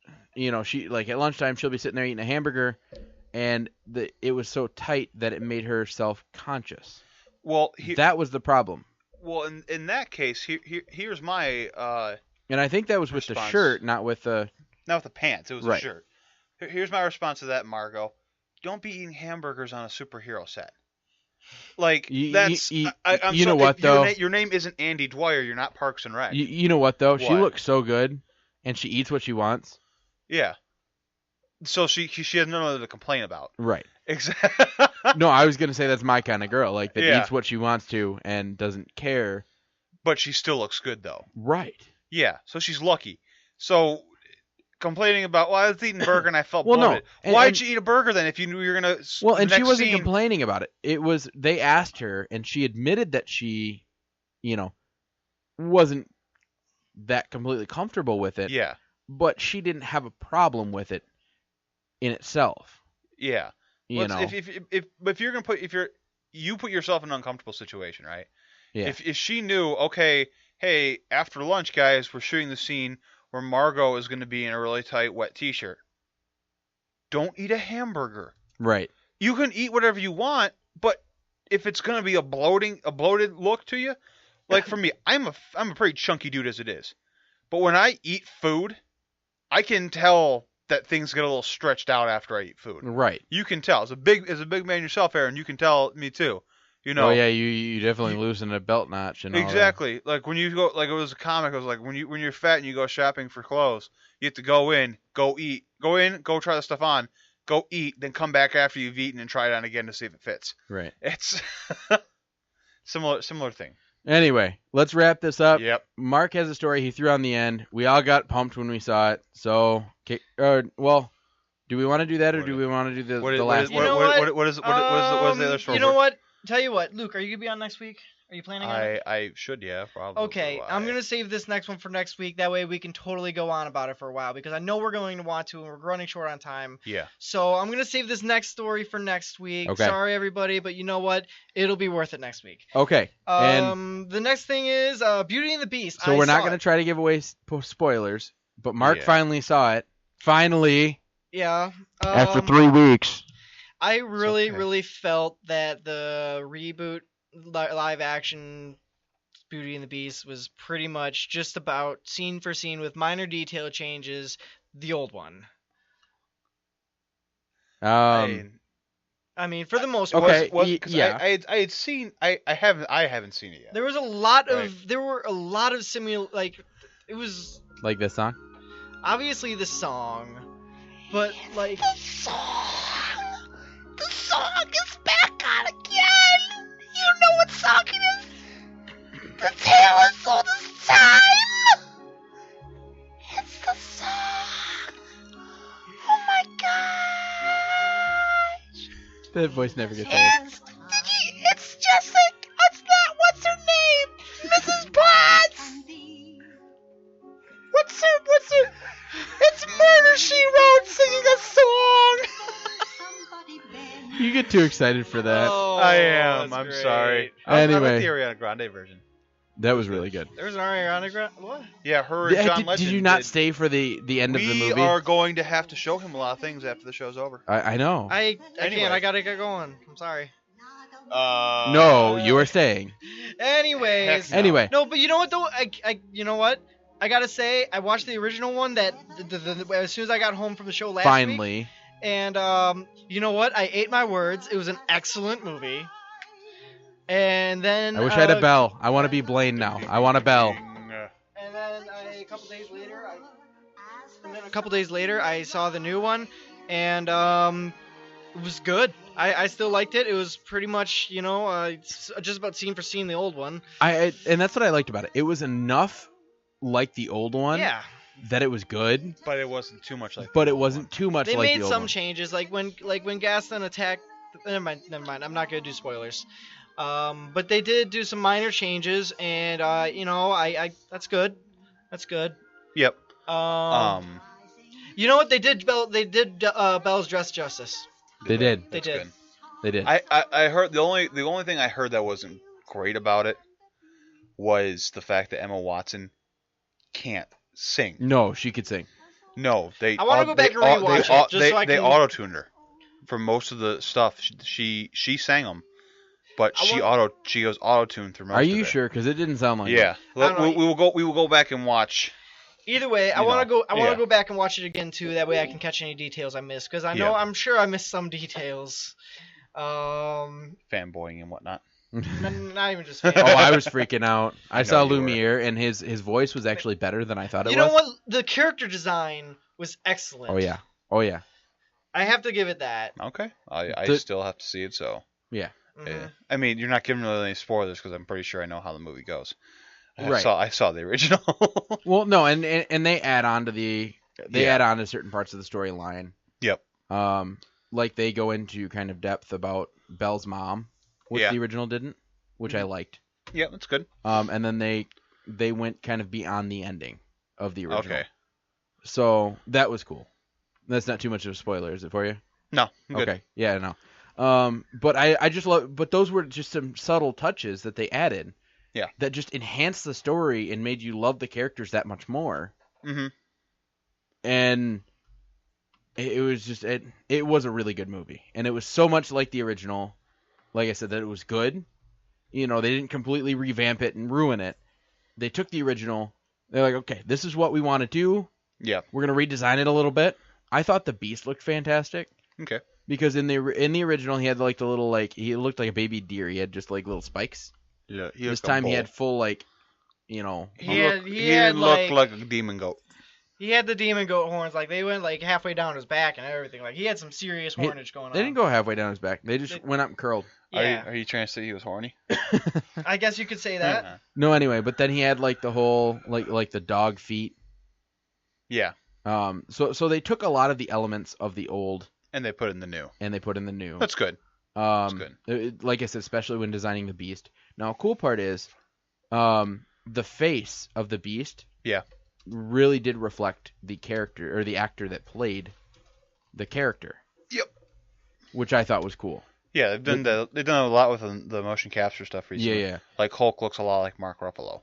Speaker 1: she like at lunchtime she'll be sitting there eating a hamburger and it was so tight that it made her self-conscious.
Speaker 3: Well,
Speaker 1: That was the problem.
Speaker 3: well, in that case, here's my
Speaker 1: And I think that was with the
Speaker 3: Response.
Speaker 1: shirt, not with the
Speaker 3: not with the pants. It was
Speaker 1: Right.
Speaker 3: a shirt. Here's my response to that, Margot. Don't be eating hamburgers on a superhero set. Like that's. I'm
Speaker 1: you know
Speaker 3: sorry,
Speaker 1: what, though?
Speaker 3: Your name isn't Andy Dwyer. You're not Parks and Rec.
Speaker 1: you know what though? She
Speaker 3: What?
Speaker 1: looks so good and she eats what she wants.
Speaker 3: Yeah. So she has nothing to complain about.
Speaker 1: Right.
Speaker 3: Exactly.
Speaker 1: No, I was gonna say that's my kind of girl, like that
Speaker 3: Yeah.
Speaker 1: eats what she wants to and doesn't care.
Speaker 3: But she still looks good though.
Speaker 1: Right.
Speaker 3: Yeah. So she's lucky. So complaining about, well, I was eating a burger and I felt
Speaker 1: Well, no.
Speaker 3: bloated.
Speaker 1: And-
Speaker 3: Why'd
Speaker 1: and-
Speaker 3: you eat a burger then if you knew you were gonna?
Speaker 1: Well,
Speaker 3: the
Speaker 1: and she
Speaker 3: next
Speaker 1: wasn't
Speaker 3: scene-
Speaker 1: complaining about it. It was they asked her, and she admitted that she, wasn't that completely comfortable with it.
Speaker 3: Yeah,
Speaker 1: But she didn't have a problem with it in itself.
Speaker 3: yeah.
Speaker 1: You know.
Speaker 3: If you're gonna you put yourself in an uncomfortable situation, right?
Speaker 1: Yeah.
Speaker 3: If she knew, okay, hey, after lunch, guys, we're shooting the scene where Margot is gonna be in a really tight wet T-shirt. Don't eat a hamburger.
Speaker 1: Right.
Speaker 3: You can eat whatever you want, but if it's gonna be a bloated look to you, like for me, I'm a pretty chunky dude as it is, but when I eat food, I can tell that things get a little stretched out after I eat food.
Speaker 1: Right.
Speaker 3: You can tell. As a big man yourself, Aaron, you can tell me too. You know.
Speaker 1: Oh yeah, you definitely loosen a belt notch and all that.
Speaker 3: Exactly. Like when you go, like it was a comic. It was like when you're fat and you go shopping for clothes, you have to go in, go eat, go in, go try the stuff on, go eat, then come back after you've eaten and try it on again to see if it fits.
Speaker 1: Right.
Speaker 3: It's similar thing.
Speaker 1: Anyway, let's wrap this up.
Speaker 3: Yep.
Speaker 1: Mark has a story he threw on the end. We all got pumped when we saw it. So, do we want to do that or do we want to do the last one?
Speaker 3: What is the other story?
Speaker 2: You know what? Tell you what, Luke, are you gonna be on next week? Are you planning on it?
Speaker 3: I should, yeah, probably.
Speaker 2: Okay, I'm gonna save this next one for next week. That way we can totally go on about it for a while because I know we're going to want to, and we're running short on time.
Speaker 3: Yeah.
Speaker 2: So I'm gonna save this next story for next week.
Speaker 1: Okay.
Speaker 2: Sorry everybody, but you know what? It'll be worth it next week.
Speaker 1: Okay. And
Speaker 2: The next thing is Beauty and the Beast.
Speaker 1: so we're not going to try to give away spoilers, but Mark finally saw it. Finally.
Speaker 2: Yeah.
Speaker 4: After 3 weeks.
Speaker 2: I really felt that the reboot live action Beauty and the Beast was pretty much just about scene for scene with minor detail changes the old one.
Speaker 1: I
Speaker 2: mean, for the most part.
Speaker 1: Okay.
Speaker 3: Yeah. I had seen. I haven't seen it yet.
Speaker 2: There was a lot of it was
Speaker 1: like this song.
Speaker 2: obviously the song, but like
Speaker 6: The song is back on again. You know what song it is? The tale as old as time. It's the song. Oh my gosh.
Speaker 1: That voice never gets old.
Speaker 6: It's just like, it's not, what's her name? Mrs. Potts. What's her, it's Murder, She Wrote singing a song.
Speaker 1: You get too excited for that.
Speaker 2: Oh,
Speaker 3: I am.
Speaker 2: that's
Speaker 3: I'm
Speaker 2: great.
Speaker 3: sorry.
Speaker 1: Anyway.
Speaker 3: I like the Ariana Grande version.
Speaker 1: That was really good.
Speaker 2: There was an Ariana Grande. What?
Speaker 3: Yeah, her and John Legend.
Speaker 1: Did you not stay for the end of the movie?
Speaker 3: We are going to have to show him a lot of things after the show's over.
Speaker 1: I know.
Speaker 2: I
Speaker 3: Anyway.
Speaker 2: can't. I gotta get going. I'm sorry.
Speaker 1: No, you are staying.
Speaker 2: Anyways.
Speaker 3: Heck
Speaker 1: Anyway.
Speaker 2: No, but you know what though? You know what? I gotta say, I watched the original one that as soon as I got home from the show last week.
Speaker 1: Finally.
Speaker 2: And you know what? I ate my words. It was an excellent movie. And then
Speaker 1: I wish I had a bell. I want to be Blaine now. I want a bell.
Speaker 2: And then a couple days later, I saw the new one, and it was good. I still liked it. It was pretty much, it's just about scene for scene the old one.
Speaker 1: And that's what I liked about it. It was enough like the old one.
Speaker 2: Yeah.
Speaker 1: That it was good.
Speaker 3: But it wasn't too much like.
Speaker 1: But it wasn't too much
Speaker 2: They
Speaker 1: like
Speaker 2: made
Speaker 1: the old
Speaker 2: some
Speaker 1: one.
Speaker 2: changes, like when Gaston attacked. Never mind. I'm not gonna do spoilers. But they did do some minor changes, and that's good. That's good.
Speaker 3: Yep.
Speaker 2: You know what they did? Belle's dress justice.
Speaker 1: They did.
Speaker 2: They did.
Speaker 3: Good.
Speaker 1: They did.
Speaker 3: I heard the only thing I heard that wasn't great about it was the fact that Emma Watson can't sing.
Speaker 1: No, she could sing.
Speaker 3: No, they.
Speaker 2: I wanna go back and rewatch it, just so I
Speaker 3: They
Speaker 2: can-
Speaker 3: auto-tuned her for most of the stuff. She sang them, but she goes auto-tuned through most.
Speaker 1: Are
Speaker 3: of
Speaker 1: you
Speaker 3: it.
Speaker 1: sure? Because it didn't sound like
Speaker 3: Yeah,
Speaker 2: I don't know.
Speaker 3: we will go back and watch.
Speaker 2: Either way, I
Speaker 3: You
Speaker 2: want
Speaker 3: know,
Speaker 2: to
Speaker 3: yeah.
Speaker 2: go back and watch it again too. That way, I can catch any details I missed, because I know
Speaker 3: Yeah.
Speaker 2: I'm sure I missed some details.
Speaker 3: Fanboying and whatnot.
Speaker 2: Not even just.
Speaker 1: Oh, I was freaking out. I
Speaker 3: know
Speaker 1: saw
Speaker 3: you were.
Speaker 1: Lumiere, and his voice was actually better than I thought it
Speaker 2: You
Speaker 1: was.
Speaker 2: know what? The character design was excellent.
Speaker 1: Oh yeah. Oh yeah.
Speaker 2: I have to give it that.
Speaker 3: Okay, I
Speaker 1: The-
Speaker 3: still have to see it. So
Speaker 1: Yeah.
Speaker 2: Mhm.
Speaker 3: yeah. I mean, you're not giving really any spoilers because I'm pretty sure I know how the movie goes.
Speaker 1: Right.
Speaker 3: I saw the original.
Speaker 1: Well, no, and they add on to the They
Speaker 3: Yeah.
Speaker 1: add on to certain parts of the storyline.
Speaker 3: Yep.
Speaker 1: Like they go into kind of depth about Belle's mom, which
Speaker 3: Yeah.
Speaker 1: the original didn't, which I liked.
Speaker 3: Yeah, that's good.
Speaker 1: And then they went kind of beyond the ending of the original.
Speaker 3: Okay.
Speaker 1: So that was cool. That's not too much of a spoiler, is it for you?
Speaker 3: No, I'm good.
Speaker 1: Okay. Yeah, no. But I just love. But those were just some subtle touches that they added.
Speaker 3: Yeah.
Speaker 1: That just enhanced the story and made you love the characters that much more.
Speaker 3: Mm-hmm.
Speaker 1: And it was just it was a really good movie, and it was so much like the original. Like I said, that it was good. You know, they didn't completely revamp it and ruin it. They took the original. They're like, okay, this is what we want to do.
Speaker 3: Yeah.
Speaker 1: We're gonna redesign it a little bit. I thought the Beast looked fantastic.
Speaker 3: Okay.
Speaker 1: Because in the original, he had like the little he looked like a baby deer. He had just like little spikes.
Speaker 3: Yeah.
Speaker 1: This time he had full like, you know.
Speaker 2: He
Speaker 3: looked like a demon goat.
Speaker 2: He had the demon goat horns, like they went like halfway down his back and everything. Like he had some serious hornage going on.
Speaker 1: They didn't go halfway down his back. They just went up and curled.
Speaker 2: Yeah.
Speaker 3: Are you trying to say he was horny?
Speaker 2: I guess you could say that.
Speaker 1: No, anyway, but then he had like the whole like the dog feet.
Speaker 3: Yeah.
Speaker 1: So they took a lot of the elements of the old
Speaker 3: And they put in the new.
Speaker 1: and they put in the new.
Speaker 3: That's good. That's good.
Speaker 1: Like I said, especially when designing the Beast. Now, a cool part is, the face of the Beast.
Speaker 3: Yeah.
Speaker 1: Really did reflect the character or the actor that played the character.
Speaker 3: Yep.
Speaker 1: Which I thought was cool.
Speaker 3: Yeah, they've done a lot with the motion capture stuff recently.
Speaker 1: Yeah.
Speaker 3: Like Hulk looks a lot like Mark Ruffalo.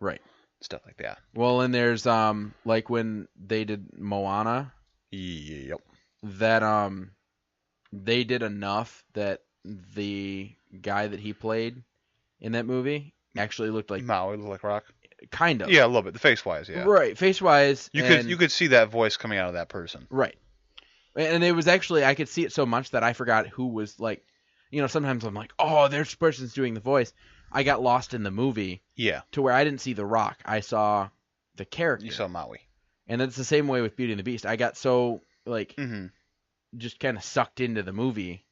Speaker 1: Right.
Speaker 3: Stuff like that.
Speaker 1: Well, and there's like when they did Moana.
Speaker 3: Yep.
Speaker 1: That they did enough that the guy that he played in that movie actually looked like
Speaker 3: Maui looked like Rock.
Speaker 1: kind of.
Speaker 3: Yeah, a little bit. The face wise, yeah.
Speaker 1: Right, face wise.
Speaker 3: You could see that voice coming out of that person.
Speaker 1: Right. And it was actually, I could see it so much that I forgot who was like, you know, sometimes I'm like, oh, this person's doing the voice. I got lost in the movie.
Speaker 3: Yeah.
Speaker 1: To where I didn't see The Rock. I saw the character.
Speaker 3: You saw Maui.
Speaker 1: And it's the same way with Beauty and the Beast. I got so, like, just kind of sucked into the movie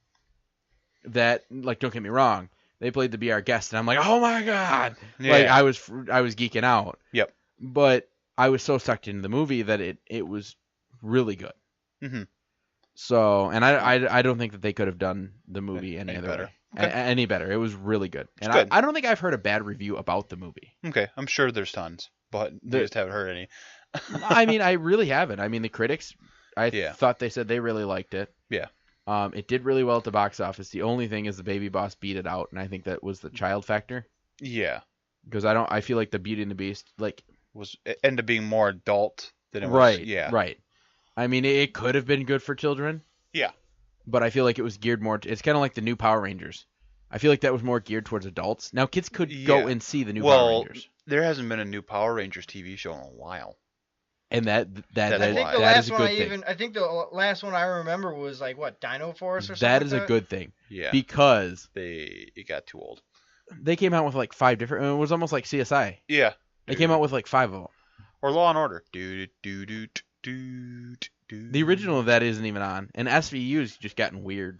Speaker 1: that, like, don't get me wrong, they played to be our guest, and I'm like, oh my god!
Speaker 3: Yeah.
Speaker 1: Like, I was geeking out.
Speaker 3: Yep.
Speaker 1: But I was so sucked into the movie that it was really good.
Speaker 3: Mm-hmm.
Speaker 1: So, and I don't think that they could have done the movie any other
Speaker 3: better.
Speaker 1: way.
Speaker 3: Okay.
Speaker 1: Any better. It was really good. And
Speaker 3: good.
Speaker 1: I don't think I've heard a bad review about the movie.
Speaker 3: Okay, I'm sure there's tons, but you just haven't heard any.
Speaker 1: I mean, I really haven't. I mean, the critics,
Speaker 3: Yeah.
Speaker 1: thought they said they really liked it.
Speaker 3: Yeah.
Speaker 1: It did really well at the box office. The only thing is the Baby Boss beat it out, and I think that was the child factor.
Speaker 3: Yeah.
Speaker 1: Because I feel like the Beauty and the Beast, like,
Speaker 3: It ended up being more adult than it was.
Speaker 1: right,
Speaker 3: Yeah.
Speaker 1: right. I mean, it could have been good for children.
Speaker 3: Yeah.
Speaker 1: But I feel like it was geared more. It's kind of like the new Power Rangers. I feel like that was more geared towards adults. Now kids could go and see the new Power Rangers.
Speaker 3: There hasn't been a new Power Rangers TV show in a while.
Speaker 1: And that
Speaker 3: That's
Speaker 2: I think the
Speaker 3: why.
Speaker 1: that
Speaker 2: last
Speaker 1: is a
Speaker 2: one
Speaker 1: good thing.
Speaker 2: I think the last one I remember was like what, Dino Force or something.
Speaker 1: That is
Speaker 2: like
Speaker 1: a good thing.
Speaker 3: Yeah.
Speaker 1: Because
Speaker 3: It got too old.
Speaker 1: they came out with like 5 different. It was almost like CSI.
Speaker 3: Yeah.
Speaker 1: They came out with like 5 of them.
Speaker 3: Or Law and Order.
Speaker 1: The original of that isn't even on, and SVU's just gotten weird.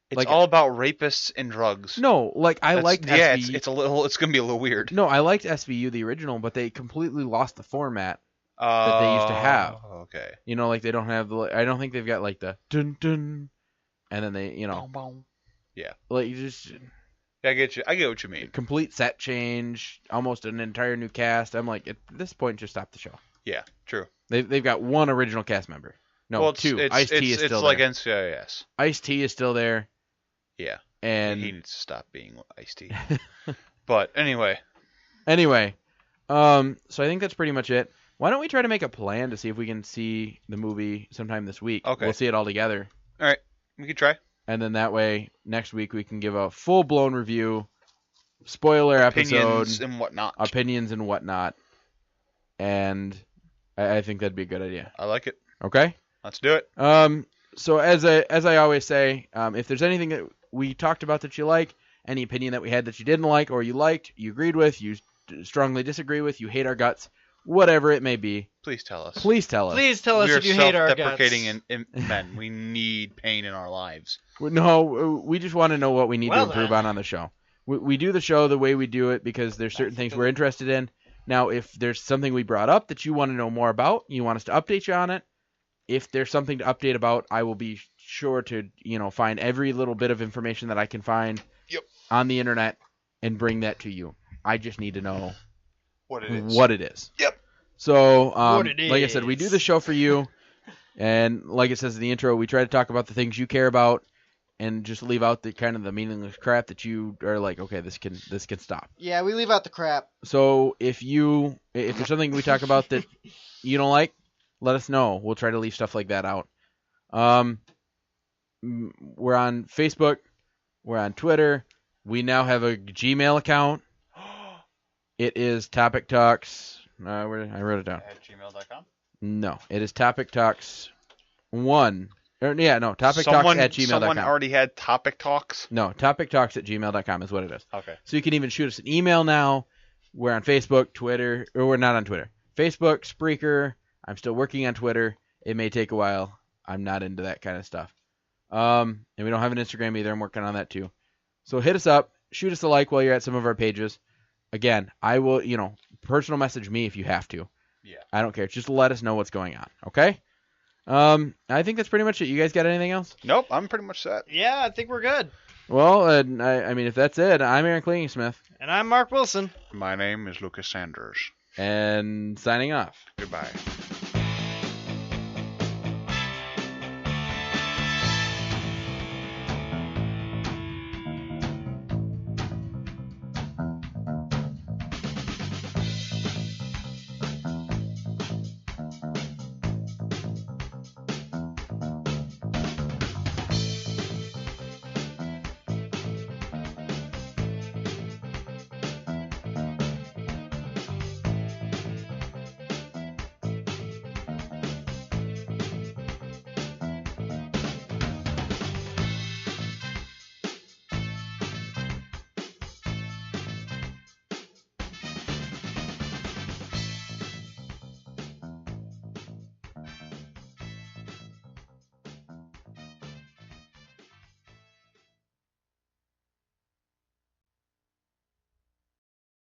Speaker 3: It's
Speaker 1: like-
Speaker 3: all about rapists and drugs.
Speaker 1: No, like I liked
Speaker 3: Yeah,
Speaker 1: SVU.
Speaker 3: it's gonna be a little weird.
Speaker 1: No, I liked SVU the original, but they completely lost the format that they used to have.
Speaker 3: Okay.
Speaker 1: You know, like they don't have the. I don't think they've got like the dun dun, and then they, you know,
Speaker 3: Yeah.
Speaker 1: like you just
Speaker 3: I get you. I get what you mean.
Speaker 1: complete set change, almost an entire new cast. I'm like, at this point, just stop the show.
Speaker 3: Yeah. True.
Speaker 1: They've got 1 original cast member. No,
Speaker 3: well,
Speaker 1: 2.
Speaker 3: It's,
Speaker 1: Ice-T is
Speaker 3: it's
Speaker 1: still
Speaker 3: like
Speaker 1: there.
Speaker 3: NCIS.
Speaker 1: Ice-T is still there.
Speaker 3: Yeah.
Speaker 1: And
Speaker 3: he needs to stop being Ice-T. But anyway.
Speaker 1: So I think that's pretty much it. Why don't we try to make a plan to see if we can see the movie sometime this week?
Speaker 3: Okay.
Speaker 1: We'll see it all together.
Speaker 3: All right. We can try.
Speaker 1: And then that way, next week we can give a full-blown review, spoiler
Speaker 3: Opinions
Speaker 1: episode,
Speaker 3: and whatnot.
Speaker 1: opinions and whatnot. And I think that'd be a good idea.
Speaker 3: I like it.
Speaker 1: Okay?
Speaker 3: Let's do it.
Speaker 1: So as I always say, if there's anything that we talked about that you like, any opinion that we had that you didn't like or you liked, you agreed with, you strongly disagree with, you hate our guts, whatever it may be,
Speaker 3: Please tell us.
Speaker 1: please tell us.
Speaker 2: Please tell us
Speaker 3: We are
Speaker 2: if you hate our guts.
Speaker 3: self-deprecating men. We need pain in our lives.
Speaker 1: No, we just want to know what we need
Speaker 2: Well
Speaker 1: to improve
Speaker 2: then.
Speaker 1: on the show. We do the show the way we do it because there's certain things we're interested in. Now, if there's something we brought up that you want to know more about, you want us to update you on it, if there's something to update about, I will be sure to, find every little bit of information that I can find on the internet and bring that to you. I just need to know
Speaker 3: what it is.
Speaker 1: Yep. So,
Speaker 2: What it
Speaker 1: like I said, we do the show for you, and like it says in the intro, we try to talk about the things you care about, and just leave out the kind of the meaningless crap that you are like, okay, this can stop.
Speaker 2: Yeah, we leave out the crap.
Speaker 1: So if there's something we talk about that you don't like, let us know. We'll try to leave stuff like that out. We're on Facebook. We're on Twitter. We now have a Gmail account. It is Topic Talks. I wrote it down.
Speaker 3: At gmail.com?
Speaker 1: No, it is Topic Talks 1. Topic Talks at gmail.com.
Speaker 3: Someone already had Topic Talks?
Speaker 1: No, Topic Talks at gmail.com is what it is.
Speaker 3: Okay.
Speaker 1: So you can even shoot us an email now. We're on Facebook, Twitter, or we're not on Twitter. Facebook, Spreaker. I'm still working on Twitter. It may take a while. I'm not into that kind of stuff. And we don't have an Instagram either. I'm working on that too. So hit us up. Shoot us a like while you're at some of our pages. Again, I will, personal message me if you have to.
Speaker 3: Yeah.
Speaker 1: I don't care. Just let us know what's going on. Okay? I think that's pretty much it. You guys got anything else?
Speaker 3: Nope, I'm pretty much set.
Speaker 2: Yeah, I think we're good.
Speaker 1: Well, I mean, if that's it, I'm Aaron Klingingsmith.
Speaker 2: And I'm Mark Wilson.
Speaker 3: My name is Lucas Sanders.
Speaker 1: And signing off.
Speaker 3: Goodbye.